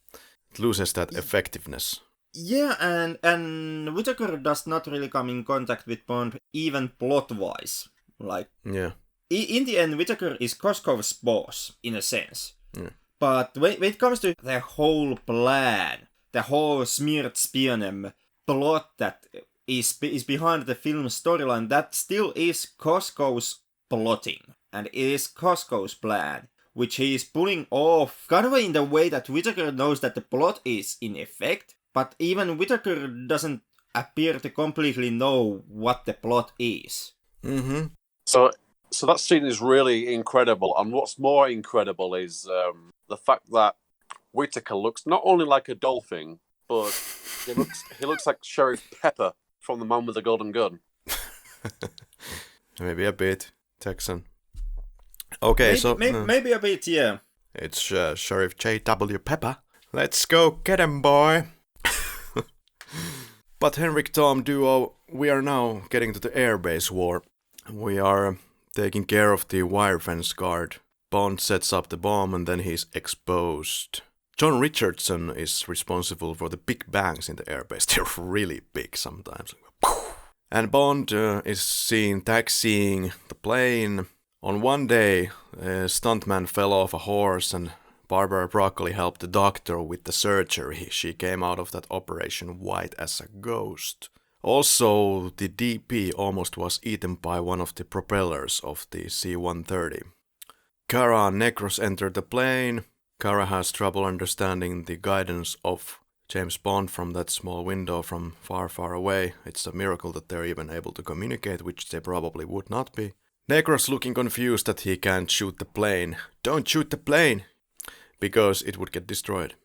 loses that effectiveness. Yeah, and Whittaker does not really come in contact with Bond even plot-wise. Like, yeah. In the end, Whittaker is Coscove's boss, in a sense. Yeah. But when it comes to the whole plan, the whole smeared spionem plot that is behind the film's storyline, that still is Coscove's plotting. And it is Coscove's plan, which he is pulling off kind of in the way that Whittaker knows that the plot is in effect, but even Whittaker doesn't appear to completely know what the plot is. Mm-hmm. So that scene is really incredible, and what's more incredible is the fact that Whittaker looks not only like a dolphin, but he looks like Sheriff Pepper from The Man with the Golden Gun. Maybe a bit, Texan. Okay, maybe a bit, yeah. It's Sheriff J.W. Pepper. Let's go get him, boy. But Henrik Tom duo, we are now getting to the airbase war. We are taking care of the wire fence guard. Bond sets up the bomb and then he's exposed. John Richardson is responsible for the big bangs in the airbase. They're really big sometimes. And Bond is seen taxiing the plane. On one day, a stuntman fell off a horse and Barbara Broccoli helped the doctor with the surgery. She came out of that operation white as a ghost. Also, the DP almost was eaten by one of the propellers of the C-130. Kara and Necros enter the plane. Kara has trouble understanding the guidance of James Bond from that small window from far, far away. It's a miracle that they're even able to communicate, which they probably would not be. Necros looking confused that he can't shoot the plane. Don't shoot the plane! Because it would get destroyed.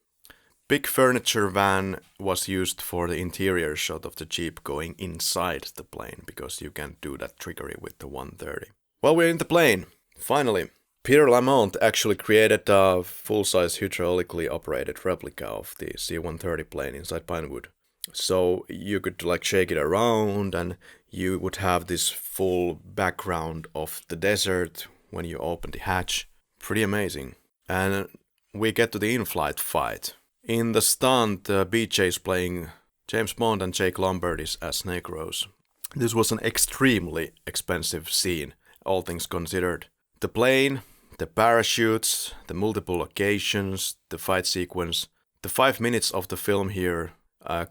Big furniture van was used for the interior shot of the Jeep going inside the plane, because you can't do that trickery with the 130. Well, we're in the plane. Finally. Peter Lamont actually created a full-size hydraulically operated replica of the C-130 plane inside Pinewood. So you could shake it around and you would have this full background of the desert when you open the hatch. Pretty amazing. And we get to the in-flight fight. In the stunt, BJ is playing James Bond and Jake Lombardis as Necros. This was an extremely expensive scene, all things considered. The plane, the parachutes, the multiple locations, the fight sequence. The 5 minutes of the film here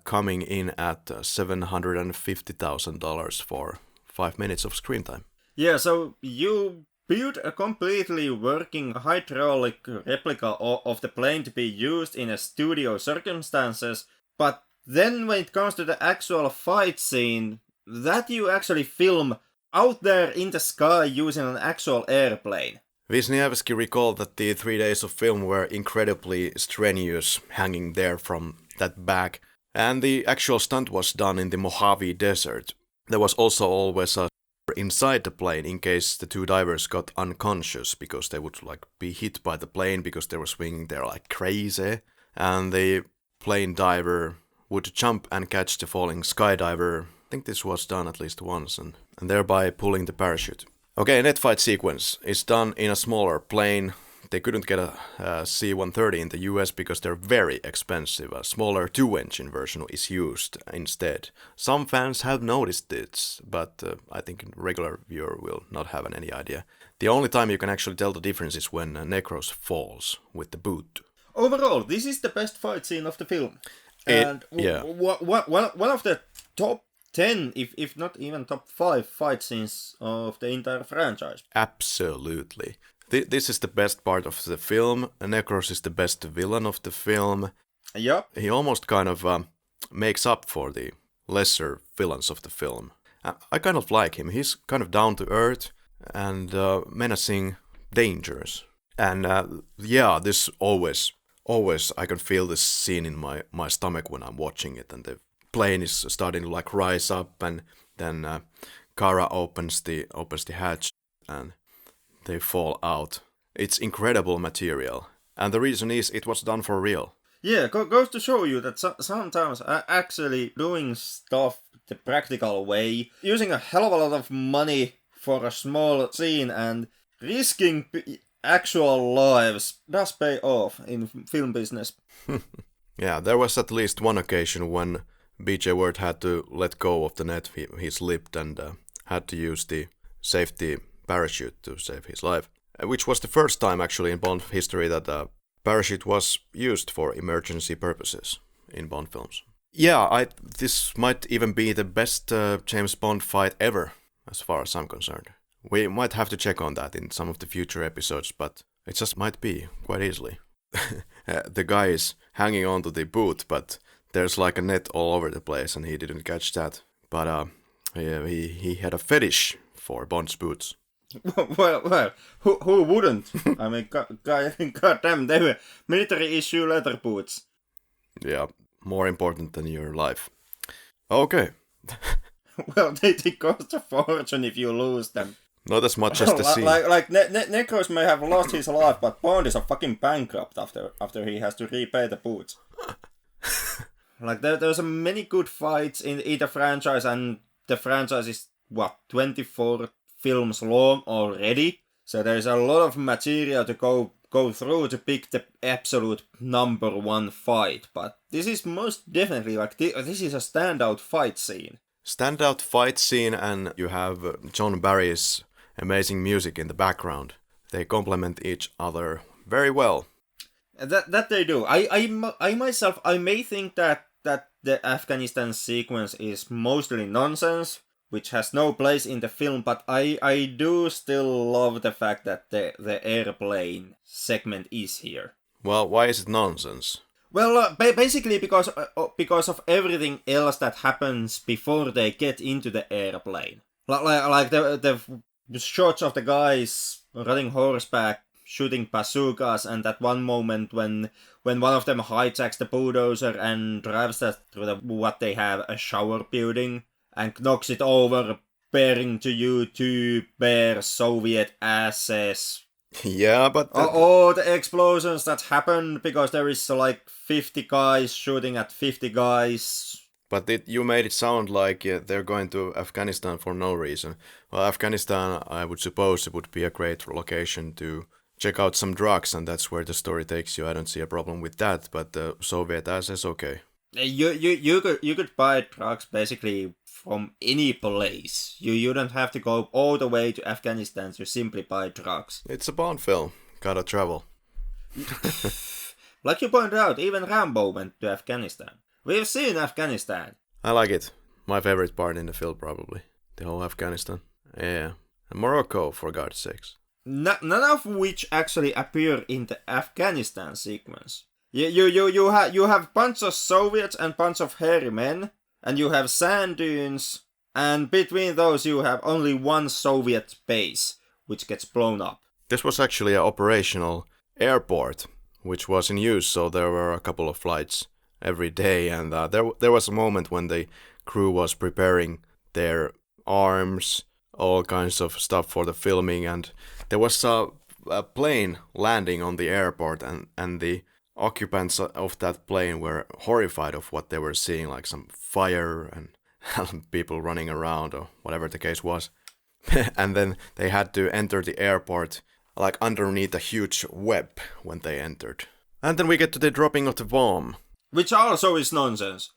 coming in at $750,000 for 5 minutes of screen time. Yeah, so you built a completely working hydraulic replica of the plane to be used in a studio circumstances, but then when it comes to the actual fight scene, that you actually film out there in the sky using an actual airplane. Wisniewski recalled that the 3 days of film were incredibly strenuous, hanging there from that back, and the actual stunt was done in the Mojave Desert. There was also always a inside the plane in case the two divers got unconscious, because they would be hit by the plane because they were swinging there like crazy, and the plane diver would jump and catch the falling skydiver. I think this was done at least once, and thereby pulling the parachute. Okay, net fight sequence is done in a smaller plane. They couldn't get a C-130 in the US because they're very expensive. A smaller 2-engine version is used instead. Some fans have noticed this, but I think a regular viewer will not have any idea. The only time you can actually tell the difference is when Necros falls with the boot. Overall, this is the best fight scene of the film. And one of the top 10, if not even top 5 fight scenes of the entire franchise. Absolutely. This is the best part of the film. Necros is the best villain of the film. Yeah. He almost kind of makes up for the lesser villains of the film. I kind of like him. He's kind of down to earth and menacing, dangerous. And this always I can feel this scene in my stomach when I'm watching it, and the plane is starting to rise up, and then Kara opens the hatch. and they fall out. It's incredible material, and the reason is it was done for real. Yeah, goes to show you that sometimes actually doing stuff the practical way, using a hell of a lot of money for a small scene and risking actual lives does pay off in film business. Yeah, there was at least one occasion when B.J. Ward had to let go of the net. He slipped and had to use the safety parachute to save his life, which was the first time actually in Bond history that a parachute was used for emergency purposes in Bond films. Yeah, this might even be the best James Bond fight ever, as far as I'm concerned. We might have to check on that in some of the future episodes, but it just might be, quite easily. The guy is hanging onto the boot, but there's like a net all over the place, and he didn't catch that. But he had a fetish for Bond's boots. Well, who wouldn't? I mean, goddamn, they were military-issue leather boots. Yeah, more important than your life. Okay. Well, they cost a fortune if you lose them. Not as much as the scene. Like Necros may have lost his life, but Bond is a fucking bankrupt after he has to repay the boots. Like there's many good fights in the franchise, and the franchise is 24 films long already. So there's a lot of material to go through to pick the absolute number one fight. But this is most definitely this is a standout fight scene. Standout fight scene, and you have John Barry's amazing music in the background. They complement each other very well. That they do. I myself, I may think that the Afghanistan sequence is mostly nonsense, which has no place in the film, but I do still love the fact that the airplane segment is here. Well, why is it nonsense? Well, basically because of everything else that happens before they get into the airplane. Like the shots of the guys riding horseback, shooting bazookas, and that one moment when one of them hijacks the bulldozer and drives that through what they have, a shower building, and knocks it over, bearing to you two bare Soviet asses. Yeah, but... All the explosions that happen because there is like 50 guys shooting at 50 guys. But you made it sound like they're going to Afghanistan for no reason. Well, Afghanistan, I would suppose, it would be a great location to check out some drugs, and that's where the story takes you. I don't see a problem with that, but the Soviet assets, okay. You could buy drugs basically from any place. You don't have to go all the way to Afghanistan to simply buy drugs. It's a Bond film. Gotta travel. Like you pointed out, even Rambo went to Afghanistan. We've seen Afghanistan. I like it. My favorite part in the film, probably. The whole Afghanistan. Yeah. And Morocco, for God's sakes. None of which actually appear in the Afghanistan sequence. You have bunch of Soviets and bunch of hairy men, and you have sand dunes, and between those you have only one Soviet base, which gets blown up. This was actually an operational airport, which was in use, so there were a couple of flights every day, and there was a moment when the crew was preparing their arms, all kinds of stuff for the filming, and there was a plane landing on the airport, and the occupants of that plane were horrified of what they were seeing, like some fire and people running around or whatever the case was. And then they had to enter the airport like underneath a huge web when they entered. And then we get to the dropping of the bomb. Which also is nonsense.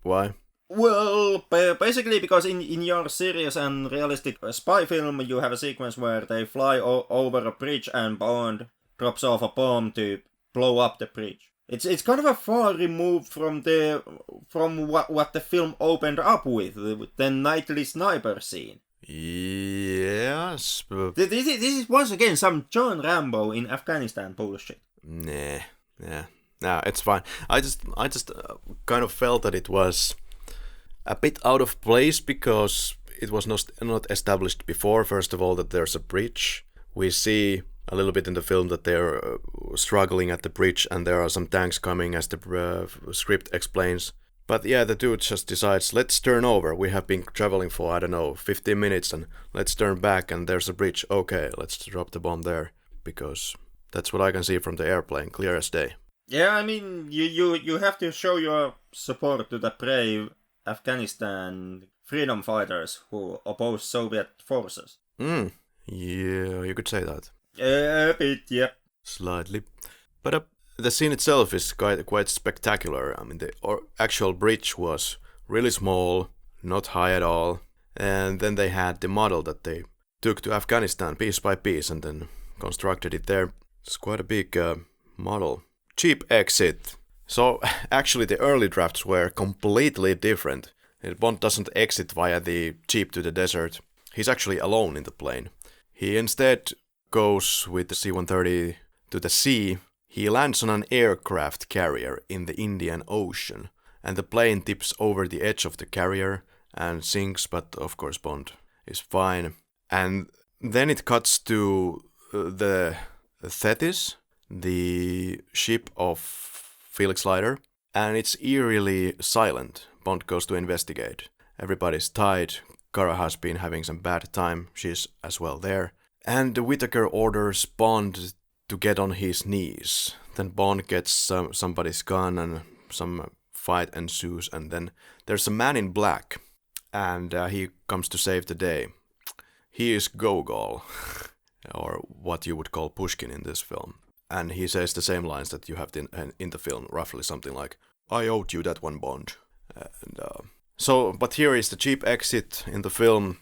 Why? Well, basically because in your serious and realistic spy film you have a sequence where they fly over a bridge and Bond drops off a bomb to blow up the bridge. It's kind of a far removed from what the film opened up with, the nightly sniper scene. Yes. This is once again some John Rambo in Afghanistan bullshit. Nah, it's fine. I just kind of felt that it was a bit out of place because it was not established before. First of all, that there's a bridge. We see a little bit in the film that they're struggling at the bridge, and there are some tanks coming, as the script explains. But yeah, the dude just decides, let's turn over. We have been traveling for, 15 minutes, and let's turn back, and there's a bridge. Okay, let's drop the bomb there, because that's what I can see from the airplane, clear as day. Yeah, I mean, you have to show your support to the brave Afghanistan freedom fighters who oppose Soviet forces. Yeah, you could say that. A bit, yeah. Slightly. But the scene itself is quite spectacular. I mean, the actual bridge was really small, not high at all. And then they had the model that they took to Afghanistan piece by piece and then constructed it there. It's quite a big model. Cheap exit. So actually the early drafts were completely different. Bond doesn't exit via the jeep to the desert. He's actually alone in the plane. He instead goes with the C-130 to the sea. He lands on an aircraft carrier in the Indian Ocean, and the plane tips over the edge of the carrier and sinks, but of course Bond is fine. And then it cuts to the Thetis, the ship of Felix Leiter, and it's eerily silent. Bond goes to investigate. Everybody's tied. Kara has been having some bad time. She's as well there. And Whittaker orders Bond to get on his knees. Then Bond gets somebody's gun and some fight ensues. And then there's a man in black. And he comes to save the day. He is Gogol, or what you would call Pushkin in this film. And he says the same lines that you have in the film, roughly something like, I owed you that one, Bond. But here is the cheap exit in the film.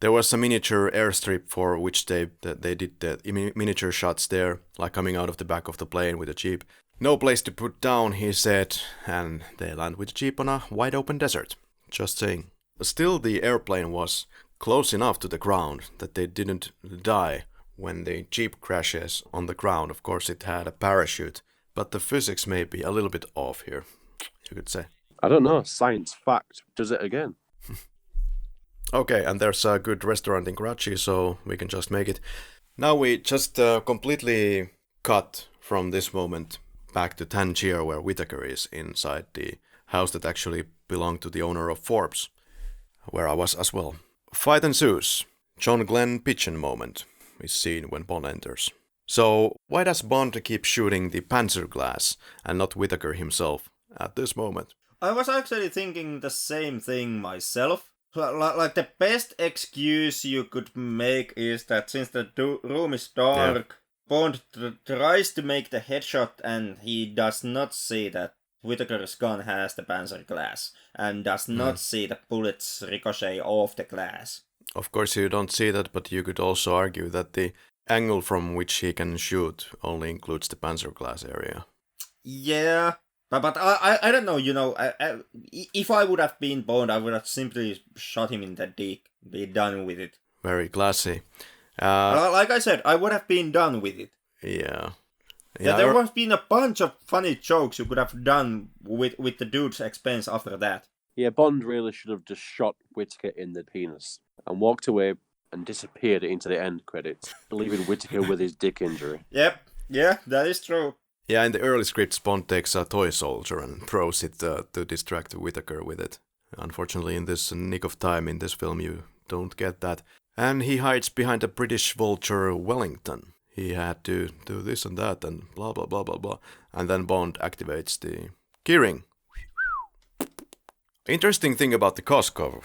There was a miniature airstrip for which they did the miniature shots there, like coming out of the back of the plane with a jeep. No place to put down, he said, and they land with the jeep on a wide open desert. Just saying. Still, the airplane was close enough to the ground that they didn't die when the jeep crashes on the ground. Of course, it had a parachute, but the physics may be a little bit off here, you could say. I don't know. Science fact does it again. Okay, and there's a good restaurant in Karachi, so we can just make it. Now we just completely cut from this moment back to Tangier, where Whittaker is inside the house that actually belonged to the owner of Forbes, where I was as well. Fight ensues. John Glen pigeon moment is seen when Bond enters. So why does Bond keep shooting the Panzerglas and not Whittaker himself at this moment? I was actually thinking the same thing myself. Like the best excuse you could make is that since the room is dark, Bond tries to make the headshot and he does not see that Whittaker's gun has the panzer glass and does not see the bullets ricochet off the glass. Of course you don't see that, but you could also argue that the angle from which he can shoot only includes the panzer glass area. Yeah. But I don't know, if I would have been Bond, I would have simply shot him in the dick, be done with it. Very classy. Like I said, I would have been done with it. Yeah. There would have been a bunch of funny jokes you could have done with the dude's expense after that. Yeah, Bond really should have just shot Whittaker in the penis and walked away and disappeared into the end credits, leaving Whittaker with his dick injury. Yep, yeah, that is true. Yeah, in the early scripts, Bond takes a toy soldier and throws it to distract Whittaker with it. Unfortunately, in this nick of time in this film, you don't get that. And he hides behind a British vulture Wellington. He had to do this and that and blah, blah, blah, blah, blah. And then Bond activates the keyring. Interesting thing about the Koskov.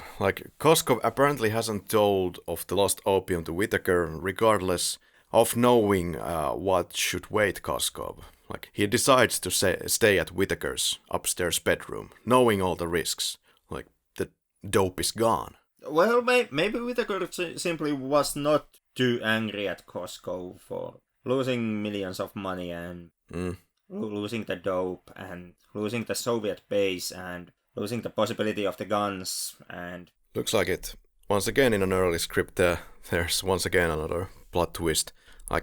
Koskov apparently hasn't told of the lost opium to Whittaker, regardless of knowing what should wait Koskov. He decides to stay at Whittaker's upstairs bedroom, knowing all the risks. The dope is gone. Well, maybe Whittaker simply was not too angry at Koskov for losing millions of money and losing the dope and losing the Soviet base and losing the possibility of the guns and... Looks like it. Once again in an early script, there's once again another plot twist.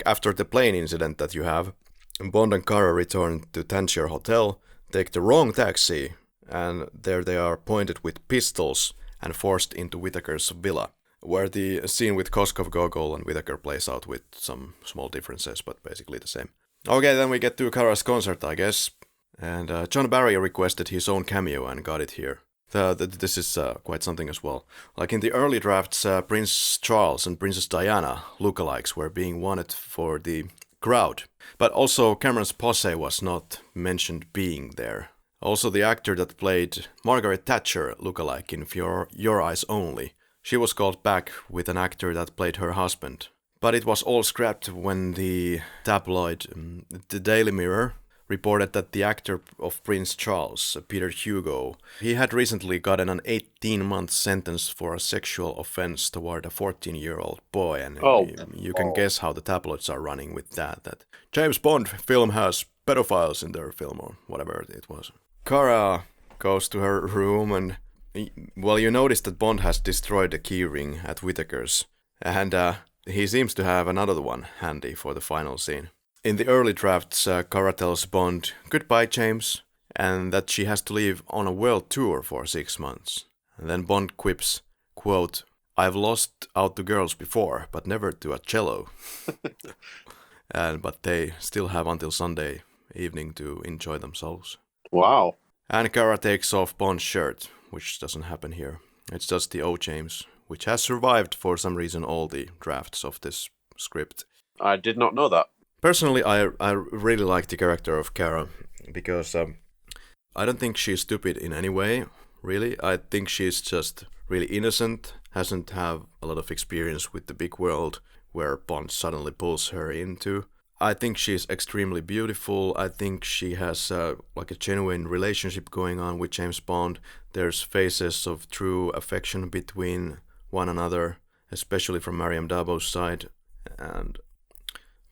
After the plane incident that you have, Bond and Kara return to Tangier Hotel, take the wrong taxi, and there they are pointed with pistols and forced into Whittaker's villa, where the scene with Koskov, Gogol and Whittaker plays out with some small differences, but basically the same. Okay, then we get to Kara's concert, I guess. And John Barry requested his own cameo and got it here. This is quite something as well. Like in the early drafts, Prince Charles and Princess Diana lookalikes were being wanted for the crowd. But also Cameron's posse was not mentioned being there. Also the actor that played Margaret Thatcher lookalike in Your Eyes Only, she was called back with an actor that played her husband. But it was all scrapped when the tabloid, the Daily Mirror, reported that the actor of Prince Charles, Peter Hugo, he had recently gotten an 18-month sentence for a sexual offense toward a 14-year-old boy, and you can guess how the tabloids are running with that James Bond film has pedophiles in their film, or whatever it was. Kara goes to her room, and well, you notice that Bond has destroyed the keyring at Whittaker's, and he seems to have another one handy for the final scene. In the early drafts, Kara tells Bond, "Goodbye, James," and that she has to leave on a world tour for 6 months. And then Bond quips, quote, "I've lost out to girls before, but never to a cello." But they still have until Sunday evening to enjoy themselves. Wow. And Kara takes off Bond's shirt, which doesn't happen here. It's just the O. James, which has survived for some reason all the drafts of this script. I did not know that. Personally, I really like the character of Kara, because I don't think she's stupid in any way, really. I think she's just really innocent, hasn't have a lot of experience with the big world where Bond suddenly pulls her into. I think she's extremely beautiful. I think she has like a genuine relationship going on with James Bond. There's phases of true affection between one another, especially from Maryam d'Abo's side. And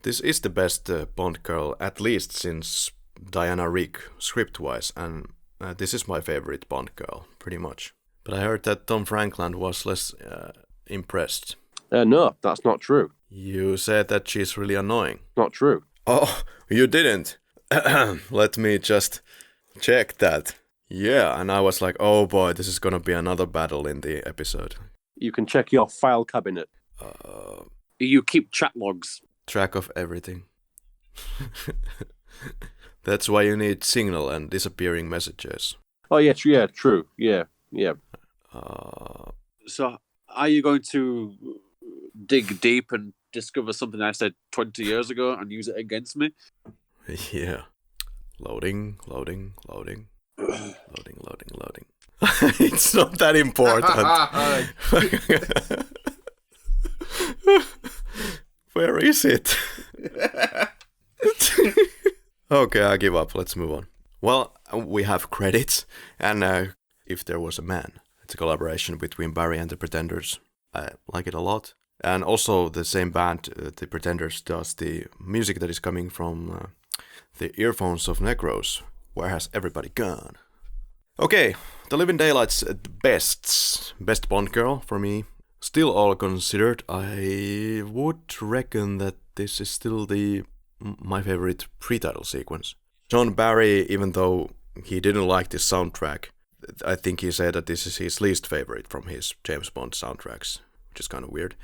this is the best Bond girl, at least since Diana Rigg, script-wise, and this is my favorite Bond girl, pretty much. But I heard that Tom Frankland was less impressed. No, that's not true. You said that she's really annoying. Not true. Oh, you didn't? Let me just check that. Yeah, and I was like, oh boy, this is gonna be another battle in the episode. You can check your file cabinet. You keep chat logs. Track of everything. That's why you need Signal and disappearing messages. Oh, yeah, true. Yeah. So, are you going to dig deep and discover something I said 20 years ago and use it against me? Yeah. Loading. It's not that important. Where is it? Okay, I give up. Let's move on. Well, we have credits, and If There Was a Man. It's a collaboration between Barry and the Pretenders. I like it a lot. And also the same band, the Pretenders, does the music that is coming from the earphones of Necros. Where has everybody gone? Okay, The Living Daylights, best Bond girl for me. Still all considered, I would reckon that this is still my favorite pre-title sequence. John Barry, even though he didn't like this soundtrack, I think he said that this is his least favorite from his James Bond soundtracks, which is kind of weird.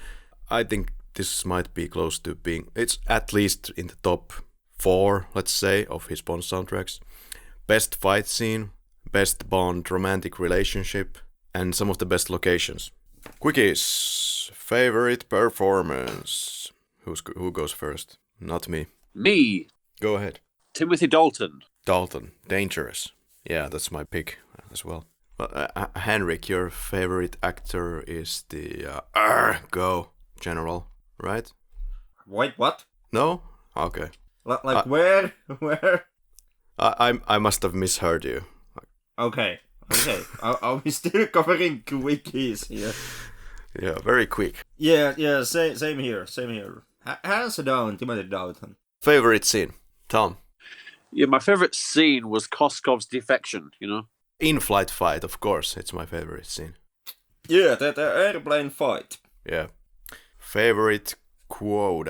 I think this might be close to being, it's at least in the top 4, let's say, of his Bond soundtracks. Best fight scene, best Bond romantic relationship, and some of the best locations. Quickies, favorite performance. Who goes first? Not me. Me. Go ahead. Timothy Dalton. Dalton, dangerous. Yeah, that's my pick as well. Henrik, your favorite actor is the General, right? Wait, what? No? Okay. Where? I must have misheard you. Okay. Are we still covering quickies here? Yeah, very quick. Yeah, same here. Hands down, Timothy Dalton. Favorite scene, Tom? Yeah, my favorite scene was Koskov's defection, In-flight fight, of course, it's my favorite scene. Yeah, the airplane fight. Yeah. Favorite quote.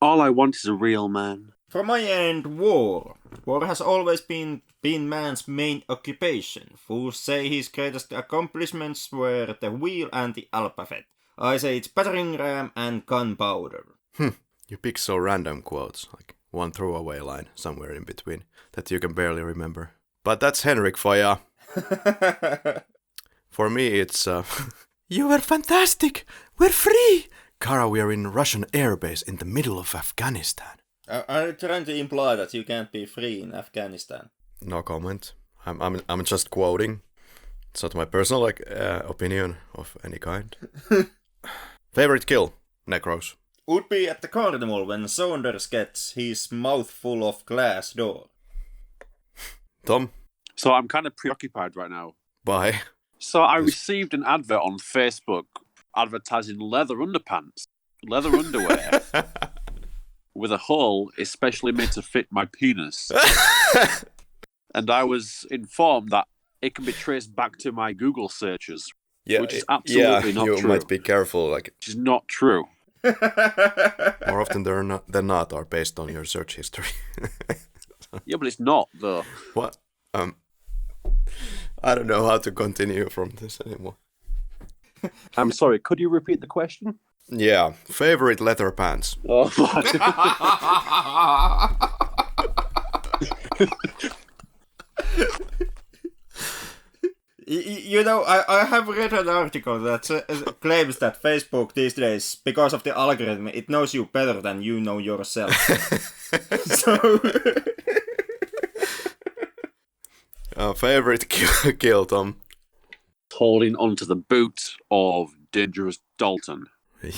All I want is a real man. From my end, war. War has always been man's main occupation. Fools say his greatest accomplishments were the wheel and the alphabet. I say it's battering ram and gunpowder. You pick so random quotes. Like, one throwaway line somewhere in between that you can barely remember. But that's Henrik Faja. For me, it's... You were fantastic! We're free! Kara, we are in Russian airbase in the middle of Afghanistan. Are you trying to imply that you can't be free in Afghanistan? No comment. I'm just quoting. It's not my personal opinion of any kind. Favorite kill, Necros? Would be at the carnival when Saunders gets his mouth full of glass door. Tom? So I'm kind of preoccupied right now. Bye. So I received an advert on Facebook advertising leather underpants, leather underwear, with a hole especially made to fit my penis. And I was informed that it can be traced back to my Google searches, which is absolutely not true. You might be careful. Which is not true. More often than not are based on your search history. Yeah, but it's not, though. What? I don't know how to continue from this anymore. I'm sorry, could you repeat the question? Yeah, favorite leather pants. Oh, You know, I have read an article that claims that Facebook these days, because of the algorithm, it knows you better than you know yourself. So... Favorite kill, Tom? Holding onto the boot of dangerous Dalton.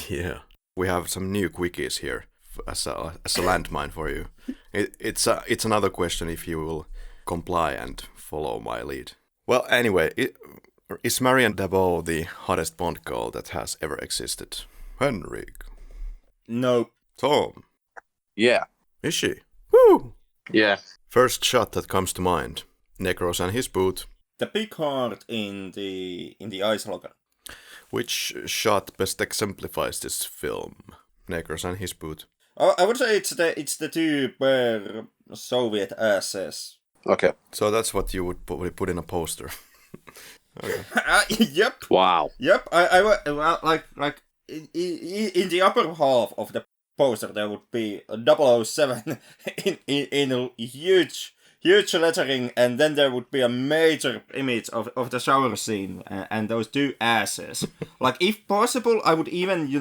Yeah, we have some new quickies here as a landmine for you. It's another question if you will comply and follow my lead. Well, anyway, is Maryam Dabou the hottest Bond girl that has ever existed? Henrik? No. Tom? Yeah. Is she? Woo! Yeah. First shot that comes to mind. Necros and his boot. The big heart in the ice locker. Which shot best exemplifies this film? Necros and his boot. Oh, I would say it's the two where Soviet asses. Okay. So that's what you would put in a poster. Okay. Yep. Wow. Yep. I like in the upper half of the poster there would be a 007 in a huge lettering, and then there would be a major image of the shower scene and those two asses. Like, if possible, I would even,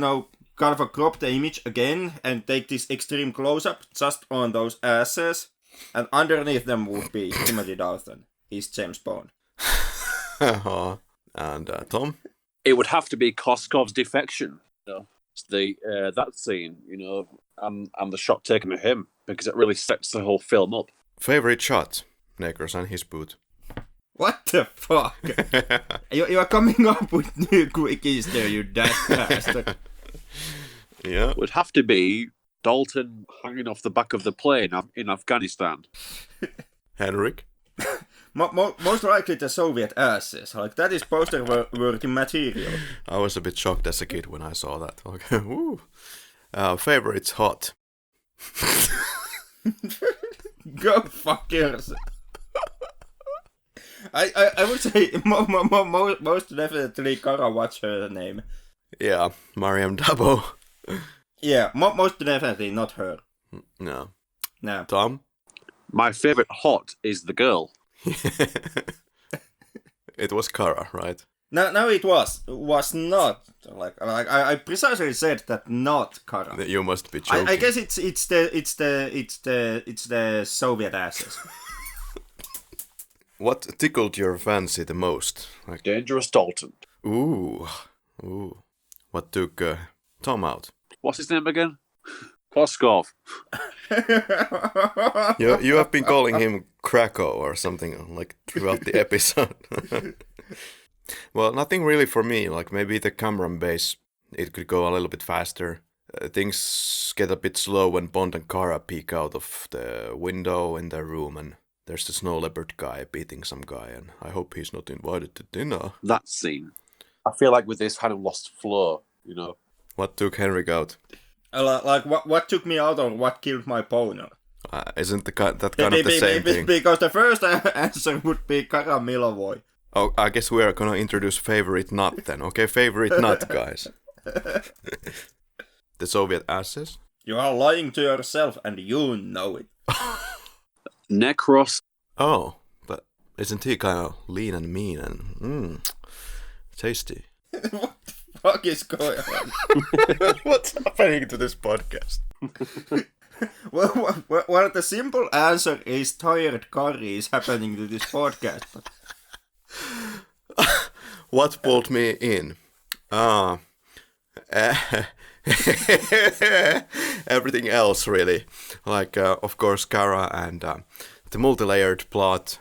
kind of crop the image again and take this extreme close-up just on those asses, and underneath them would be Timothy Dalton. He's James Bond. And Tom? It would have to be Koskov's defection. That scene, and the shot taken of him, because it really sets the whole film up. Favorite shot? Necros and his boot. What the fuck? You are coming up with new quickies there, you daft bastard. Yeah. Would have to be Dalton hanging off the back of the plane in Afghanistan. Henrik? Most likely the Soviet asses. Like, that is poster-worthy material. I was a bit shocked as a kid when I saw that. Okay. Woo. Favorite's hot. Go fuck yourself. I would say most definitely Kara, what's her name? Yeah, Maryam Dabou. Yeah, most definitely not her. No. Tom? My favorite hot is the girl. It was Kara, right? No, it was not. Like I precisely said that not Kara. You must be joking. I guess it's the Soviet asses. What tickled your fancy the most? Like, dangerous Dalton. Ooh. What took Tom out? What's his name again? Koskov. You have been calling him Krakow or something like throughout the episode. Well, nothing really for me. Like, maybe the camera base, it could go a little bit faster. Things get a bit slow when Bond and Kara peek out of the window in their room, and there's the snow leopard guy beating some guy, and I hope he's not invited to dinner. That scene. I feel like with this kind of lost flow, What took Henrik out? Like, what took me out or what killed my boner? Isn't that kind of the same thing? Because the first answer would be Kara Milovoy. Oh, I guess we are gonna introduce favorite nut then. Okay, favorite nut, guys. The Soviet asses? You are lying to yourself and you know it. Necros. Oh, but isn't he kind of lean and mean and tasty? What the fuck is going on? What's happening to this podcast? Well, the simple answer is tired Karri is happening to this podcast. But... What pulled me in? Everything else, really. Like, of course, Kara and the multilayered plot,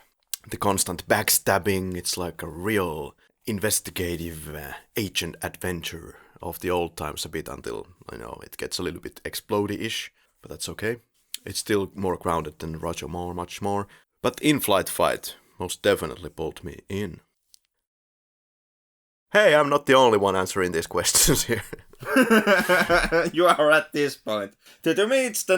the constant backstabbing. It's like a real investigative agent adventure of the old times a bit until, it gets a little bit explodey-ish. But that's okay. It's still more grounded than Roger Moore, much more. But in-flight fight most definitely pulled me in. Hey, I'm not the only one answering these questions here. You are at this point. To me, it's the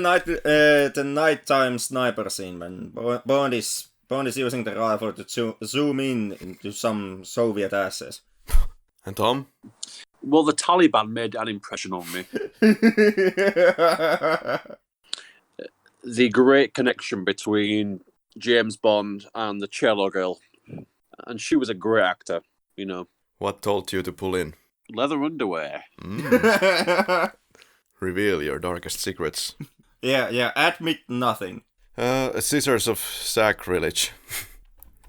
nighttime sniper scene when Bond is using the rifle to zoom in into some Soviet asses. And Tom? Well, the Taliban made an impression on me. The great connection between James Bond and the cello girl. And she was a great actor, What told you to pull in? Leather underwear. Reveal your darkest secrets. Yeah, admit nothing. Scissors of sacrilege.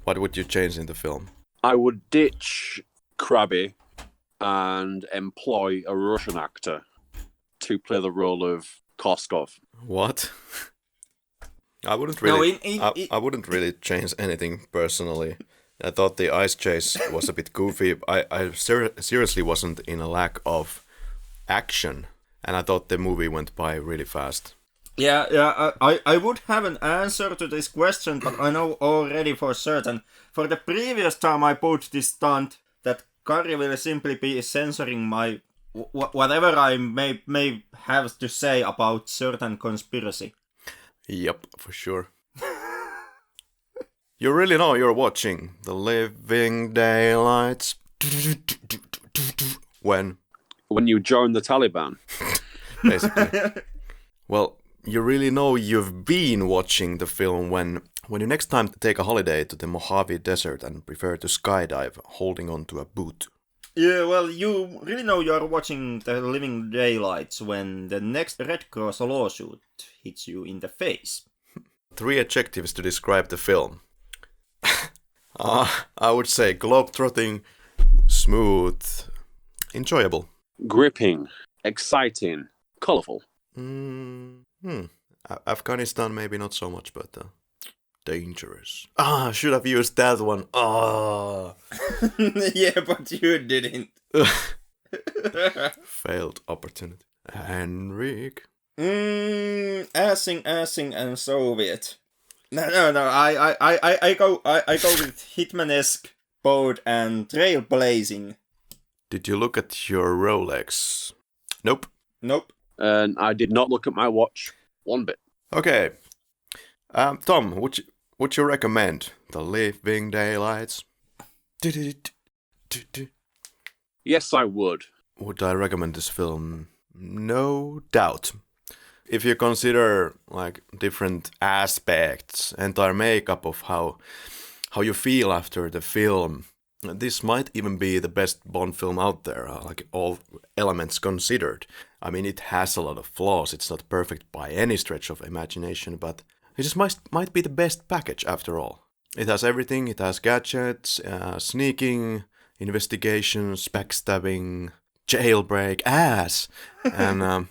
What would you change in the film? I would ditch Krabbé and employ a Russian actor to play the role of Koskov. What? I wouldn't really. No, I wouldn't really change anything personally. I thought the ice chase was a bit goofy. I seriously wasn't in a lack of action, and I thought the movie went by really fast. Yeah, I would have an answer to this question, but I know already for certain. For the previous time I put this stunt, that Karri will simply be censoring my whatever I may have to say about certain conspiracy. Yep, for sure. You really know you're watching The Living Daylights. When you join the Taliban. Basically. Well, you really know you've been watching the film when you next time take a holiday to the Mojave Desert and prefer to skydive holding on to a boot. Yeah, well, you really know you're watching The Living Daylights when the next Red Cross lawsuit hits you in the face. 3 adjectives to describe the film. I would say globetrotting, smooth, enjoyable. Gripping, exciting, colourful. Afghanistan maybe not so much, but dangerous. Should have used that one. Yeah, but you didn't. Failed opportunity. Henrik. Assing and Soviet. No. I go with Hitman-esque, bold and trailblazing. Did you look at your Rolex? Nope. And I did not look at my watch one bit. Okay. Tom, would you recommend The Living Daylights? Yes, I would. Would I recommend this film? No doubt. If you consider like different aspects, entire makeup of how you feel after the film, this might even be the best Bond film out there, like all elements considered. I mean, it has a lot of flaws. It's not perfect by any stretch of imagination, but it just might be the best package after all. It has everything. It has gadgets, sneaking, investigations, backstabbing, jailbreak, ass, and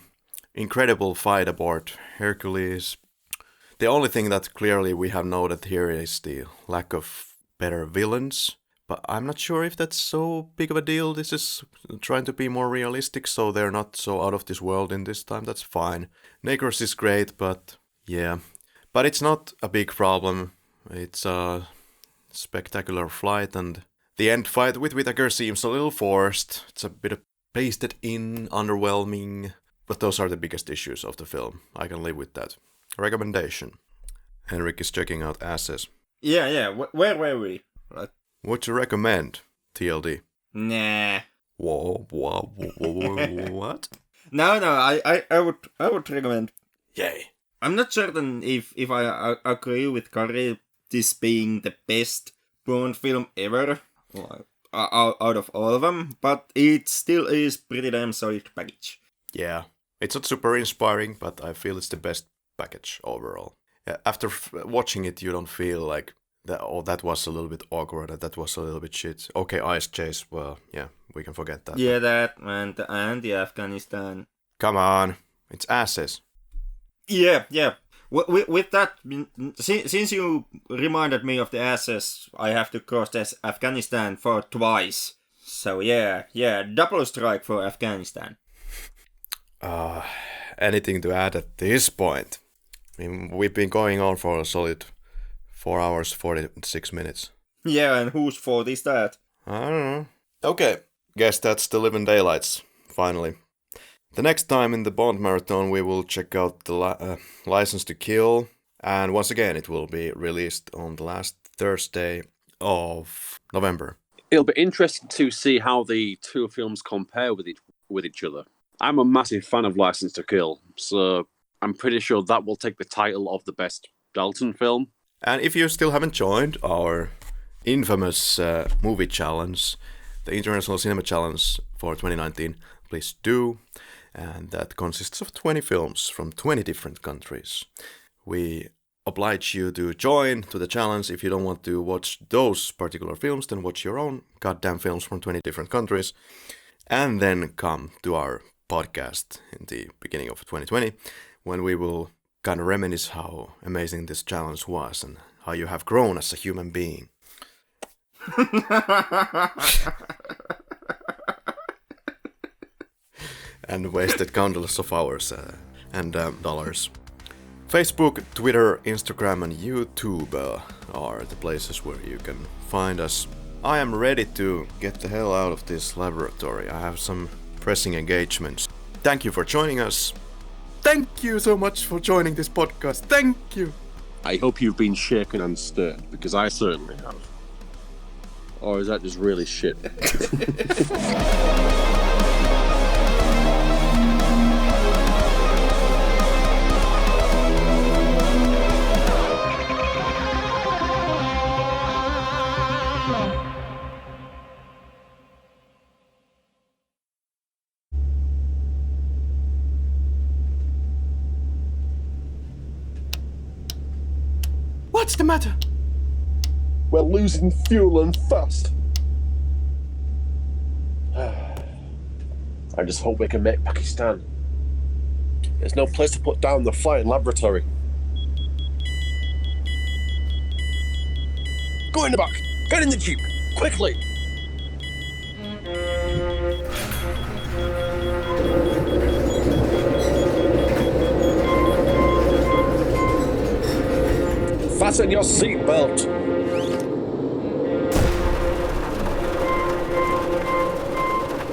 incredible fight aboard Hercules. The only thing that clearly we have noted here is the lack of better villains. But I'm not sure if that's so big of a deal. This is trying to be more realistic, so they're not so out of this world in this time. That's fine. Necros is great, but yeah. But it's not a big problem. It's a spectacular flight, and the end fight with Whittaker seems a little forced. It's a bit pasted in, underwhelming. But those are the biggest issues of the film. I can live with that. Recommendation. Henrik is checking out asses. Yeah. Where were we? Would you recommend TLD? Nah. Whoa, what? No, I would recommend. Yay. I'm not certain if I agree with Karri this being the best Bond film ever, out of all of them, but it still is pretty damn solid package. Yeah, it's not super inspiring, but I feel it's the best package overall. After watching it, you don't feel like that was a little bit awkward, that was a little bit shit. Okay, Ice Chase, well, yeah, we can forget that. Yeah, that and the Afghanistan. Come on, it's asses. Yeah. With that, since you reminded me of the asses, I have to cross this Afghanistan for twice. So yeah, double strike for Afghanistan. Anything to add at this point? I mean, we've been going on for a solid 4 hours, 46 minutes. Yeah, and whose fault is that? I don't know. Okay, guess that's the Living Daylights, finally. The next time in the Bond Marathon we will check out the License to Kill, and once again it will be released on the last Thursday of November. It'll be interesting to see how the two films compare with each other. I'm a massive fan of License to Kill, so I'm pretty sure that will take the title of the best Dalton film. And if you still haven't joined our infamous movie challenge, the International Cinema Challenge for 2019, please do. And that consists of 20 films from 20 different countries. We oblige you to join to the challenge. If you don't want to watch those particular films, then watch your own goddamn films from 20 different countries. And then come to our podcast in the beginning of 2020, when we will kind of reminisce how amazing this challenge was and how you have grown as a human being. And wasted countless of hours and dollars. Facebook, Twitter, Instagram and YouTube are the places where you can find us. I am ready to get the hell out of this laboratory. I have some pressing engagements. Thank you for joining us. Thank you so much for joining this podcast. Thank you. I hope you've been shaken and stirred, because I certainly have. Or is that just really shit? What's the matter? We're losing fuel and fast. I just hope we can make Pakistan. There's no place to put down the flying laboratory. Go in the back! Get in the jeep! Quickly! Fasten your seatbelt!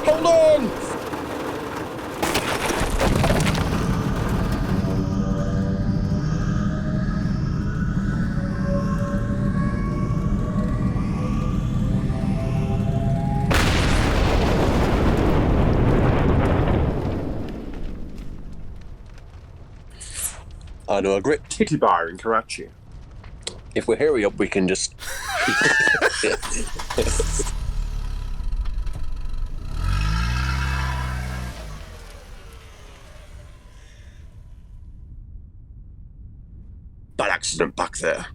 Hold on! I know a great titty bar in Karachi. If we hurry up, we can just... Bad accident back there.